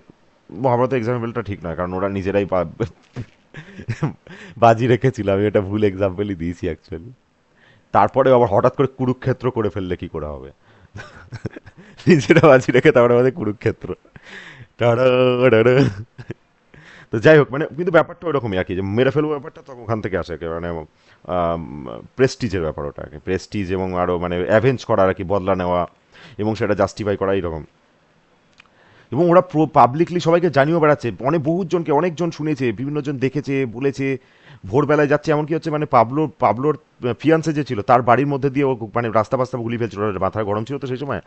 মহাভারতের এক্সাম্পলটা ঠিক নয়, কারণ ওরা নিজেরাই বাজি রেখেছিল, আমি এটা ভুল এক্সাম্পলই দিয়েছি অ্যাকচুয়ালি। তারপরে আবার হঠাৎ করে কুরুক্ষেত্র করে ফেললে কি করে হবে, নিজেরা বাজি রেখে তারপরে আমাদের কুরুক্ষেত্র, টাড়া টাড়া। তো যাই হোক, মানে কিন্তু ব্যাপারটা ওরকমই আর কি, যে মেরে ফেলবো ব্যাপারটা তখন ওখান থেকে আসে আর কি, মানে প্রেস্টিজের ব্যাপার ওটা, প্রেস্টিজ এবং আরও মানে অ্যাভেঞ্জ করা আর কি, বদলা নেওয়া এবং সেটা জাস্টিফাই করা এইরকম। এবং ওরা পাবলিকলি সবাইকে জানিয়েও বেড়াচ্ছে, অনেক বহুজনকে, অনেকজন শুনেছে, বিভিন্ন জন দেখেছে, বলেছে। ভোরবেলায় যাচ্ছে, এমনকি হচ্ছে মানে পাবলোর ফিয়ান্সে যে ছিল তার বাড়ির মধ্যে দিয়ে ও মানে রাস্তা বাস্তা গুলি ফেলছিল, ওর মাথা গরম ছিল তো সেই সময়,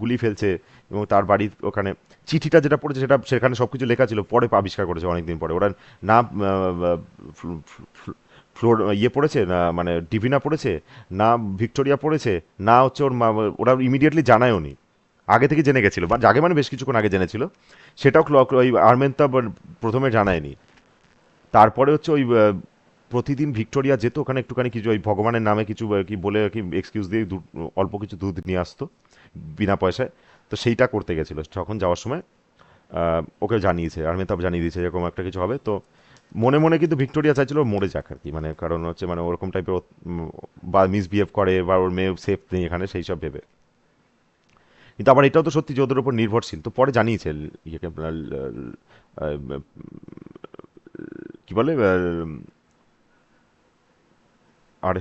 গুলি ফেলছে। এবং তার বাড়ির ওখানে চিঠিটা যেটা পড়েছে সেটা সেখানে সব কিছু লেখা ছিল, পরে আবিষ্কার করেছে অনেকদিন পরে ওরা। না ফ্লোর ইয়ে পড়েছে না, মানে ডিভিনা পড়েছে, না ভিক্টোরিয়া পড়েছে, না হচ্ছে ওর ওরা ইমিডিয়েটলি জানায়ও নি, আগে থেকে জেনে গেছিল, বা আগে মানে বেশ কিছুক্ষণ আগে জেনেছিল। সেটাও ওই আর্মেন্তা প্রথমে জানায়নি। তারপরে হচ্ছে ওই প্রতিদিন ভিক্টোরিয়া যেত ওখানে, একটুখানি কিছু ওই ভগবানের নামে কিছু কি বলে কি এক্সকিউজ দিয়ে অল্প কিছু দুধ নিয়ে আসতো বিনা পয়সায়। তো সেইটা করতে গেছিল, তখন যাওয়ার সময় ওকে জানিয়েছে, আর্মেন্তাব জানিয়ে দিয়েছে এরকম একটা কিছু হবে। তো মনে মনে কিন্তু ভিক্টোরিয়া চাইছিল ওর মরে যাক আর কি, মানে কারণ হচ্ছে মানে ওরকম টাইপের বা মিসবিহেভ করে বা ওর মেয়ে সেফ নেই এখানে, সেই সব ভেবে। কিন্তু আবার এটাও তো সত্যি যে ওদের উপর নির্ভরশীল, তো পরে জানিয়েছে ইয়েকে কি বলে আরে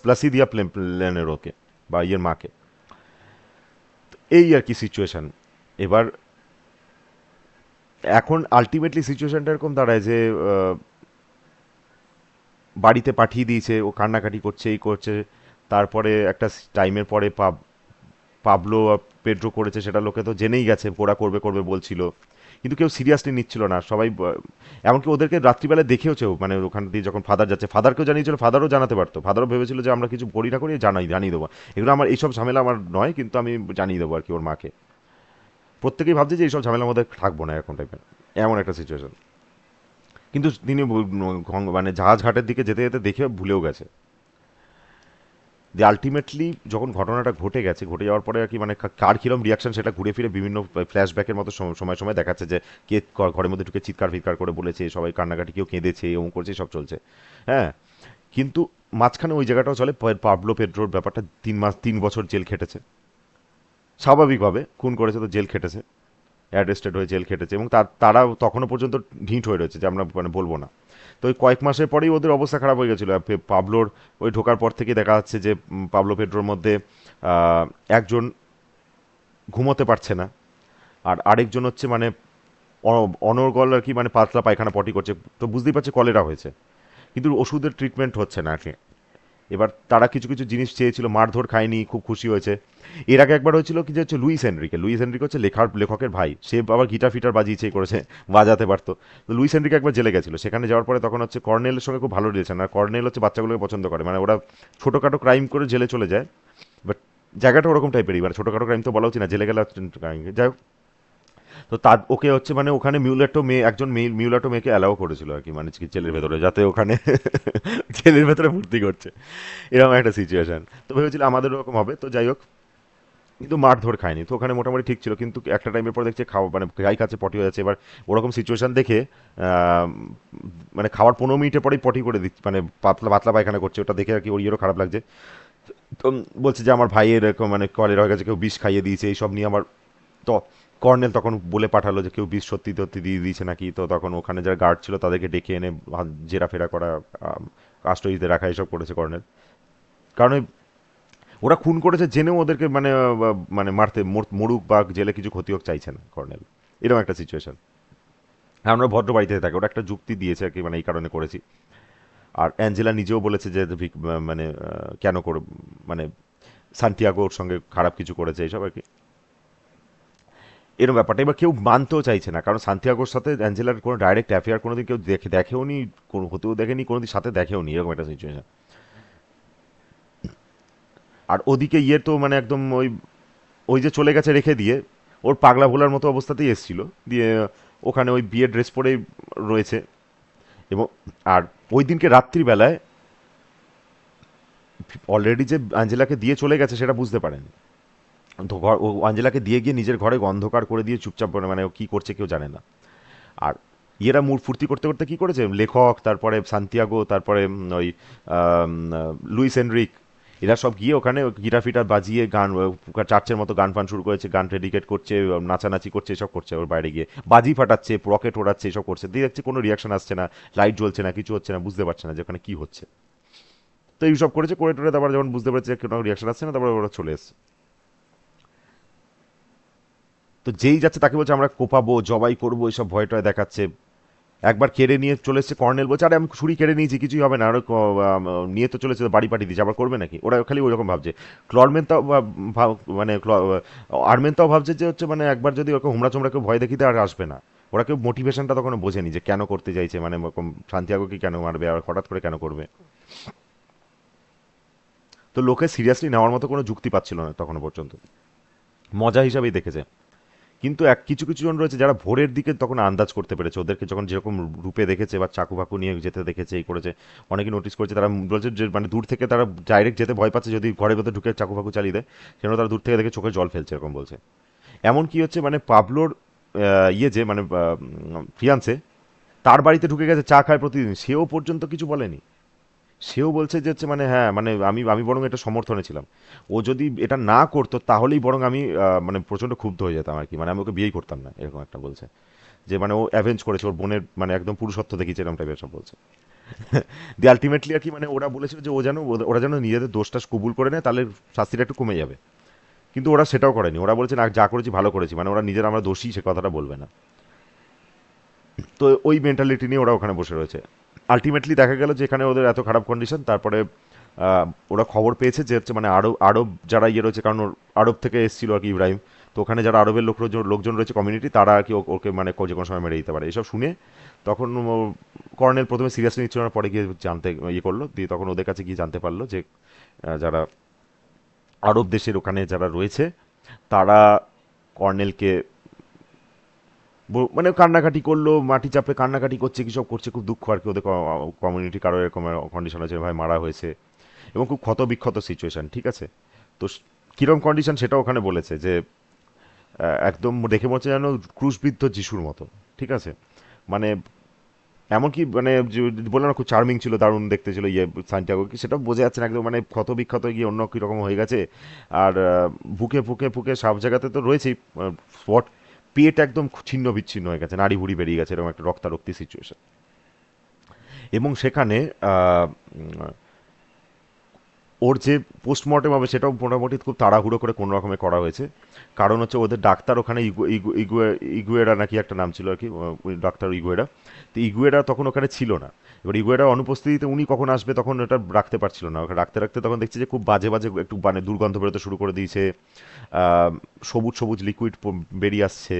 প্লাসই দিয়া প্লেনের ওকে, বা ইয়ের মাকে। এই আর কি সিচুয়েশন। এবার এখন আলটিমেটলি সিচুয়েশনটা এরকম দাঁড়ায় যে বাড়িতে পাঠিয়ে দিয়েছে, ও কান্নাকাটি করছে, এই করছে। তারপরে একটা টাইমের পরে পাবলো আর পেড্রো করেছে, সেটা লোকে তো জেনেই গেছে, ওরা করবে করবে বলছিল, কিন্তু কেউ সিরিয়াসলি নিচ্ছিল না সবাই। এমনকি ওদেরকে রাত্রিবেলা দেখেওছেও, মানে ওখান দিয়ে যখন ফাদার যাচ্ছে, ফাদারকেও জানিয়েছিল, ফাদারও জানাতে পারতো, ফাদারও ভেবেছিল যে আমরা কিছু করি না করি জানিয়ে দেবো, এগুলো আমার এইসব ঝামেলা আমার নয়, কিন্তু আমি জানিয়ে দেবো আর কি ওর মাকে। প্রত্যেকেই ভাবছে যে এইসব ঝামেলার মধ্যে থাকবো না এখন টাইপের, এমন একটা সিচুয়েশন। কিন্তু তিনি মানে জাহাজ ঘাটের দিকে যেতে যেতে দেখে ভুলেও গেছে। যে আলটিমেটলি যখন ঘটনাটা ঘটে গেছে, ঘটে যাওয়ার পরে আর কি মানে কার কিরম রিয়াকশন সেটা ঘুরে ফিরে বিভিন্ন ফ্ল্যাশব্যাকের মতো সময় সময় দেখাচ্ছে, যে কে ঘরের মধ্যে ঢুকে চিৎকার ফিৎকার করে বলেছে, সবাই কান্নাকাটি, কেউ কেঁদেছে, এমন করছে, সব চলছে। হ্যাঁ, কিন্তু মাঝখানে ওই জায়গাটাও চলে, পাবলো পেড্রোর ব্যাপারটা 3 বছর জেল খেটেছে, স্বাভাবিকভাবে খুন করেছে তো জেল খেটেছে, অ্যারেস্টেড হয়ে জেল খেটেছে, এবং তারা তখনও পর্যন্ত ঢিঁট হয়ে রয়েছে যে আমরা মানে বলবো না। তো ওই কয়েক মাসের পরেই ওদের অবস্থা খারাপ হয়ে গেছিলো। পাবলোর ওই ঢোকার পর থেকে দেখা যাচ্ছে যে পাবলো পেড্রোর মধ্যে একজন ঘুমোতে পারছে না, আর আরেকজন হচ্ছে মানে অনর্গল আর কি, মানে পাতলা পায়খানা পটি করছে, তো বুঝতেই পারছে কলেরা হয়েছে, কিন্তু ওষুধের ট্রিটমেন্ট হচ্ছে না আর কি। এবার তারা কিছু কিছু জিনিস চেয়েছিল, মারধর খায়নি, খুব খুশি হয়েছে। এর আগে একবার হয়েছিল কি, যে হচ্ছে লুইস এনরিকে হচ্ছে লেখকের ভাই, সে আবার গিটার ফিটার বাজিয়েছে, করেছে, বাজাতে পারতো। তো লুইস এনরিকে একবার জেলে গেছিল, সেখানে যাওয়ার পরে তখন হচ্ছে কর্নেলের সঙ্গে খুব ভালো রিলেশন, আর কর্নেল হচ্ছে বাচ্চাগুলোকে পছন্দ করে, মানে ওরা ছোটোখাটো ক্রাইম করে জেলে চলে যায়। বাট জায়গাটা ওরকম টাইপেরই, মানে ছোটোখাটো ক্রাইম তো বলা উচিত না, জেলে গেলে যাই হোক। তো তার ওকে হচ্ছে মানে ওখানে মিউলেটো মেয়ে একজন মিউলেটো মেয়েকে অ্যালাউ করেছিল আর কি, মানে কি জেলের ভেতরে, যাতে ওখানে জেলের ভেতরে ভর্তি করছে, এরকম একটা সিচুয়েশন। তো ভেবেছিল আমাদের ওরকম হবে, তো যাই হোক, কিন্তু মারধর খায়নি, তো ওখানে মোটামুটি ঠিক ছিল। কিন্তু একটা টাইমের পর দেখছে খাওয়া মানে গাই খাচ্ছে, পটি হয়ে যাচ্ছে। এবার ওরকম সিচুয়েশন দেখে আহ, মানে খাওয়ার 15 মিনিটের পরেই পটি করে দিচ্ছে, মানে পাতলা পাতলা পায়খানা করছে, ওটা দেখে আর কি ওর ইয়েরও খারাপ লাগছে। তো বলছে যে আমার ভাইয়ের এরকম মানে কলেরা হয়ে গেছে, কেউ বিষ খাইয়ে দিয়েছে, এইসব নিয়ে আমার। তো কর্নেল তখন বলে পাঠালো যে কেউ বিষ সত্যি সত্যি দিয়ে দিয়েছে নাকি। তো তখন ওখানে যারা গার্ড ছিল তাদেরকে ডেকে এনে জেরা ফেরা করা, কাস্টডিতে রাখা, এসব করেছে কর্নেল। কারণ ওরা খুন করেছে জেনেও ওদেরকে মানে মানে মারতে মরুক বা জেলে কিছু ক্ষতি হোক চাইছে না কর্নেল, এরকম একটা সিচুয়েশন। আমরা ভদ্র বাড়িতে থাকি, ওরা একটা যুক্তি দিয়েছে আর কি, মানে এই কারণে করেছি। আর অ্যাঞ্জেলা নিজেও বলেছে যে মানে কেন করে, মানে সান্তিয়াগোর সঙ্গে খারাপ কিছু করেছে এইসব আর কি, এরকম ব্যাপারটা। এবার কেউ মানতেও চাইছে না, কারণ সান্তিয়াগোর সাথে অ্যাঞ্জেলার কোনো ডাইরেক্ট অ্যাফেয়ার কোনোদিন কেউ দেখেও নি, হতেও দেখেনি কোনোদিন, সাথে দেখেও নি, এরকম একটা সিচুয়েশন। আর ওদিকে ইয়ে তো মানে একদম ওই ওই যে চলে গেছে রেখে দিয়ে, ওর পাগলা ভোলার মতো অবস্থাতেই এসেছিল, দিয়ে ওখানে ওই বিয়ের ড্রেস পরেই রয়েছে। এবং আর ওই দিনকে রাত্রিবেলায় অলরেডি যে আঞ্জেলাকে দিয়ে চলে গেছে সেটা বুঝতে পারেনি। তো ও আঞ্জেলাকে দিয়ে গিয়ে নিজের ঘরে অন্ধকার করে দিয়ে চুপচাপ মানে ও কি করছে কেউ জানে না। আর ইয়েরা মুড ফুর্তি করতে করতে কি করেছে, লেখক, তারপরে সান্তিয়াগো, তারপরে ওই লুইস এনরিক, এরা সব গিয়ে ওখানে গিটার ফিটার বাজিয়ে গান, চার্চের মতো গান ফান শুরু করেছে, গান ডেডিকেট করছে, নাচানাচি করছে, এসব করছে। ওর বাইরে গিয়ে বাজি ফাটাচ্ছে, রকেট ওড়াচ্ছে, এসব করছে। দিয়ে দেখছে কোনো রিয়াকশন আসছে না, লাইট জ্বলছে না, কিছু হচ্ছে না, বুঝতে পারছে না যে ওখানে কি হচ্ছে। তো এইসব করেছে, করে টোরে তারপর যখন বুঝতে পারছে কোনো রিয়াকশন আসছে না, তারপর ওরা চলে এসছে। তো যেই যাচ্ছে তাকে বলছে আমরা কোপাবো, জবাই করবো, এইসব ভয় টয় দেখাচ্ছে। একবার কেড়ে নিয়ে চলে এসছে, কর্নেল বলছে আরে আমি ছুরি কেড়ে নিয়েছি, কিছুই হবে না, আরো নিয়ে তো চলেছে, বাড়ি পাঠিয়ে দিয়েছে, আবার করবে নাকি। ওরা খালি ওইরকম ভাবছে। ক্লরমেন তাও মানে আর্মেন তাও ভাবছে যে হচ্ছে মানে একবার যদি ওরকম হুমড়া চুমড়া কেউ ভয় দেখিতে আর আসবে না। ওরা কেউ মোটিভেশনটা তখন বোঝেনি যে কেন করতে চাইছে, মানে ওরকম সান্তিয়াগোকে কেন মারবে আর হঠাৎ করে কেন করবে। তো লোকে সিরিয়াসলি নেওয়ার মতো কোনো যুক্তি পাচ্ছিল না তখনও পর্যন্ত, মজা হিসাবেই দেখেছে। কিন্তু কিছু কিছু জন রয়েছে যারা ভোরের দিকে তখন আন্দাজ করতে পেরেছে, ওদেরকে যখন যেরকম রূপে দেখেছে বা চাকু ফাকু নিয়ে যেতে দেখেছে, এই করেছে, অনেকে নোটিস করেছে, তারা বলছে যে মানে দূর থেকে তারা ডাইরেক্ট যেতে ভয় পাচ্ছে, যদি ঘরের ভেতর ঢুকে চাকু ফাকু চালিয়ে দেয়, সেজন্য তারা দূর থেকে দেখে চোখে জল ফেলছে, এরকম বলছে। এমন কি হচ্ছে মানে পাবলোর ইয়ে যে মানে ফিয়ান্সে, তার বাড়িতে ঢুকে গেছে, চা খায় প্রতিদিন, সেও পর্যন্ত কিছু বলেনি। সেও বলছে যে হচ্ছে মানে হ্যাঁ মানে আমি আমি বরং এটা সমর্থনে ছিলাম, ও যদি এটা না করতো তাহলেই বরং আমি মানে প্রচণ্ড ক্ষুব্ধ হয়ে যেতাম আর কি, মানে আমি ওকে বিয়েই করতাম না, এরকম একটা বলছে। যে মানে ও অ্যাভেঞ্জ করেছে ওর বোনের, মানে একদম পুরুষত্ব দেখিয়েছে, এরকম টাইপের সব বলছে। দিয়ে আলটিমেটলি আর কি মানে ওরা বলেছিল যে ও যেন ওরা যেন নিজেদের দোষটা কবুল করে নেয়, তাহলে শাস্তিটা একটু কমে যাবে। কিন্তু ওরা সেটাও করেনি, ওরা বলেছে না যা করেছি ভালো করেছি, মানে ওরা নিজের আমরা দোষী সে কথাটা বলবে না। তো ওই মেন্টালিটি নিয়ে ওরা ওখানে বসে রয়েছে। আলটিমেটলি দেখা গেল যে এখানে ওদের এত খারাপ কন্ডিশন, তারপরে ওরা খবর পেয়েছে যে হচ্ছে মানে আরব আরব যারা ইয়ে রয়েছে, কারণ আরব থেকে এসেছিল আর কি ইব্রাহিম। তো ওখানে যারা আরবের লোকজন রয়েছে কমিউনিটি, তারা আর কি ওকে মানে যে কোনো সময় মেরে দিতে পারে, এসব শুনে তখন কর্নেল প্রথমে সিরিয়াসলি নিচ্ছিল না, পরে গিয়ে জানতে ইয়ে করলো, দিয়ে তখন ওদের কাছে গিয়ে জানতে পারলো যে যারা আরব দেশের ওখানে যারা রয়েছে তারা কর্নেলকে মানে কান্নাকাটি করলো, মাটি চাপড়ে কান্নাকাটি করছে, কি সব করছে, খুব দুঃখ আর কি, ওদের কমিউনিটি কারো এরকম কন্ডিশন আছে, ভাই মারা হয়েছে, এবং খুব ক্ষত বিক্ষত সিচুয়েশন, ঠিক আছে। তো কিরম কন্ডিশন সেটা ওখানে বলেছে যে একদম দেখে মনে হচ্ছে যেন ক্রুশবিদ্ধ যিশুর মতো, ঠিক আছে। মানে এমনকি মানে বললাম না খুব চার্মিং ছিল, দারুণ দেখতে ছিল ইয়ে সান্টিয়াগো, কি সেটা বোঝা যাচ্ছে না, একদম মানে ক্ষত বিক্ষত গিয়ে অন্য কীরকম হয়ে গেছে। আর বুকে ফুকে ফুকে সব জায়গাতে তো রয়েছেই স্পট, পেট একদম ছিন্ন বিচ্ছিন্ন হয়ে গেছে, নাড়ি ভুড়ি বেরিয়ে গেছে, এরকম একটা রক্তারক্তি সিচুয়েশন। এবং সেখানে আহ, ওর যে পোস্টমর্টেম হবে সেটাও মোটামুটি খুব তাড়াহুড়ো করে কোনো রকমে করা হয়েছে। কারণ হচ্ছে ওদের ডাক্তার ওখানে ইগুয়েরা নাকি একটা নাম ছিল আর কি, ওই ডাক্তার ইগুয়েরা। তো ইগুয়েরা তখন ওখানে ছিল না। এবার ইগুয়েরার অনুপস্থিতিতে উনি কখন আসবে তখন ওটা রাখতে পারছিল না, ওখানে রাখতে রাখতে তখন দেখছি যে খুব বাজে বাজে একটু মানে দুর্গন্ধ বেরোতে শুরু করে দিয়েছে। সবুজ সবুজ লিকুইড বেরিয়ে আসছে,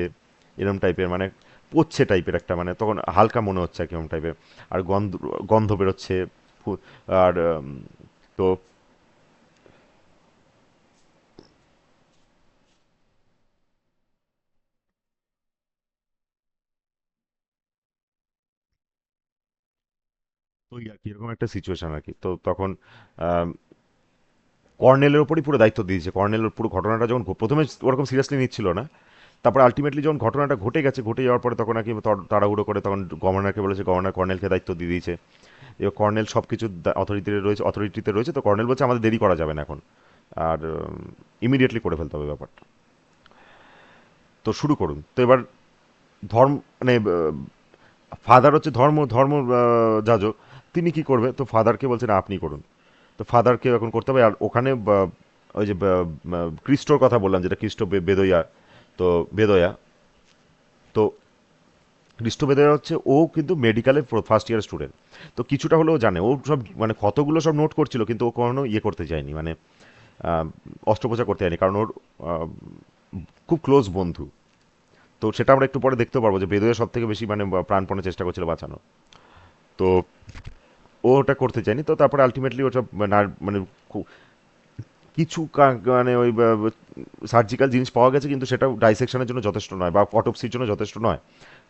এরম টাইপের মানে পচছে টাইপের একটা, মানে তখন হালকা মনে হচ্ছে আর কি, এরম টাইপের। আর গন্ধ গন্ধ বেরোচ্ছে। আর তো তো আর কি এরকম একটা সিচুয়েশন আর কি। তো তখন আম, কর্নেলের ওপরই পুরো দায়িত্ব দিয়েছে। কর্নেলের পুরো ঘটনাটা যখন প্রথমে ওরকম সিরিয়াসলি নিচ্ছিল না, তারপর আলটিমেটলি যখন ঘটনাটা ঘটে গেছে, ঘটে যাওয়ার পরে তখন নাকি তাড়াহুড়ো করে তখন গভর্নরকে বলেছে, গভর্নর কর্নেলকে দায়িত্ব দিয়ে দিয়েছে। এবার কর্নেল সব কিছু অথরিটিতে রয়েছে, তো কর্নেল বলছে আমাদের দেরি করা যাবে না এখন, আর ইমিডিয়েটলি করে ফেলতে হবে ব্যাপারটা। তো শুরু করুন। তো এবার ধর্ম মানে ফাদার হচ্ছে ধর্ম যাজক, তিনি কি করবে? তো ফাদারকে বলছে না আপনি করুন। তো ফাদারকে এখন করতে হবে। আর ওখানে ওই যে খ্রিস্টোর কথা বললাম, যেটা খ্রিস্টো বেদয়া, তো বেদয়া, তো খ্রিস্টো বেদয়া হচ্ছে ও কিন্তু মেডিকেলের ফার্স্ট ইয়ার স্টুডেন্ট। তো কিছুটা হলেও জানে, ও সব মানে ক্ষতগুলো সব নোট করছিল, কিন্তু ও কখনো ইয়ে করতে যায়নি, মানে আহ, অস্ত্রোপচার করতে যায়নি, কারণ ওর আহ, খুব ক্লোজ বন্ধু। তো সেটা আমরা একটু পরে দেখতেও পারবো যে বেদয়া সব থেকে বেশি মানে প্রাণপণে চেষ্টা করছিল বাঁচানো। তো ও ওটা করতে চায়নি। তো তারপরে আলটিমেটলি ওসব মানে কিছু মানে ওই সার্জিক্যাল জিনিস পাওয়া গেছে, কিন্তু সেটা ডাইসেকশনের জন্য যথেষ্ট নয় বা অটোপসির জন্য যথেষ্ট নয়,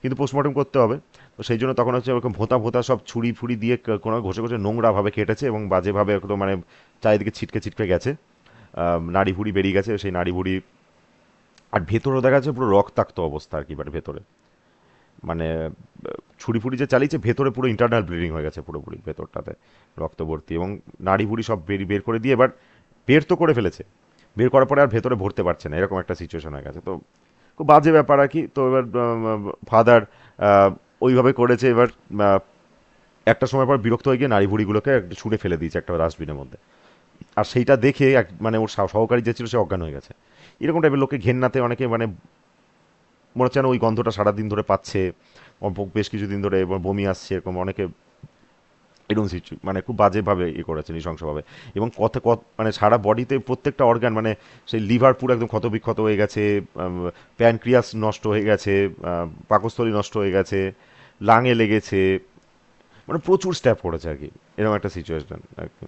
কিন্তু পোস্টমর্টম করতে হবে। তো সেই জন্য তখন হচ্ছে ওরকম ভোঁতা ভোঁতা সব ছুরি ফুড়ি দিয়ে কোনো ঘষে ঘষে নোংরাভাবে কেটেছে এবং বাজেভাবে একদম মানে চারিদিকে ছিটকে ছিটকে গেছে। নাড়ি ভুড়ি বেরিয়ে গেছে, সেই নাড়ি ভুড়ি। আর ভেতরেও দেখা যাচ্ছে পুরো রক্তাক্ত অবস্থা আর কি, মানে ভেতরে মানে ছুরি ফুড়ি যে চালিয়েছে, ভেতরে পুরো ইন্টারনাল ব্লিডিং হয়ে গেছে পুরোপুরি ভেতরটাতে, রক্ত ভর্তি, এবং নাড়ি ভুড়ি সব বের করে দিয়ে এবার বের তো করে ফেলেছে, বের করার পরে আর ভেতরে ভরতে পারছে না, এরকম একটা সিচুয়েশন হয়ে গেছে। তো খুব বাজে ব্যাপার আর কি। তো এবার ফাদার ওইভাবে করেছে। এবার একটা সময় পর বিরক্ত হয়ে গিয়ে নাড়ি ভুড়িগুলোকে ছুঁড়ে ফেলে দিয়েছে একটা ডাস্টবিনের মধ্যে। আর সেইটা দেখে মানে ওর সহকারী যে ছিল সে অজ্ঞান হয়ে গেছে। এরকম টাইপের লোকে ঘেন্নাতে অনেকে মানে মনে হচ্ছে না ওই গন্ধটা সারাদিন ধরে পাচ্ছে, বেশ কিছুদিন ধরে এবার বমি আসছে, এরকম অনেকে এরকম মানে খুব বাজেভাবে ইয়ে করেছে, নৃশংসভাবে। এবং মানে সারা বডিতে প্রত্যেকটা অর্গান, মানে সেই লিভার পুরো একদম ক্ষতবিক্ষত হয়ে গেছে, প্যানক্রিয়াস নষ্ট হয়ে গেছে, পাকস্থলী নষ্ট হয়ে গেছে, লাঙে লেগেছে, মানে প্রচুর স্ট্যাপ করেছে আর কি, এরকম একটা সিচুয়েশন আর কি।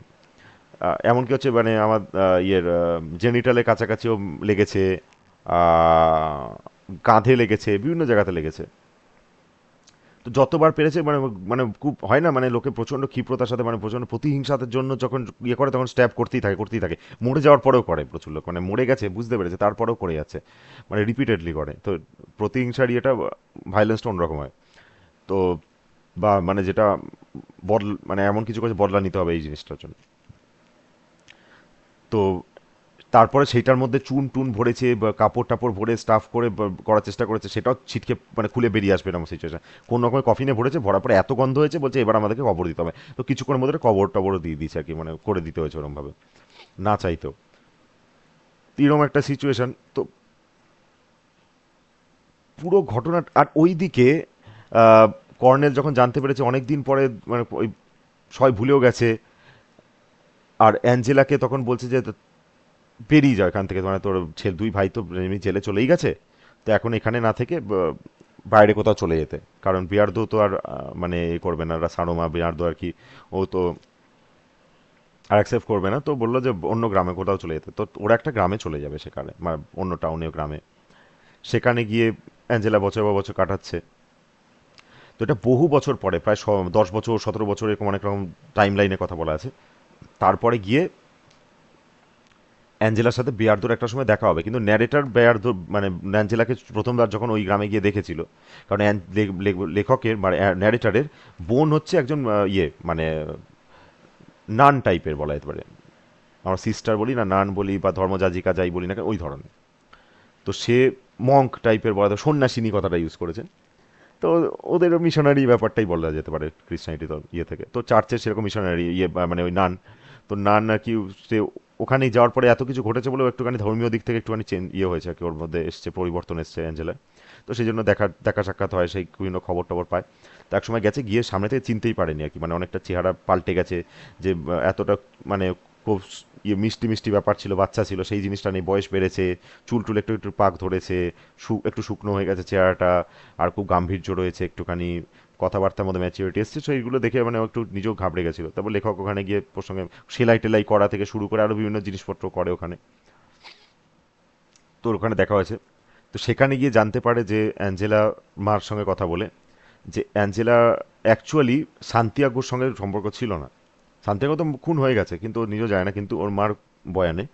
এমনকি হচ্ছে মানে আমার ইয়ের জেনিটালের কাছাকাছিও লেগেছে, আহ, কাঁধে লেগেছে, বিভিন্ন জায়গাতে লেগেছে। তো যতবার পেরেছে মানে মানে খুব হয় না, মানে লোকে প্রচণ্ড ক্ষিপ্রতার সাথে মানে প্রচণ্ড প্রতিহিংসাদের জন্য যখন ইয়ে করে তখন স্ট্যাপ করতেই থাকে, মরে যাওয়ার পরেও করে প্রচুর লোক, মানে মরে গেছে বুঝতে পেরেছে তারপরেও করে যাচ্ছে, মানে রিপিটেডলি করে। তো প্রতিহিংসার ইয়েটা, ভাইলেন্সটা অন্যরকম হয়। তো বা মানে যেটা মানে এমন কিছু করে বদলা নিতে হবে এই জিনিসটার জন্য। তো তারপরে সেইটার মধ্যে চুন টুন ভরেছে বা কাপড় টাপড় ভরে স্টাফ করে করার চেষ্টা করেছে, সেটাও ছিটকে মানে খুলে বেরিয়ে আসবে এরকম সিচুয়েশন। কোন রকমের কফিনে ভরেছে, ভরার পরে এত গন্ধ হয়েছে, বলছে এবার আমাদেরকে কবর দিতে হবে। তো কিছুক্ষণের মধ্যে কবর টবরও দিয়ে দিয়েছে আর কি, মানে করে দিতে হয়েছে ওরমভাবে, না চাইতেও। এরকম একটা সিচুয়েশন। তো পুরো ঘটনা, আর ওই দিকে আহ, কর্নেল যখন জানতে পেরেছে অনেক দিন পরে, মানে ওই সবাই ভুলেও গেছে, আর অ্যাঞ্জেলাকে তখন বলছে যে বেরিয়ে যাও এখান থেকে, মানে তোর ছেলে দুই ভাই তো এমনি জেলে চলেই গেছে, তো এখন এখানে না থেকে বাইরে কোথাও চলে যেতে, কারণ বিয়ার্দো তো আর মানে এ করবে না, সানোমা বিয়ার্দো আর কি, ও তো আর অ্যাকসেপ্ট করবে না। তো বললো যে অন্য গ্রামে কোথাও চলে যেতে। তো ওরা একটা গ্রামে চলে যাবে সেখানে, মানে অন্য টাউনে গ্রামে। সেখানে গিয়ে অ্যাঞ্জেলা বছর বা বছর কাটাচ্ছে। তো এটা বহু বছর পরে, প্রায় 10 বছর 17 বছর এরকম অনেক রকম টাইম লাইনের কথা বলা আছে। তারপরে গিয়ে অ্যাঞ্জেলার সাথে বেয়ার্দোর একটা সময় দেখা হবে, কিন্তু ন্যারেটার বেয়ার্দো মানে অ্যাঞ্জেলাকে প্রথমবার যখন ওই গ্রামে গিয়ে দেখেছিল, কারণ লেখকের মানে ন্যারেটারের বোন হচ্ছে একজন ইয়ে মানে নান টাইপের বলা যেতে পারে, আমরা সিস্টার বলি না, নান বলি বা ধর্মযাজিকা যাই বলি না কেন, ওই ধরনের। তো সে মঙ্ক টাইপের বলা যায়, সন্ন্যাসিনী কথাটা ইউজ করেছেন। তো ওদের মিশনারি ব্যাপারটাই বলা যেতে পারে ক্রিশ্চানিটি তো ইয়ে থেকে, তো চার্চের সেরকম মিশনারি ইয়ে মানে ওই নান। তো নান আর কি, সে ওখানে যাওয়ার পরে এত কিছু ঘটেছে বলেও একটুখানি ধর্মীয় দিক থেকে একটুখানি ইয়ে হয়েছে আর কি, ওর মধ্যে এসছে পরিবর্তন এসছে অ্যাঞ্জেলার। তো সেই জন্য দেখা সাক্ষাৎ হয়, সেই বিভিন্ন খবর টবর পায়। তো এক সময় গেছে, গিয়ে সামনে থেকে চিনতেই পারেনি আর কি, মানে অনেকটা চেহারা পাল্টে গেছে, যে এতটা মানে খুব ইয়ে মিষ্টি মিষ্টি ব্যাপার ছিল, বাচ্চা ছিল, সেই জিনিসটা নেই, বয়স বেড়েছে, চুল টুল একটু একটু পাক ধরেছে, একটু শুকনো হয়ে গেছে চেহারাটা, আর খুব গাম্ভীর্য রয়েছে একটুখানি, কথাবার্তার মধ্যে ম্যাচিউরিটি এসছে। তো এইগুলো দেখে মানে ও একটু নিজেও ঘাবড়ে গেছিলো। তারপর লেখক ওখানে গিয়ে প্রসঙ্গে সেলাই টেলাই করা থেকে শুরু করে আরও বিভিন্ন জিনিসপত্র করে ওখানে। তো ওখানে দেখা হয়েছে। তো সেখানে গিয়ে জানতে পারে যে অ্যাঞ্জেলা মার সঙ্গে কথা বলে, যে অ্যাঞ্জেলা অ্যাকচুয়ালি সান্তিয়াগোর সঙ্গে সম্পর্ক ছিল না। সান্তিয়াগো তো খুন হয়ে গেছে, কিন্তু ও নিজেও যায় না, কিন্তু ওর মার বয়ানে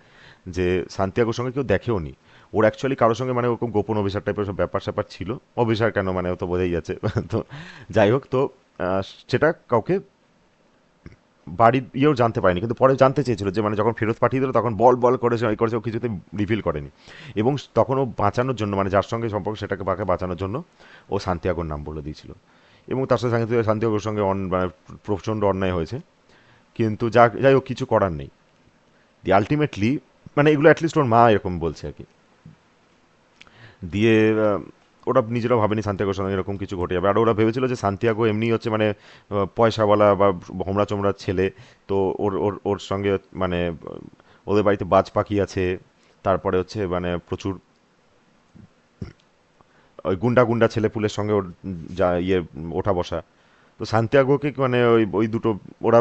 যে সান্তিয়াগোর সঙ্গে কেউ দেখেও নি। ওর অ্যাকচুয়ালি কারোর সঙ্গে মানে ওরকম গোপন অভিসার টাইপের সব ব্যাপার স্যাপার ছিল। অভিসার কেন, মানে ও তো বোঝাই যাচ্ছে। তো যাই হোক, তো সেটা কাউকে বাড়ির ইয়েও জানতে পারেনি, কিন্তু পরে জানতে চেয়েছিল যে মানে যখন ফেরত পাঠিয়ে দিল তখন বল বল করেছে, এই করেছে, ও কিছুতে রিভিল করেনি। এবং তখন ও বাঁচানোর জন্য, মানে যার সঙ্গে সম্পর্ক সেটাকে বাকে বাঁচানোর জন্য ও সান্তিয়াগোর নাম বলে দিয়েছিল। এবং তার সাথে সান্তিয়াগোর সঙ্গে মানে প্রচণ্ড অন্যায় হয়েছে, কিন্তু যাই হোক, কিছু করার নেই। দি আলটিমেটলি মানে এগুলো অ্যাটলিস্ট ওর মা এরকম বলছে আর কি। দিয়ে ওরা নিজেরাও ভাবেনি সান্তিয়াগোর সঙ্গে এরকম কিছু ঘটে যাবে। আর ওরা ভেবেছিল যে সান্তিয়াগো এমনি হচ্ছে মানে পয়সাওয়ালা বা হোমরা চোমরা ছেলে, তো ওর ওর ওর সঙ্গে মানে ওদের বাড়িতে বাজ পাখি আছে, তারপরে হচ্ছে মানে প্রচুর ওই গুন্ডা গুন্ডা ছেলে পুলের সঙ্গে ওর যা ইয়ে ওঠা বসা। তো সান্তিয়াগোকে মানে ওই ওই দুটো ওরা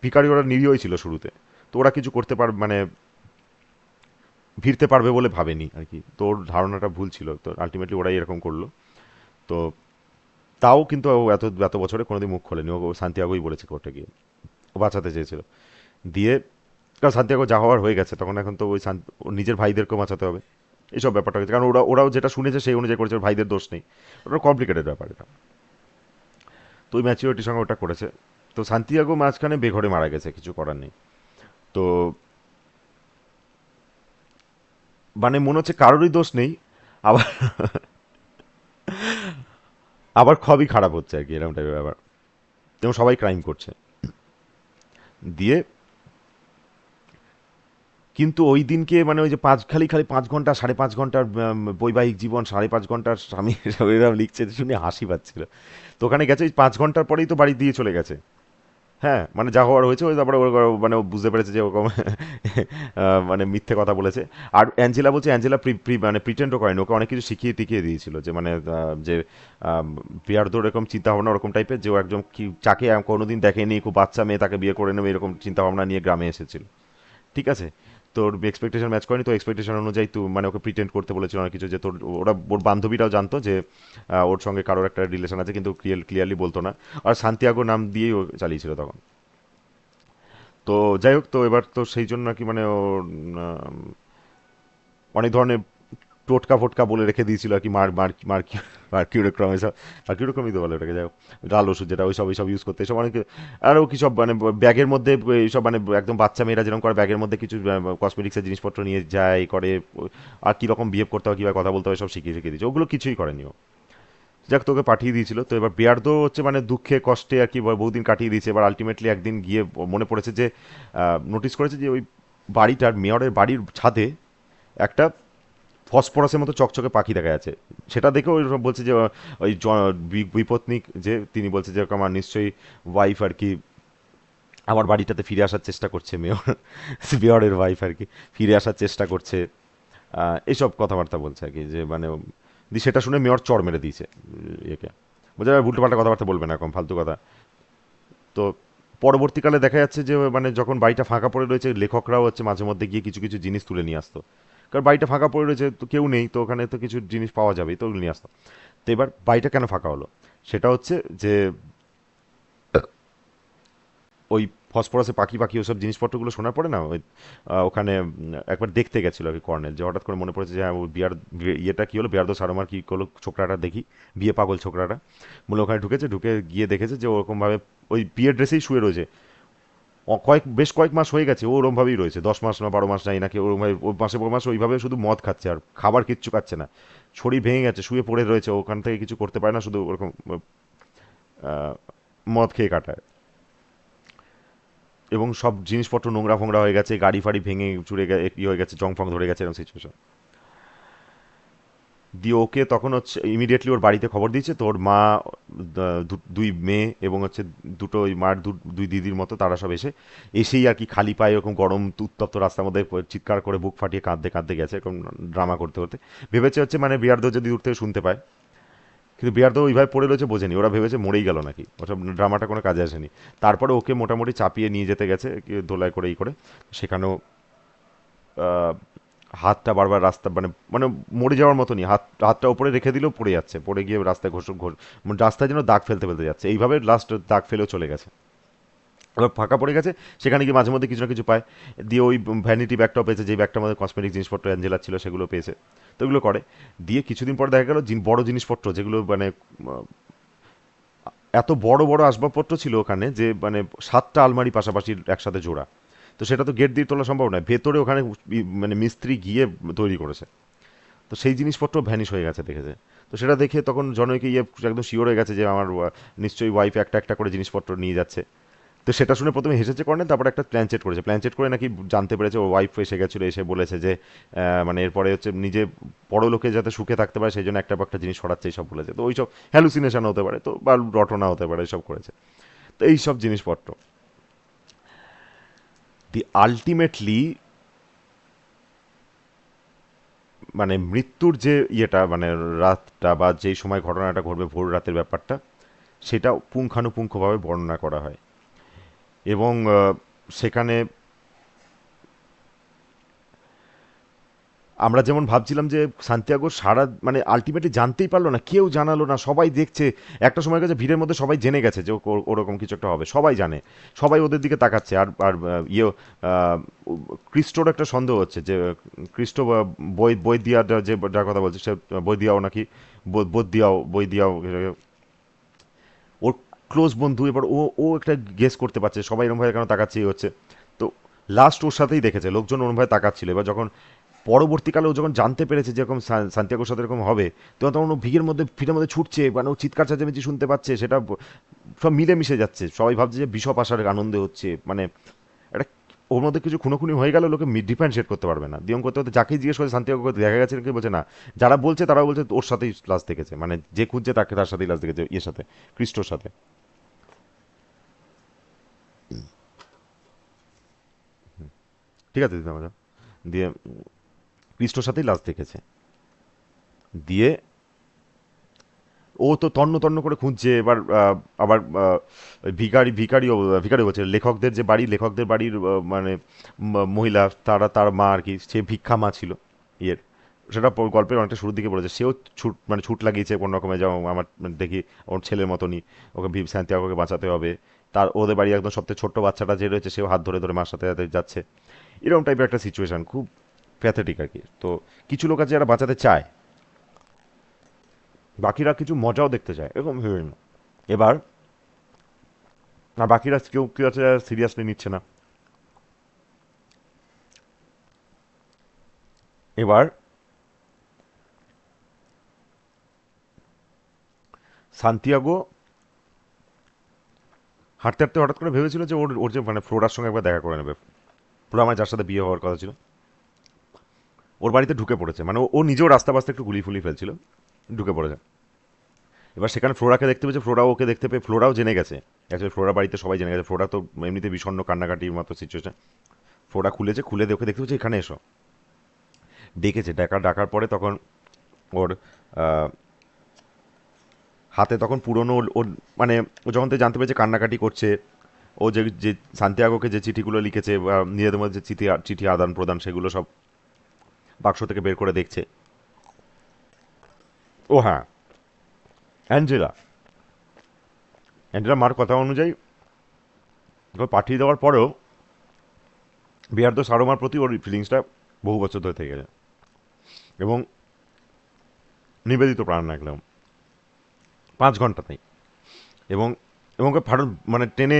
ভিখারি, ওরা নিরীহই ছিল শুরুতে, তো ওরা কিছু করতে পারবে মানে ভিড়তে পারবে বলে ভাবেনি আর কি। তোর ধারণাটা ভুল ছিল, তো আলটিমেটলি ওরাই এরকম করলো। তো তাও কিন্তু ও এত এত বছরে কোনোদিন মুখ খোলেনি, ও সান্তিয়াগোই বলেছে কোর্টে গিয়ে, ও বাঁচাতে চেয়েছিল। দিয়ে কারণ সান্তিয়াগো যা হওয়ার হয়ে গেছে, তখন এখন তো ওই ওর নিজের ভাইদেরকেও বাঁচাতে হবে। এইসব ব্যাপারটা হয়েছে, কারণ ওরাও যেটা শুনেছে সেই অনুযায়ী করেছে, ওর ভাইদের দোষ নেই। ওটা কমপ্লিকেটেড ব্যাপার এটা। তো ওই ম্যাচিওরিটির সঙ্গে ওটা করেছে। তো সান্তিয়াগো মাঝখানে বেঘরে মারা গেছে, কিছু করার নেই। তো মানে মনে হচ্ছে কারোরই দোষ নেই, আবার আবার খুবই খারাপ হচ্ছে আর কি, এরকম টাইপের ব্যাপার। এবং সবাই ক্রাইম করছে। দিয়ে কিন্তু ওই দিনকে মানে ওই যে খালি খালি 5 ঘন্টা 5.5 ঘন্টার বৈবাহিক জীবন, 5.5 ঘন্টার স্বামী এরকম লিখছে, শুনে হাসি পাচ্ছিল। তো ওখানে গেছে, ওই 5 ঘন্টার পরেই তো বাড়ি দিয়ে চলে গেছে। হ্যাঁ, মানে যা হওয়ার হয়েছে, ওই তারপরে মানে ও বুঝতে পেরেছে যে ওরকম মানে মিথ্যে কথা বলেছে। আর অ্যাঞ্জেলা বলছে, অ্যাঞ্জেলা মানে প্রিটেন্ডও করেনি, ওকে অনেক কিছু শিখিয়ে টিকিয়ে দিয়েছিল, যে মানে যে বিয়ার্দোর এরকম চিন্তা ভাবনা ওরকম টাইপের, যে ও একজন কি যাকে কোনোদিন দেখেনি, খুব বাচ্চা মেয়ে, তাকে বিয়ে করে নেবে এরকম চিন্তা ভাবনা নিয়ে গ্রামে এসেছিল। ঠিক আছে, তোর এক্সপেকটেশন ম্যাচ করেনি, তো এক্সপেকটেশন অনুযায়ী তুই মানে ওকে প্রিটেন্ড করতে বলেছিল অনেক কিছু, যে তোর ওরা ওর বান্ধবীরাও জানতো যে ওর সঙ্গে কারোর একটা রিলেশন আছে, কিন্তু ক্লিয়ারলি বলতো না। আর সান্তিয়াগো নাম দিয়েই ও চালিয়েছিল তখন। তো যাই হোক, তো এবার তো সেই জন্য নাকি মানে ও অনেক ধরনের টোটকা ফোটকা বলে রেখে দিয়েছিল আর কি, মার্কিউরেক্রম এসব, মার্কিউরেক্রমই তো বলে ওটাকে, যাই হোক, লাল ওষুধ যেটা, ওইসব ইউজ করতে, এসব অনেক। আরও কি সব মানে ব্যাগের মধ্যে এইসব মানে একদম বাচ্চা মেয়েরা যেরকম করে ব্যাগের মধ্যে কিছু কসমেটিক্সের জিনিসপত্র নিয়ে যায় করে, আর কীরকম বিহেভ করতে হয়, কীভাবে কথা বলতে হয়, সব শিখিয়ে দিয়েছে। ওগুলো কিছুই করেনি ও। যাক, তোকে পাঠিয়ে দিয়েছিল। তো এবার বেয়ার্দো হচ্ছে মানে দুঃখে কষ্টে আর কি বহুদিন কাটিয়ে দিয়েছে। এবার আলটিমেটলি একদিন গিয়ে মনে পড়েছে যে নোটিস করেছে যে ওই বাড়িটার, মেয়রের বাড়ির ছাদে একটা ফসফরাসের মতো চকচকে পাখি দেখা যাচ্ছে। সেটা দেখে ওই বলছে যে ওই বিপত্নিক, যে তিনি বলছে যে আমার নিশ্চয়ই ওয়াইফ আর কি আমার বাড়িটাতে ফিরে আসার চেষ্টা করছে, মেয়রের ওয়াইফ আর কি ফিরে আসার চেষ্টা করছে। এইসব কথাবার্তা বলছে আর কি, যে মানে সেটা শুনে মেয়র চড় মেরে দিয়েছে ইয়েকে, বলছে উল্টো পাল্টা কথাবার্তা বলবে না, এরকম ফালতু কথা। তো পরবর্তীকালে দেখা যাচ্ছে যে মানে যখন বাড়িটা ফাঁকা পড়ে রয়েছে, লেখকরাও হচ্ছে মাঝে মধ্যে গিয়ে কিছু কিছু জিনিস তুলে নিয়ে আসতো, কারণ বাড়িটা ফাঁকা পড়ে রয়েছে, তো কেউ নেই, তো ওখানে তো কিছু জিনিস পাওয়া যাবেই, তো ওগুলো নিয়ে আসতো। তো এবার বাড়িটা কেন ফাঁকা হলো, সেটা হচ্ছে যে ওই ফসফরাসে পাখি পাখি ওসব জিনিসপত্রগুলো শোনার পরে না, ওই ওখানে একবার দেখতে গেছিলো আর কি কর্নেল, যে হঠাৎ করে মনে পড়েছে যে হ্যাঁ, ওই ইয়েটা কী হলো, বিয়ার্দো সারোমার কী করলো ছোকরাটা দেখি, বিয়ে পাগল ছোকরাটা। মূল ওখানে ঢুকেছে, ঢুকে গিয়ে দেখেছে যে ওরকমভাবে ওই বিয়ের ড্রেসেই শুয়ে রয়েছে। বেশ কয়েক মাস হয়ে গেছে ও ওরমভাবেই রয়েছে, 10 মাস না 12 মাস নাই নাকি, ওরমভাবে ও মাসে পর মাস ওইভাবে শুধু মদ খাচ্ছে, আর খাবার কিচ্ছু খাচ্ছে না। শরীর ভেঙে গেছে, শুয়ে পড়ে রয়েছে, ওখান থেকে কিছু করতে পারে না, শুধু ওরকম আহ, মদ খেয়ে কাটায়। এবং সব জিনিসপত্র নোংরা ফোংরা হয়ে গেছে, গাড়ি ফাড়ি ভেঙে চুরে ই হয়ে গেছে, জং ফং ধরে গেছে, এরকম সিচুয়েশন। দিয়ে ওকে তখন হচ্ছে ইমিডিয়েটলি ওর বাড়িতে খবর দিয়েছে, তোর মা, দুই মেয়ে এবং হচ্ছে দুটো ওই মার দুই দিদির মতো, তারা সব এসেই আর কি খালি পায়ে এরকম গরম উত্তপ্ত রাস্তার মধ্যে চিৎকার করে বুক ফাটিয়ে কাঁদতে কাঁদতে গেছে, এরকম ড্রামা করতে করতে। ভেবেছে হচ্ছে মানে বিয়ার্দো যদি দূর থেকে শুনতে পায়, কিন্তু বিয়ার্দো ওইভাবে পড়ে রয়েছে, বোঝেনি, ওরা ভেবেছে মরেই গেল নাকি, ওসব ড্রামাটা কোনো কাজে আসেনি। তারপরে ওকে মোটামুটি চাপিয়ে নিয়ে যেতে গেছে দোলায় করে করে, সেখানেও হাতটা বারবার রাস্তা মানে মানে মরে যাওয়ার মতনই হাতটা উপরে রেখে দিলেও পড়ে যাচ্ছে, পড়ে গিয়ে রাস্তায় মানে রাস্তায় যেন দাগ ফেলতে ফেলতে যাচ্ছে, এইভাবে লাস্ট দাগ ফেলেও চলে গেছে। এবার ফাঁকা পড়ে গেছে, সেখানে গিয়ে মাঝে মধ্যে কিছু না কিছু পায়, দিয়ে ওই ভ্যানিটি ব্যাগটাও পেয়েছে, যে ব্যাগটার মধ্যে কসমেটিক জিনিসপত্র অ্যাঞ্জেলা ছিল সেগুলো পেয়েছে। তো এগুলো করে, দিয়ে কিছুদিন পর দেখা গেল বড় জিনিসপত্র যেগুলো মানে এত বড় বড় আসবাবপত্র ছিল ওখানে যে মানে 7টা আলমারি পাশাপাশি একসাথে জোড়া। তো সেটা তো গেট দিয়ে তোলা সম্ভব নয়, ভেতরে ওখানে মানে মিস্ত্রি গিয়ে তৈরি করেছে। তো সেই জিনিসপত্র ভ্যানিশ হয়ে গেছে দেখেছে। তো সেটা দেখে তখন জনৈকে একদম শিওর হয়ে গেছে যে আমার নিশ্চয়ই ওয়াইফ একটা একটা করে জিনিসপত্র নিয়ে যাচ্ছে। তো সেটা শুনে প্রথমে হেসেছে কর্ণেল, তারপর একটা প্ল্যান চেট করেছে, প্ল্যান চেট করে নাকি জানতে পেরেছে ওর ওয়াইফ এসে গেছিলো, এসে বলেছে যে মানে এরপরে হচ্ছে নিজে বড় লোকে যাতে সুখে থাকতে পারে সেই জন্য একটা বা একটা জিনিস সরাচ্ছে এইসব বলেছে। তো ওইসব হ্যালুসিনেশন হতে পারে, তো বা রটনা হতে পারে, এইসব করেছে। তো এইসব জিনিসপত্র দি আলটিমেটলি মানে মৃত্যুর যে ইয়েটা মানে রাতটা বা যেই সময় ঘটনাটা ঘটবে ভোর রাতের ব্যাপারটা, সেটা পুঙ্খানুপুঙ্খভাবে বর্ণনা করা হয়। এবং সেখানে আমরা যেমন ভাবছিলাম যে সান্তিয়াগো সারা মানে আলটিমেটলি জানতেই পারলো না, কেউ জানালো না, সবাই দেখছে। একটা সময় গেছে ভিড়ের মধ্যে সবাই জেনে গেছে যে ওরকম কিছু একটা হবে, সবাই জানে, সবাই ওদের দিকে তাকাচ্ছে। আর আর ক্রিস্টোর একটা সন্দেহ হচ্ছে যে ক্রিস্টো বই দিয়া যে যার কথা বলছে সে বই দিয়াও নাকি বই দিয়াও ওর ক্লোজ বন্ধু। এবার ও ও একটা গেস করতে পারছে সবাই এরকম ভাবে কেন তাকাচ্ছে এই হচ্ছে। তো লাস্ট ওর সাথেই দেখেছে, লোকজন ওরকম ভাবে তাকাচ্ছিল। এবার যখন পরবর্তীকালে ও যখন জানতে পেরেছে যেরকম সান্তিয়াগোর সাথে এরকম হবে, তখন ও ভিড়ের মধ্যে ছুটছে, মানে ও চিৎকার চেঁচামেচি শুনতে পাচ্ছে, সেটা সব মিলেমিশে যাচ্ছে, সবাই ভাবছে যে বিশপ আসার আনন্দে হচ্ছে, মানে একটা ওর মধ্যে কিছু খুনোখুনি হয়ে গেল, লোকে ডিফারেন্সিয়েট করতে পারবে না। দিয়ম করতে করতে যাকেই জিজ্ঞেস করে সান্তিয়াগোকে দেখা গেছে নাকি, বলছে না, যারা বলছে তারাও বলছে ওর সাথেই লাশ দেখেছে, মানে যে খুঁজছে তাকে তার সাথেই লাশ দেখেছে, ইয়ের সাথে, ক্রিস্টোর সাথে। ঠিক আছে দিদি আমাদের, দিয়ে ক্রিস্টোর সাথেই লাশ দেখেছে। দিয়ে ও তো তন্ন তন্ন করে খুঁজছে। এবার আবার ওই ভিখারি বলছে, লেখকদের যে বাড়ি, লেখকদের বাড়ির মানে মহিলা, তার মা আর কি, সে ভিক্ষা মা ছিল ইয়ের। সেটা গল্পের অনেকটা শুরুর দিকে বলেছে, সেও ছুট লাগিয়েছে কোনো রকমে, যেমন আমার দেখি ওর ছেলের মতনই, ওকে সান্তিয়াগোকে বাঁচাতে হবে। তার ওদের বাড়ি একদম সবথেকে ছোট্ট বাচ্চাটা যে রয়েছে, সেও হাত ধরে ধরে মার সাথে সাথে যাচ্ছে। এরকম টাইপের একটা সিচুয়েশন, খুব প্যাথেটিক আর কি। তো কিছু লোক আছে যারা বাঁচাতে চায়, বাকিরা কিছু মজাও দেখতে চায়, এরকম হিরোইন। এবার আর বাকিরা কেউ কেউ আছে সিরিয়াসলি নিচ্ছে না। এবার সান্তিয়াগো হাঁটতে হাঁটতে হঠাৎ করে ভেবেছিল যে ওর ওর যে মানে ফ্লোরার সঙ্গে একবার দেখা করে নেবে। ফ্লোরা মানে যার সাথে বিয়ে হওয়ার কথা ছিল, ওর বাড়িতে ঢুকে পড়েছে। মানে ও নিজেও রাস্তা বাস্তা একটু গুলি ফুলি ফেলছিল, ঢুকে পড়েছে। এবার সেখানে ফ্লোরাকে দেখতে পেয়েছে, ফ্লোরা ওকে দেখতে পেয়ে ফ্লোরাও জেনে গেছে। অ্যাকচুয়ালি ফ্লোরা বাড়িতে সবাই জেনে গেছে, ফ্লোরা তো এমনিতে বিষণ্ণ কান্নাকাটির মতো সিচুয়েশন। ফ্লোরা খুলেছে, খুলে ওকে দেখতে পেয়েছে, এখানে এসো ডেকেছে। ডাকার পরে তখন ওর হাতে তখন পুরনো ওর মানে ও যখন থেকে জানতে পেরেছে কান্নাকাটি করছে, ও যে যে সান্তিয়াগোকে যে চিঠিগুলো লিখেছে বা নিজেদের মধ্যে যে চিঠি চিঠি আদান প্রদান, সেগুলো সব বাক্স থেকে বের করে দেখছে। ও হ্যাঁ, অ্যাঞ্জেলা অ্যাঞ্জেলা মার কথা অনুযায়ী ওকে পাঠিয়ে দেওয়ার পরেও বিহার তো সারোমার প্রতি ওর ফিলিংসটা বহু বছর ধরে থেকে গেছে, এবং নিবেদিত প্রাণ একদম 5 ঘন্টাতেই। এবং এবং ওকে মানে টেনে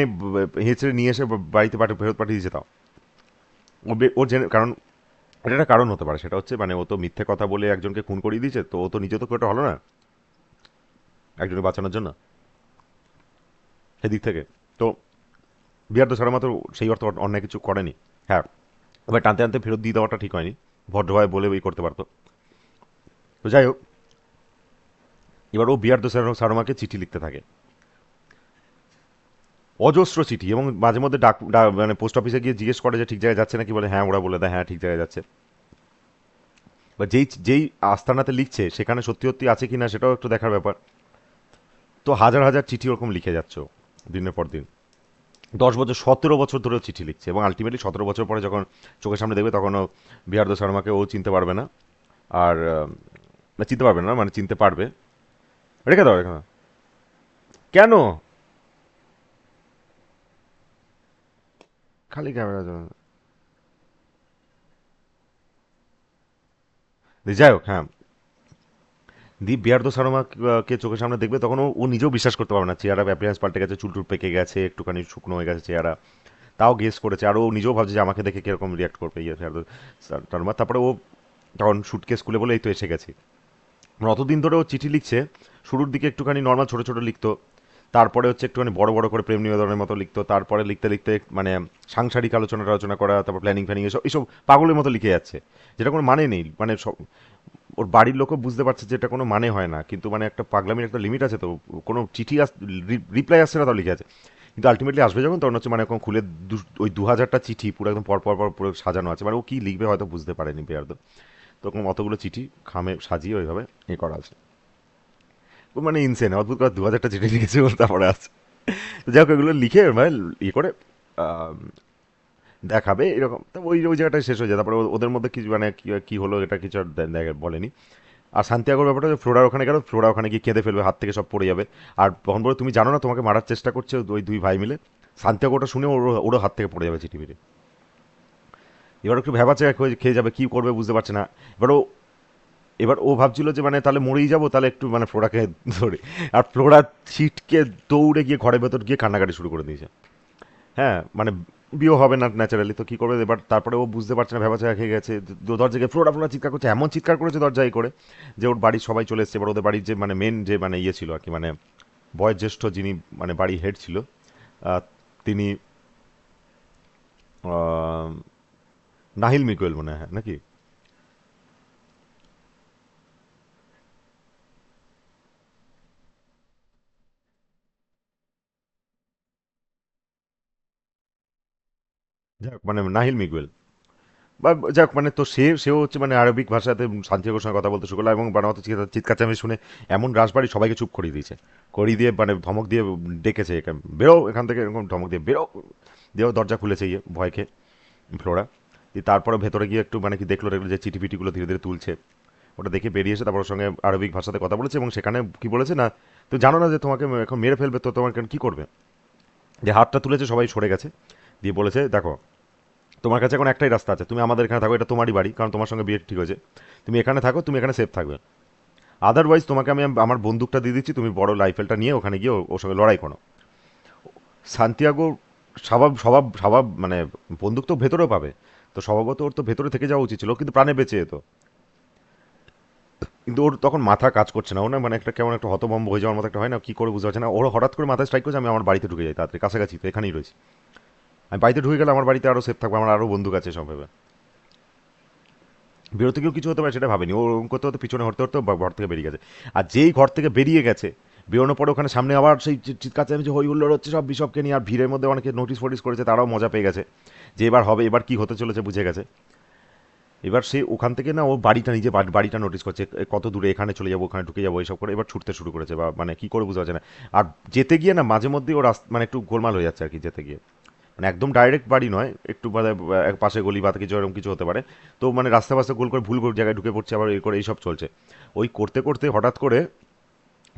হেঁচড়ে নিয়ে এসে বাড়িতে ফেরত পাঠিয়ে দিয়েছে। তাও ওর জেনে, কারণ এটা একটা কারণ হতে পারে, সেটা হচ্ছে মানে ও তো মিথ্যে কথা বলে একজনকে খুন করিয়ে দিয়েছে, তো ও তো নিজে তো কেউটা হলো না একজনকে বাঁচানোর জন্য সেদিক থেকে। তো বিহার তো সারা মাত্র সেই অর্থ অন্যায় কিছু করেনি। হ্যাঁ, এবার টানতে টানতে ফেরত দিয়ে দেওয়াটা ঠিক হয়নি, ভদ্রভাবে বলে ওই করতে পারতো। তো যাই হোক, এবার ও বিহার সারমাকে চিঠি লিখতে থাকে, অজস্র চিঠি। এবং মাঝে মধ্যে মানে পোস্ট অফিসে গিয়ে জিজ্ঞেস করে যে ঠিক জায়গায় যাচ্ছে নাকি, বলে হ্যাঁ, ওরা বলে দেয় হ্যাঁ ঠিক জায়গায় যাচ্ছে। বা যেই যেই আস্তানাতে লিখছে সেখানে সত্যি সত্যি আছে কি না সেটাও একটু দেখার ব্যাপার। তো হাজার হাজার চিঠি ওরকম লিখে যাচ্ছ দিনের পর দিন। 10 বছর 17 বছর ধরে চিঠি লিখছে, এবং আলটিমেটলি 17 বছর পরে যখন চোখের সামনে দেখবে তখনও বিহারদ শর্মাকে ও চিনতে পারবে না। আর না, চিনতে পারবে না, মানে চিনতে পারবে। রেখে দাও, রেখে দাও। কেন? খালি ক্যামেরা। যাই হোক, হ্যাঁ, দীপ বিহারদ শর্মাকে চোখের সামনে দেখবে তখন ও নিজেও বিশ্বাস করতে পারবে না, চেহারা অ্যাপিয়ারেন্স পাল্টে গেছে, চুল টুল পেকে গেছে, একটুখানি শুকনো হয়ে গেছে চেহারা। তাও গেস করেছে, আর ও নিজেও ভাবছে যে আমাকে দেখে কিরকম রিয়াক্ট করবে ইয়ে বিহারদ শর্মা। তারপরে ও তখন সুটকেস খুলে বলে এই তো এসে গেছি। মানে অতদিন ধরে ও চিঠি লিখছে, শুরুর দিকে একটুখানি নর্মাল ছোট ছোট লিখতো, তারপরে হচ্ছে একটুখানি বড় বড় করে প্রেম নিবেদনের মতো লিখতো, তারপরে লিখতে লিখতে মানে সাংসারিক আলোচনা টালোচনা করা, তারপর প্ল্যানিং ফ্যানিং এসব এসব পাগলের মতো লিখে যাচ্ছে, যেটা কোনো মানে নেই। মানে সব ওর বাড়ির লোকও বুঝতে পারছে যে এটা কোনো মানে হয় না, কিন্তু মানে একটা পাগলামির একটা লিমিট আছে, তো কোনো চিঠি রিপ্লাই আসছে না তাও লিখে আছে। কিন্তু আলটিমেটলি আসবে যখন, তখন হচ্ছে মানে এখন খুলে ওই 2000টা চিঠি পুরো একদম পর পর পর পুরো সাজানো আছে, মানে ও কি লিখবে হয়তো বুঝতে পারেনি বেয়ার্দ, তখন অতগুলো চিঠি খামে সাজিয়ে ওইভাবে এ করা আছে। ও মানে ইনসেন, অদ্ভুত কথা, 2000টা চিঠি লিখেছে বলে তারপরে আছে। তো যাই হোক, এগুলো লিখে মানে ইয়ে করে আহ, দেখাবে এরকম, তো ওই ওই জায়গাটায় শেষ হয়ে যায়। তারপরে ওদের মধ্যে কিছু মানে কি হলো এটা কিছু আর বলেনি। আর শান্তিয়াগোর ব্যাপারটা হচ্ছে ফ্লোরার ওখানে গেল, ফ্লোরা ওখানে গিয়ে কেঁদে ফেলবে, হাত থেকে সব পড়ে যাবে। আর তখন বলে তুমি জানো না তোমাকে মারার চেষ্টা করছে ওই দুই ভাই মিলে। শান্তিয়াগোটা শুনে ওরও হাত থেকে পড়ে যাবে চিঠি ফিরে। এবার একটু ভ্যাবাচে খেয়ে যাবে, কি করবে বুঝতে পারছে না। এবার ও এবার ও ভাবছিল যে মানে তাহলে মরেই যাবো, তাহলে একটু মানে ফ্লোরাকে ধরে। আর ফ্লোরা ছিটকে দৌড়ে গিয়ে ঘরের ভেতর গিয়ে কান্নাকাটি শুরু করে দিয়েছে। হ্যাঁ, মানে বিয়ে হবে না ন্যাচারালি, তো কি করবে এবার। তারপরে ও বুঝতে পারছে না, ভেবাচা খেয়ে গেছে। দরজাকে ফ্লোরা ফ্লোরা চিৎকার করছে, এমন চিৎকার করেছে দরজায় করে যে ওর বাড়ির সবাই চলে এসছে। এবার ওদের বাড়ির যে মানে মেন যে মানে ইয়ে ছিল আর কি, মানে বয়োজ্যেষ্ঠ যিনি মানে বাড়ি হেড ছিল, আহ, তিনি আহ, নাহিল মিকুয়েল মনে হয় নাকি। যাক মানে নাহিল মিগুয়েল, বা যাক মানে তো সেও হচ্ছে মানে আরবিক ভাষাতে শান্তিগোর সঙ্গে কথা বলতে শুরু করলো, এবং বানামতো চিৎকার চেঁচামেচি শুনে এমন রাজবাড়ি সবাইকে চুপ করিয়ে দিয়েছে, করিয়ে দিয়ে মানে ধমক দিয়ে ডেকেছে, বেরো এখান থেকে, এরকম ধমক দিয়ে বেরো, দিয়েও দরজা খুলেছে ইয়ে ভয় খেয়ে ফ্লোরা। দিয়ে তারপরে ভেতরে গিয়ে একটু মানে কি দেখলো দেখলো যে চিঠি ফিটিগুলো ধীরে ধীরে তুলছে, ওটা দেখে বেরিয়ে এসে তারপর ওর সঙ্গে আরবিক ভাষাতে কথা বলেছে, এবং সেখানে কি বলেছে না, তো জানো না যে তোমাকে এখন মেরে ফেলবে, তো তোমার কি করবে। যে হাতটা তুলেছে সবাই সরে গেছে, দিয়ে বলেছে দেখো তোমার কাছে এখন একটাই রাস্তা আছে, তুমি আমাদের এখানে থাকো, এটা তোমারই বাড়ি, কারণ তোমার সঙ্গে বিয়ে ঠিক হয়েছে, তুমি এখানে থাকো, তুমি এখানে সেফ থাকবে। আদারওয়াইজ তোমাকে আমি আমার বন্দুকটা দিয়ে দিচ্ছি, তুমি বড় রাইফেলটা নিয়ে ওখানে গিয়ে ওর সঙ্গে লড়াই করো। সান্তিয়াগো স্বভাব স্বভাব স্বভাব মানে বন্দুক তো ভেতরেও পাবে, তো স্বভাবত ওর তো ভেতরে থেকে যাওয়া উচিত ছিল, কিন্তু প্রাণে বেঁচে যেত। কিন্তু ওর তখন মাথা কাজ করছে না, ও না মানে একটা কেমন একটা হতভম্ব হয়ে যাওয়ার মতো একটা হয় না, কি করে বুঝতে পারছে না। ওর হঠাৎ করে মাথায় স্ট্রাইক করছে আমি আমার বাড়িতে ঢুকে যাই, তাড়াতাড়ি কাছাকাছি তো এখানেই রয়েছি, আমি বাড়িতে ঢুকে গেলে আমার বাড়িতে আরও সেফ থাকবে, আমার আরও বন্দুক আছে সব ভেবে। বেরোতে গিয়েও কিছু হতে পারে সেটা ভাবেনি, ও ওরকম করতে হতে পিছনে হতে হতে ঘর থেকে বেরিয়ে গেছে। আর যেই ঘর থেকে বেরিয়ে গেছে, বেরোনোর পরে ওখানে সামনে আবার সেই চিৎকার চেঁচামেচি হই হুল্লোড় হচ্ছে সব বিশপকে নিয়ে, আর ভিড়ের মধ্যে অনেকে নোটিস ফোটিস করেছে, তারাও মজা পেয়ে গেছে যে এবার হবে, এবার কি হতে চলেছে বুঝে গেছে। এবার সে ওখান থেকে না ও বাড়িটা নিজে বাড়িটা নোটিস করছে, কত দূরে, এখানে চলে যাবো, ওখানে ঢুকে যাবো, এইসব করে এবার ছুটতে শুরু করেছে, বা মানে কি করে বুঝতে পারছে না। আর যেতে গিয়ে না মাঝে মধ্যেই ও মানে একটু গোলমাল হয়ে যাচ্ছে আর কি, যেতে গিয়ে মানে একদম ডাইরেক্ট বাড়ি নয়, একটু মানে এক পাশে গলি বা কিছু এরকম কিছু হতে পারে। তো মানে রাস্তা পাশে গোল করে ভুল ভুল জায়গায় ঢুকে পড়ছে, আবার এই করে এইসব চলছে। ওই করতে করতে হঠাৎ করে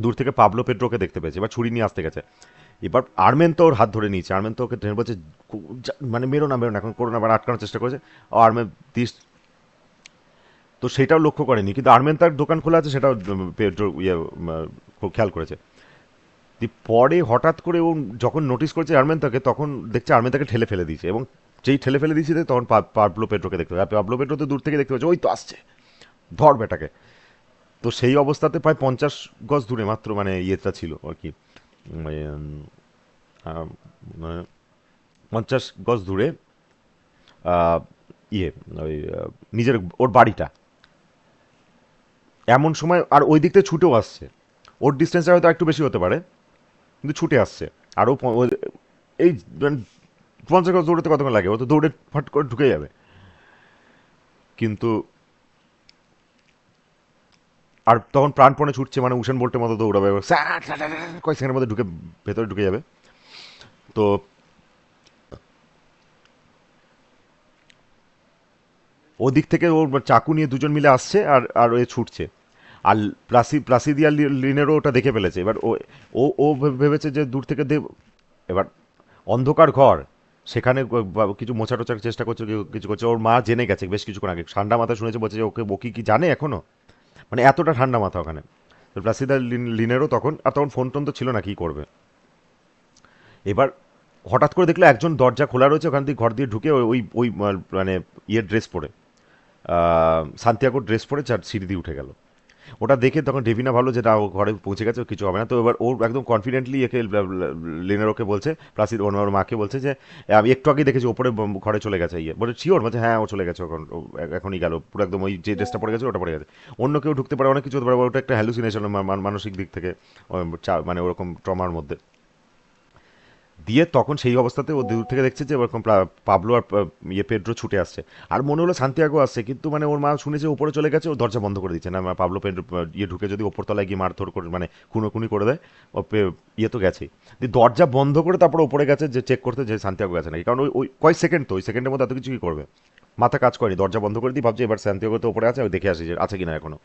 দূর থেকে পাবলো পেড্রোকে দেখতে পেয়েছে, এবার ছুরি নিয়ে আসতে গেছে। এবার আর্মেন তো ওর হাত ধরে নিয়েছে, আর্মেন তো ওকে ট্রেন বলছে মানে মেরো না মেরো না, এখন করো না, মানে আটকানোর চেষ্টা করেছে। ও আর্মেন দিস, তো সেটাও লক্ষ্য করেনি, কিন্তু আর্মেন তার দোকান খোলা আছে সেটাও পেড্রো ইয়ে খুব খেয়াল করেছে। পরে হঠাৎ করে ও যখন নোটিস করেছে আর্মেন তাকে, তখন দেখছে আর্মেন তাকে ঠেলে ফেলে দিয়েছে, এবং যেই ঠেলে ফেলে দিয়েছে তখন পাবলো পেট্রোকে দেখতে পাবে, পাবলো পেট্রো তো দূর থেকে দেখতে পাচ্ছে ওই তো আসছে, ধর বেটাকে। তো সেই অবস্থাতে প্রায় 50 গজ দূরে মাত্র মানে ইয়েটা ছিল আর কি, উম, আহ, মানে 50 গজ দূরে আহ, ইয়ে ওই নিজের ওর বাড়িটা। এমন সময় আর ওই দিক থেকে ছুটেও আসছে, ওর ডিস্টেন্সটা হয়তো একটু বেশি হতে পারে, কিন্তু ছুটে আসছে। আরও এই মানে 50 গজ দৌড়তে কতক্ষণ লাগে, ও তো দৌড়ে ফট করে ঢুকে যাবে। কিন্তু আর তখন প্রাণপণে ছুটছে, মানে উসেন বোল্টের মতো দৌড়াবে, কয়েক সেকেন্ডের মধ্যে ঢুকে ভেতরে ঢুকে যাবে। তো ওদিক থেকে ওর চাকু নিয়ে দুজন মিলে আসছে আর আর এ ছুটছে। আর প্লাসিদিয়া লিনেরও ওটা দেখে ফেলেছে। এবার ও ও ও ভেবেছে যে দূর থেকে এবার অন্ধকার ঘর, সেখানে কিছু মোছা টোচার চেষ্টা করছে, কিছু করছে। ওর মা জেনে গেছে বেশ কিছুক্ষণ আগে, ঠান্ডা মাথা শুনেছে, বলছে যে ওকে ও কি জানে এখনো, মানে এতটা ঠান্ডা মাথা ওখানে। তো প্লাসিদা লিনেরও তখন, আর তখন ফোন টোন তো ছিল না, কি করবে। এবার হঠাৎ করে দেখলো একজন দরজা খোলা রয়েছে, ওখান দিয়ে ঘর দিয়ে ঢুকে ওই ওই মানে ইয়ের ড্রেস পরে, সান্তিয়াগোর ড্রেস পরে চার সিঁড়ি দিয়ে উঠে গেল। ওটা দেখে তখন ডেভিনা ভাবলো যে না, ও ঘরে পৌঁছে গেছে, ও কিছু হবে না। তো এবার ওর একদম কনফিডেন্টলি একে লিনেরোকে বলছে, প্লাসিদ ওর মাকে বলছে যে আমি একটু আগে দেখেছি ওপরে ঘরে চলে গেছে। ইয়ে বলে শিওর, বলছে হ্যাঁ ও চলে গেছে, এখনই গেল, পুরো একদম ওই যে ড্রেসটা পরে গেছে ওটা পরে গেছে। অন্য কেউ ঢুকতে পারে, অনেক কিছু হতে পারে, ওটা একটা হ্যালুসিনেশন মানসিক দিক থেকে, মানে ওরকম ট্রমার মধ্যে দিয়ে। তখন সেই অবস্থাতে ও দূর থেকে দেখছে যে ওরকম পাবলো আর ইয়ে পেড্রো ছুটে আসছে। আর মনে হলো সান্তিয়াগো আসছে, কিন্তু মানে ওর মা শুনেছে উপরে চলে গেছে, ও দরজা বন্ধ করে দিচ্ছে না, পাবলো পেড্রো ইয়ে ঢুকে যদি ওপর তলায় গিয়ে মারধর করে, মানে খুনোখুনি করে দেয়, ও ইয়ে তো গেছেই। দিয়ে দরজা বন্ধ করে তারপর ওপরে গেছে যে চেক করতে, যে সান্তিয়াগো গেছে নাকি, কারণ ওই ওই কয়েক সেকেন্ড, তো ওই সেকেন্ডের মধ্যে এত কিছু কি করবে, মাথা কাজ করেনি। দরজা বন্ধ করে দিই, ভাবছি এবার সান্তিয়াগো তো ওপরে আছে, ওই দেখে আসি যে আছে কিনা এখনো।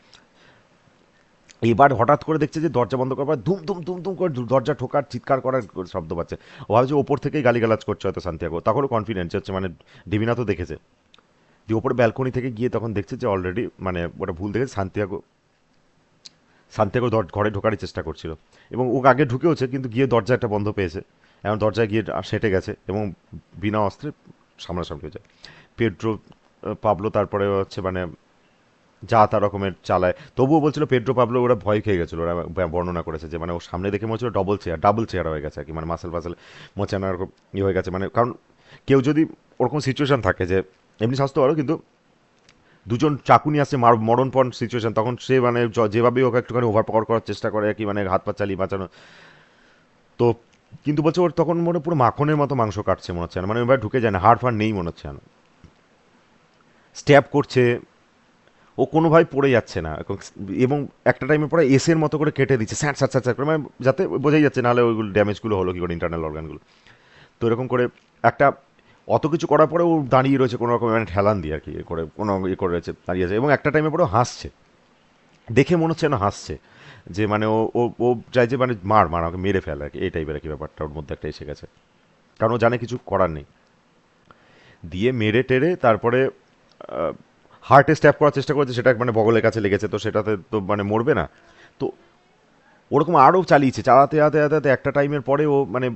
এবার হঠাৎ করে দেখছে যে দরজা বন্ধ করার পর ধুম ধুম ধুম ধুম করে দরজা ঠোকার চিৎকার করার শব্দ পাচ্ছে। ও ভাবছে ওপর থেকেই গালিগালাজ করছে হয়তো সান্তিয়াগো, তখনও কনফিডেন্স হচ্ছে, মানে ডিভিনা তো দেখেছে। দিয়ে ওপরে ব্যালকনি থেকে গিয়ে তখন দেখছে যে অলরেডি, মানে ওটা ভুল দেখেছে, সান্তিয়াগো সান্তিয়াগো ঘরে ঢোকারই চেষ্টা করছিল, এবং ও আগে ঢুকেওছে, কিন্তু গিয়ে দরজা একটা বন্ধ পেয়েছে। এখন দরজায় গিয়ে সেটে গেছে এবং বিনা অস্ত্রে সামনাসামনি হয়ে যায়। পেড্রো পাবলো তারপরে হচ্ছে মানে যা তা রকমের চালায়। তবুও বলছিল পেড্রো পাবলো ওরা ভয় খেয়ে গেছিলো, ওরা বর্ণনা করেছে যে মানে ও সামনে দেখে মনে হচ্ছিল ডাবল চেয়ার হয়ে গেছে আর কি, মানে মাসেল ফাসেল মোচানো এরকম ইয়ে হয়ে গেছে। মানে কারণ কেউ যদি ওরকম সিচুয়েশন থাকে যে এমনি স্বাস্থ্য পারো, কিন্তু দুজন চাকু নিয়ে আসছে, মরণপণ সিচুয়েশন, তখন সে মানে যেভাবেই ওকে একটুখানি ওভার পাওয়ার করার চেষ্টা করে আর কি, মানে হাত পা চালিয়ে বাঁচানো। তো কিন্তু বলছে ওর তখন মনে পুরো মাখনের মতো মাংস কাটছে মনে হচ্ছে না, মানে এবার ঢুকে যায় না, হাড় ফাড় নেই মনে হচ্ছে না, স্ট্যাব করছে। ও কোনোভাবে পড়ে যাচ্ছে না, এবং একটা টাইমের পরে এসের মতো করে কেটে দিচ্ছে, স্যাঁট স্যাঁট স্যাঁট স্যাঁট করে, মানে যাতে বোঝাই যাচ্ছে, নাহলে ওইগুলো ড্যামেজগুলো হলো কি করে ইন্টারনাল অর্গানগুলো। তো এরকম করে একটা অত কিছু করার পরে ও দাঁড়িয়ে রয়েছে কোনো রকম, মানে ঠেলান দিয়ে আর কি, এ করে কোনো ইয়ে করে রয়েছে, দাঁড়িয়ে আছে। এবং একটা টাইমের পরে হাসছে, দেখে মনে হচ্ছে না হাসছে, যে মানে ও ও ও চাই যে মানে মার ওকে মেরে ফেলে আর কি, এই টাইপের আর কি ব্যাপারটা ওর মধ্যে একটা এসে গেছে, কারণ ও জানে কিছু করার নেই। দিয়ে মেরে টেরে তারপরে হার্টে স্ট্যাপ করার চেষ্টা করেছে, সেটা মানে বগলের কাছে লেগেছে, তো সেটাতে তো মানে মরবে না। তো ওরকম আরও চালিয়েছে, চালাতে চালাতে চালাতে একটা টাইমের পরে ও মানে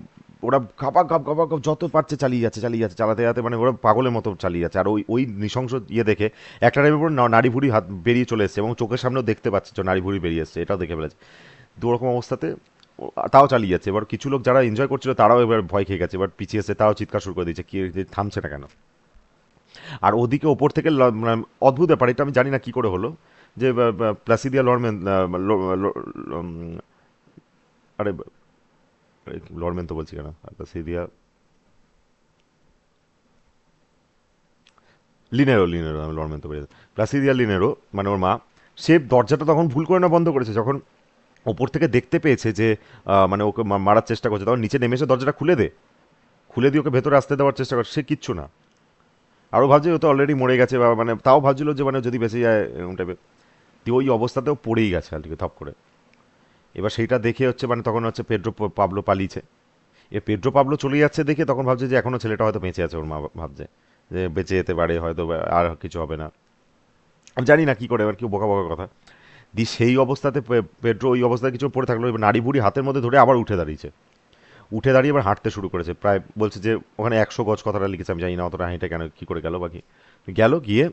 ওরা গাপ যত পারছে চালিয়ে যাচ্ছে চালাতে চালাতে, মানে ওরা পাগলের মতো চালিয়ে যাচ্ছে। আর ওই ওই নৃশংস ইয়ে দেখে একটা টাইমের পর নাড়ি ভুড়ি হাত বেরিয়ে চলে এসছে, এবং চোখের সামনেও দেখতে পাচ্ছে যে নাড়ি ভুড়ি বেরিয়ে এসছে, এটাও দেখে ফেলেছে। দু রকম অবস্থাতে তাও চালিয়ে যাচ্ছে। এবার কিছু লোক যারা এনজয় করছিল তারাও এবার ভয় খেয়ে গেছে, এবার পিছিয়ে এসে তাও চিৎকার শুরু করে দিচ্ছে, কি থামছে না কেন। আর ওদিকে ওপর থেকে মানে অদ্ভুত ব্যাপার, এটা আমি জানি না কি করে হলো, যে প্লাসিদিয়া লরমেন আরে লরমেন তো বলছি কেন, প্লাসিদিয়া লিনেরো আমি লরমেন তো বলছি, প্লাসিদিয়া লিনেরো মানে ওর মা, সে দরজাটা তখন ভুল করে না বন্ধ করেছে, যখন ওপর থেকে দেখতে পেয়েছে যে মানে ওকে মারার চেষ্টা করছে, তখন নিচে নেমে এসে দরজাটা খুলে দিয়ে ওকে ভেতরে আসতে দেওয়ার চেষ্টা করছে, সে কিচ্ছু না। আরও ভাবছে ও তো অলরেডি মরে গেছে, বা মানে তাও ভাবছিল যে মানে যদি বেঁচে যায় এরকম টাইপের। দিয়ে ওই অবস্থাতেও পড়েই গেছে আর কি থপ করে। এবার সেইটা দেখে হচ্ছে মানে তখন হচ্ছে পেড্রো পাবলো পালিয়েছে। পেড্রো পাবলো চলে যাচ্ছে দেখে তখন ভাবছে যে এখনো ছেলেটা হয়তো বেঁচে আছে, ওর মা ভাবছে যে বেঁচে যেতে পারে হয়তো, আর কিছু হবে না। আমি জানি না কি করে, এবার কেউ বোকা বোকা কথা। দিয়ে সেই অবস্থাতে পেড্রো ওই অবস্থায় কিছু পড়ে থাকলো, এবার নাড়ি বুড়ি হাতের মধ্যে ধরে আবার উঠে দাঁড়িয়েছে, উঠে দাঁড়িয়ে এবার হাঁটতে শুরু করেছে। প্রায় বলছে যে ওখানে 100 গজ কথাটা লিখেছে, আমি জানি না অতটা হেঁটে কেন কী করে গেল বাকি, গেল গিয়ে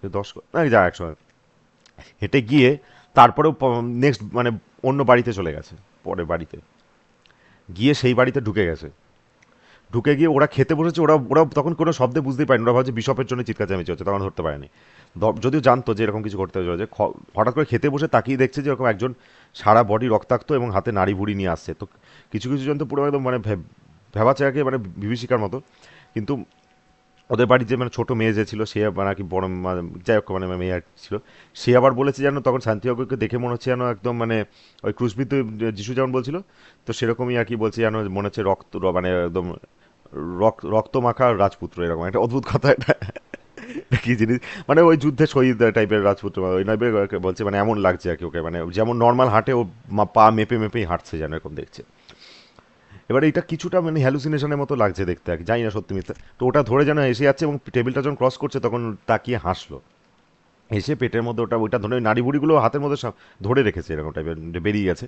10 না যা 100 হেঁটে গিয়ে তারপরেও নেক্সট মানে অন্য বাড়িতে চলে গেছে, পরের বাড়িতে গিয়ে সেই বাড়িতে ঢুকে গেছে। ঢুকে গিয়ে ওরা খেতে বসেছে, ওরা ওরা তখন কোনো শব্দে বুঝতেই পারেনি, ওরা ভাবছে বিশপের জন্য চিৎকার চেঁচামেচি হচ্ছে, তখন ধরতে পারেনি। যদিও জানতো যে এরকম কিছু ঘটতে চলেছে। হঠাৎ করে খেতে বসে তাকিয়ে দেখছে যে এরকম একজন সারা বডি রক্তাক্ত এবং হাতে নাড়ি ভুড়ি নিয়ে আসছে। তো কিছু কিছু জন তো পুরো একদম মানে ভেবাচাকে মানে বিভীষিকার মতো। কিন্তু ওদের বাড়ির যে মানে ছোটো মেয়ে যে ছিল, সে মানে কি বড় যাই হোক মানে মেয়ে আর ছিল, সে আবার বলেছে যেন তখন শান্তিবাবুকে দেখে মনে হচ্ছে যেন একদম মানে ওই ক্রুশবিদ্ধ যিশু যেমন বলছিল, তো সেরকমই আর কি বলছে, যেন মনে হচ্ছে রক্ত মানে একদম রক্ত মাখা রাজপুত্র, এরকম একটা অদ্ভুত কথা এটা। কি জিনিস, মানে ওই যুদ্ধে শহীদ টাইপের রাজপুত্র, ওই টাইপের বলছে, মানে এমন লাগছে আর কি ওকে, মানে যেমন নর্মাল হাঁটে ও পা মেপে মেপেই হাঁটছে যেন এরকম দেখছে। এবার এটা কিছুটা মানে হ্যালুসিনেশনের মতো লাগছে দেখতে আর কি, জানি না সত্যি মিথ্যা। তো ওটা ধরে যেন এসে যাচ্ছে এবং টেবিলটা যখন ক্রস করছে তখন তাকিয়ে হাসলো, এসে পেটের মধ্যে ওটা ওইটা ধরে ওই নাড়ি বুড়িগুলো হাতের মধ্যে ধরে রেখেছে এরকম টাইপের, বেরিয়ে গেছে।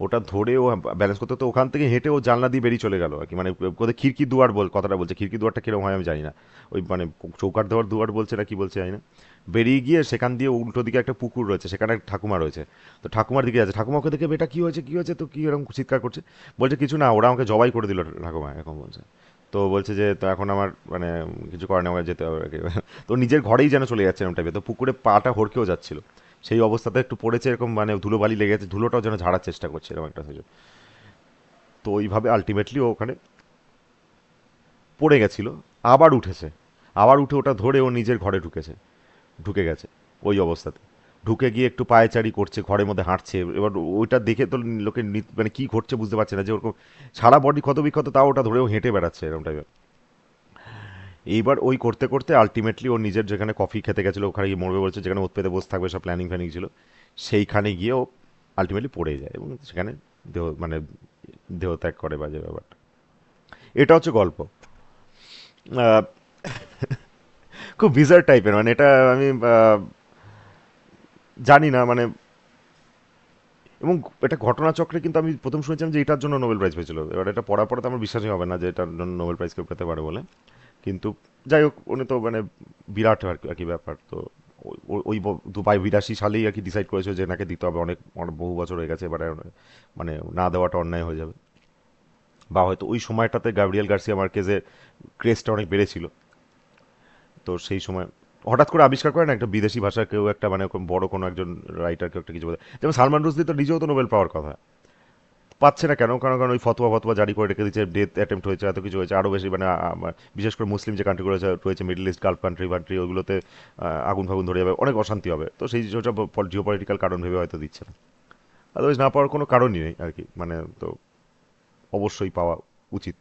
ওটা ধরে ও ব্যালেন্স করতে, তো ওখান থেকে হেঁটে ও জানলা দিয়ে বেরিয়ে চলে গেল আর কি, মানে কোথায় খিড়কি দুয়ার কথাটা বলছে, খিড়কি দুয়ারটা কিরকম হয় আমি জানি না, ওই মানে চৌকাঠ দেওয়ার দুয়ার বলছে না কি বলছে জানি না। বেরিয়ে গিয়ে সেখান দিয়ে উল্টো দিকে একটা পুকুর রয়েছে, সেখানে একটা ঠাকুমা রয়েছে। তো ঠাকুমার দিকে যাচ্ছে, ঠাকুমাকে দেখে বেটা কি হয়েছে কি হয়েছে, তো কি এরকম চিৎকার করছে। বলছে কিছু না, ওরা আমাকে জবাই করে দিল ঠাকুমা, এরকম বলছে। তো বলছে যে তো এখন আমার মানে কিছু করার নেই, আমাকে যেতে হবে আর কি। তো নিজের ঘরেই যেন চলে যাচ্ছে এরকম টাইপের, তো পুকুরে পাটা হড়কেও যাচ্ছিল। সেই অবস্থাতে একটু পড়েছে এরকম, মানে ধুলোবালি লেগে গেছে, ধুলোটাও যেন ঝাড়ার চেষ্টা করছে এরকম একটা কিছু। তো ওইভাবে আলটিমেটলি ও ওখানে পড়ে গেছিল, আবার উঠেছে, আবার উঠে ওটা ধরে ও নিজের ঘরে ঢুকেছে, ঢুকে গেছে ওই অবস্থাতে। ঢুকে গিয়ে একটু পায়চারি করছে, ঘরের মধ্যে হাঁটছে। এবার ওইটা দেখে তো লোকে মানে কি ঘটছে বুঝতে পারছে না, যে ওরকম সারা বডি ক্ষত বিক্ষত, তাও ওটা ধরেও হেঁটে বেড়াচ্ছে এরকম টাইপের। এইবার ওই করতে করতে আলটিমেটলি ও নিজের যেখানে কফি খেতে গেছিলো ওখানে গিয়ে মরবে বলছে, যেখানে ওত পেতে বসে থাকবে সব প্ল্যানিং ফ্যানিং ছিল, সেইখানে গিয়ে ও আলটিমেটলি পড়ে যায় এবং সেখানে দেহ মানে দেহত্যাগ করে, বাজে ব্যাপারটা। এটা হচ্ছে গল্প। আহ, খুব বিজার টাইপের, মানে এটা আমি জানি না মানে। এবং এটা ঘটনাচক্রে কিন্তু আমি প্রথম শুনেছিলাম যে এটার জন্য নোবেল প্রাইজ পেয়েছিল, এবার এটা পড়ার পরে তো আমার বিশ্বাসই হবে না যে এটার জন্য নোবেল প্রাইজ কেউ পেতে পারে বলে। কিন্তু যাই হোক, উনি তো মানে বিরাট আর কি ব্যাপার। তো ওই 82 সালেই আর কি ডিসাইড করেছিল যে এনাকে দিতে হবে, অনেক অনেক বহু বছর হয়ে গেছে, এবারে মানে না দেওয়াটা অন্যায় হয়ে যাবে। বা হয়তো ওই সময়টাতে গাব্রিয়েল গার্সিয়া মার্কেজের ক্রেজটা অনেক বেড়েছিল। তো সেই সময় হঠাৎ করে আবিষ্কার করে না একটা বিদেশি ভাষা কেউ একটা, মানে বড় কোনো একজন রাইটার কেউ একটা কিছু বলে, যেমন সালমান রুশদি তো নিজেও তো নোবেল পাওয়ার কথা, পাচ্ছে না কেন? কারণ কারণ ওই ফতোয়া ফতোয়া জারি করে রেখে দিচ্ছে, ডেথ অ্যাটেম্প্ট হয়েছে, এত কিছু হয়েছে, আরও বেশি মানে বিশেষ করে মুসলিম যে কান্ট্রিগুলো রয়েছে, মিডল ইস্ট গালফ কান্ট্রি ফান্ট্রি, ওইগুলোতে আগুন ফাগুন ধরে যাবে, অনেক অশান্তি হবে। তো সেই যেসব জিও পলিটিক্যাল কারণ ভেবে হয়তো দিচ্ছে না, আদারওয়াইজ না পাওয়ার কোনো কারণই নেই আর কি, মানে। তো অবশ্যই পাওয়া উচিত,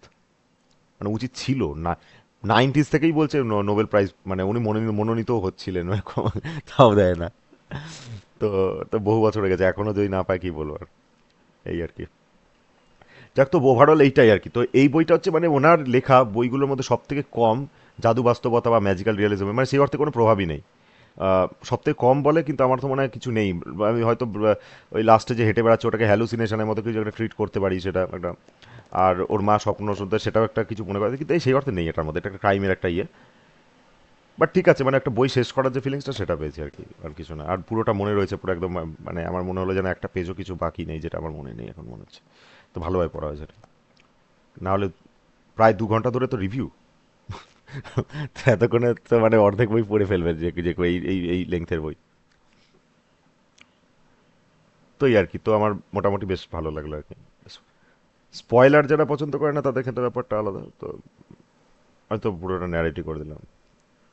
মানে উচিত ছিল না। 90s থেকেই বলছে নোবেল প্রাইজ, মানে উনি মনোনীতও হচ্ছিলেন এরকম, তাও দেয় না। তো তো বহু বছর হয়ে গেছে, এখনো যদি না পায় কি বলবো আর, এই আর কি। যাক, তো ওভারঅল এইটাই আর কি। তো এই বইটা হচ্ছে মানে ওনার লেখা বইগুলোর মধ্যে সব থেকে কম জাদু বাস্তবতা বা ম্যাজিক্যাল রিয়েলিজম, মানে সেই অর্থে কোনো প্রভাবই নেই। সব থেকে কম বলে, কিন্তু আমার তো মনে হয় কিছু নেই। আমি হয়তো ওই লাস্টে যে হেঁটে বেড়াচ্ছে ওটাকে হ্যালুসিনেশনের মতো কিছু একটা ট্রিট করতে পারি, সেটা একটা। আর ওর মা স্বপ্ন শুনতে, সেটাও একটা কিছু মনে করে, কিন্তু এই সেই অর্থে নেই এটার মধ্যে, এটা একটা ক্রাইমের একটা ইয়ে। বাট ঠিক আছে, মানে একটা বই শেষ করার যে ফিলিংসটা সেটা পেয়েছি আর কি, আর কিছু না। আর পুরোটা মনে রয়েছে পুরো একদম, মানে আমার মনে হলো যেন একটা পেজও কিছু বাকি নেই, যেটা আমার মনে নেই এখন মনে হচ্ছে। তো ভালোভাবে পড়া হয়েছে এটা। না হলে প্রায় 2 ঘন্টা ধরে তো রিভিউ, তো এতক্ষণে তো মানে অর্ধেক বই পড়ে ফেলবে যে যে এই এই এই লেংথের বই। তো এই আর কি, তো আমার মোটামুটি বেশ ভালো লাগলো আর কি। স্পয়লার যারা পছন্দ করে না তাদের ক্ষেত্রে ব্যাপারটা আলাদা, তো হয়তো পুরোটা ন্যারেটিভ করে দিলাম।